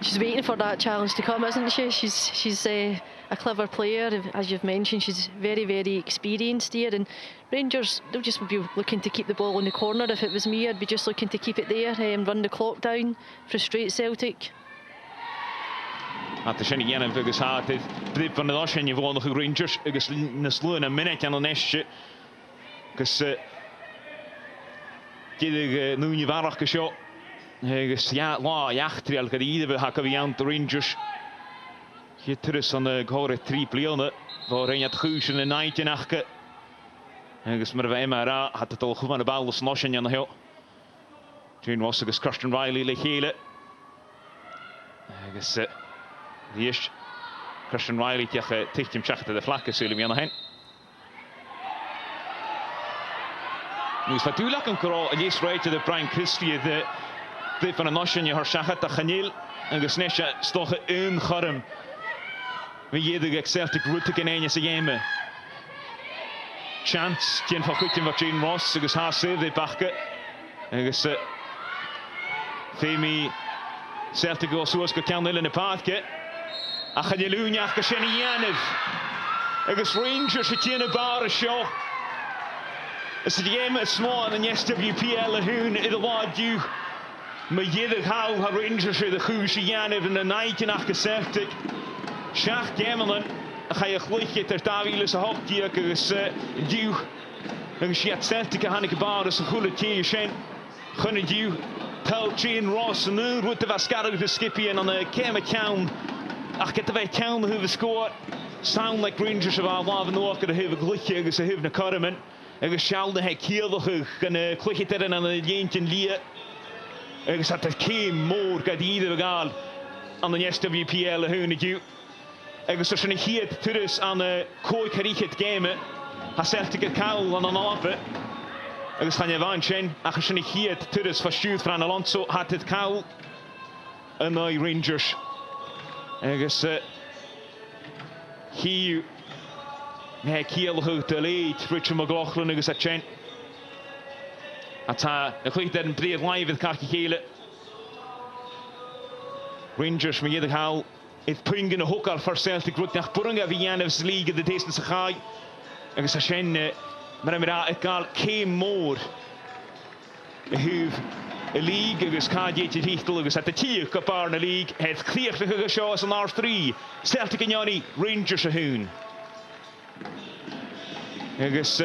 she's waiting for that challenge to come, isn't she? She's a clever player, as you've mentioned. She's very, very experienced here. And Rangers, they'll just be looking to keep the ball in the corner. If it was me, I'd be just looking to keep it there and run the clock down, frustrate Celtic. At de sinne genne agus hart dit blip van de las en je voor nog Rangers agus na sloen een minute aan de nestje. Agus gedig nu je waarach gesho. Agus ja, la jachtriel gediede we hakken we aan de Rangers. Je terus aan de gore triplione waarin je het guusen en nightje nachke. Agus maar wij maar had het al goed van de bal los noschen aan de heel. Jane Ross agus Kirsten Riley le hele. Agus die is Kirsten Riley tegen tichtjem schachte de vlakke zullen we aan de hen. Nu is natuurlijk een korrel en is right de Brian Christie de blip van een noschen je haar schachet de Chanel en gesnesje stoche een garm. We jeder Celtic route in een game. Chance geen van goed van Jane Ross agus haar save de bakke. Agus Femi Celtic go soos kan in de paadje. Ach je lunia Kashenianev. Agus Rangers het in 'n bare show. Is die game is small en SWPL hun in de laat you. Maar jeder hou Rangers de Kashenianev in de night nach Celtic. Schach Gemelen, ga je gluitje ter Daviele se hockey agus du. Agus je Celtic Hanneke Bar is 'n goeie team shen. Gunne du tel Jane Ross en nu route vascado de skippy en aan de Kemetown. Ach get the town who scored. Sound like Rangers of our love and walk at a have gluitje agus a have na Carmen. Agus Shalde he keelde en gluitje ter en aan de jeentje lie. Agus at the came more gadide gal aan de SWPL hun du. Agus er sin hier turus aan de kooi karichet game. Ha Celtic het kaal aan een ape. Agus gaan je van zijn. Ach er sin hier turus verstuurd van Alonso had het kaal. En Rangers. Agus Hiw. Me Cielhwg dy leid, Richard McLaughlin agus a chen. A ta, y chwyd yn brydd live idd Carchi Cheile. Rangers me gyda cael idd pwng yn y hwcar for Celtic rwyd nach bwrng a fi Janef's League ydy teisn sy'n chai. Agus a chen, mae'n ymwneud â gael cêm môr. Y hwf y League agus cadiad y teitl agus at y tiwch o bar na League. Hedd chdiach na hwg sio as yn R3. Celtic yn ioni, Rangers y hwn. Agus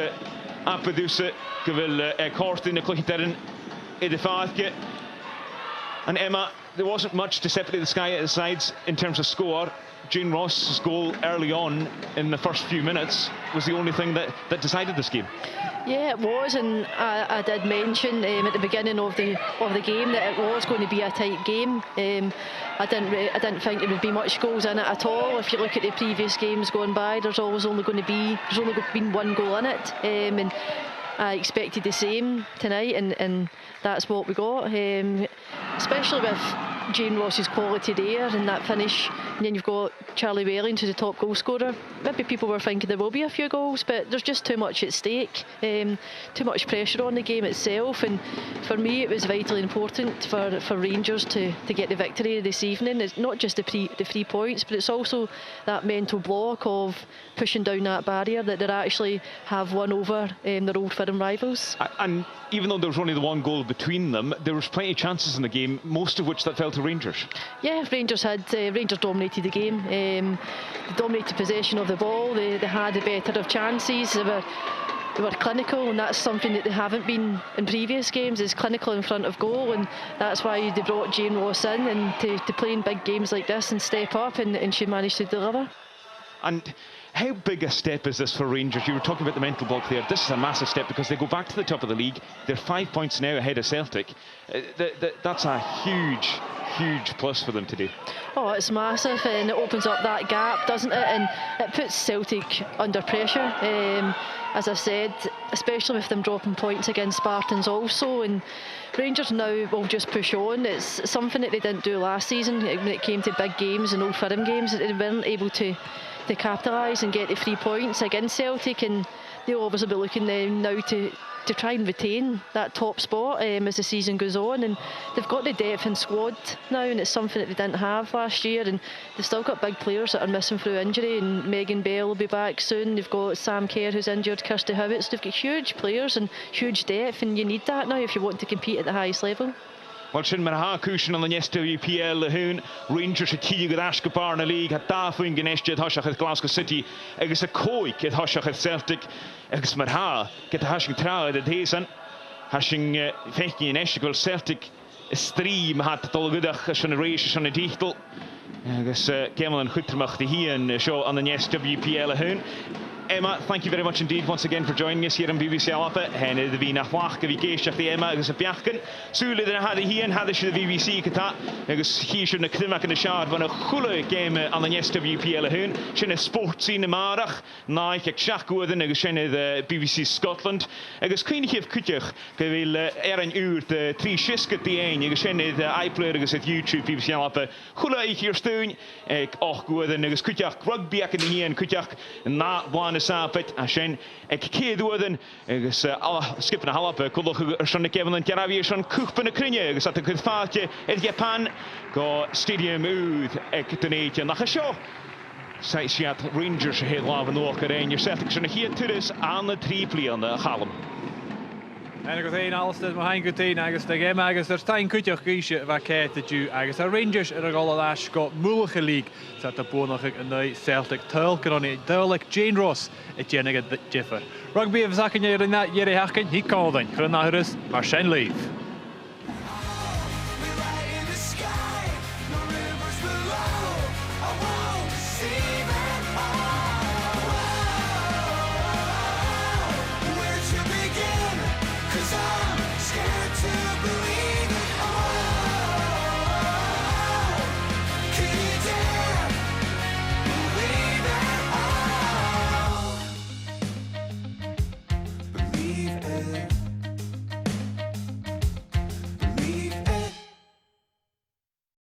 apydwys gyfel Cortyn y clwychderin i ddeffaithge. And Emma, there wasn't much to separate the sides in terms of score. Jane Ross's goal early on in the first few minutes was the only thing that decided this game. Yeah, it was, and I did mention at the beginning of the game that it was going to be a tight game. I didn't think there would be much goals in it at all. If you look at the previous games going by, there's only been one goal in it, and I expected the same tonight, and that's what we got. Especially with Jane Ross's quality there and that finish, and then you've got Charlie Wellings, who's the top goal scorer. Maybe people were thinking there will be a few goals, but there's just too much at stake, too much pressure on the game itself, and for me it was vitally important for Rangers to get the victory this evening. It's not just the 3 points, but it's also that mental block of pushing down that barrier that they actually have won over their old firm rivals. And even though there was only the one goal between them, there was plenty of chances in the game, most of which that fell to Rangers. Yeah, Rangers dominated the game. They dominated possession of the ball. They had the better of chances. They were clinical, and that's something that they haven't been in previous games, is clinical in front of goal, and that's why they brought Jane Ross in and to play in big games like this and step up, and she managed to deliver. And how big a step is this for Rangers? You were talking about the mental block there. This is a massive step because they go back to the top of the league. They're 5 points now ahead of Celtic. That's a huge plus for them today. Oh, it's massive, and it opens up that gap, doesn't it? And it puts Celtic under pressure. As I said, especially with them dropping points against Spartans also, and Rangers now will just push on. It's something that they didn't do last season when it came to big games and Old Firm games. They weren't able to capitalise and get the 3 points against Celtic, and they'll obviously be looking now to try and retain that top spot as the season goes on, and they've got the depth in squad now, and it's something that they didn't have last year, and they've still got big players that are missing through injury, and Megan Bell will be back soon. They've got Sam Kerr who's injured, Kirsty Howitts. They've got huge players and huge depth, and you need that now if you want to compete at the highest level. Wel, sy'n mae'r ha cwysyn yn y SWPL y hwn. Rangers y tîg gyda Asgobar na League. Ha da fwy'n gynesdiad hosiach ydd Glasgow City. Agus y coig ydd hosiach ydd Celtic. Agus mae'r ha gyda hosiach traed ydd hesan. Hosiach fechni yn eisiau gweld Celtic y strîm had dolgydach sy'n y reis sy'n y deitl. Agus gemel yn chwytrmach di hyn sio yn y SWPL y hwn. Emma, thank you very much indeed once again for joining us here on BBC Alapa. Henne de vina wach vi geisach di Emma agus a biachken. Sule de hade hien hade she the BBC kata. Agus hi should na klimak in the shard van a goeie game aan de SWPL hun. Shine sport in marach. Naik ek schachgoeden agus shine the BBC Scotland. Agus queen geef kutjach. Ge wil een uur de 3 schiske die een. Agus shine de iPlayer agus at YouTube BBC Alapa. Goeie ik hier steun. Ek och goeden agus kutjach rugby ek in hien kutjach na one sapit a sin ag céadúan agus skipna halapa cúlach ar na cevan an cearabhí ar cúchpan na crinne agus at a chud fáilte iad Japan go stadium úd ag donéite nach a seo siad Rangers a héad láb an óch ar ein Celtic sin na chiad turas an na tríplí an na chalam. En agus éon Alistair má hain gotaín agus de game agus ar stein cúteach gíise bheit céit a dú agus a Rangers ar a gála leis go múlacha líg sa a bónach an Celtic tuil goráí duach Jane Ross i déanaige Jiffer. Rugby a bhsacin ar na dhéir hacinn hí cádain chun náthras mar sin líomh.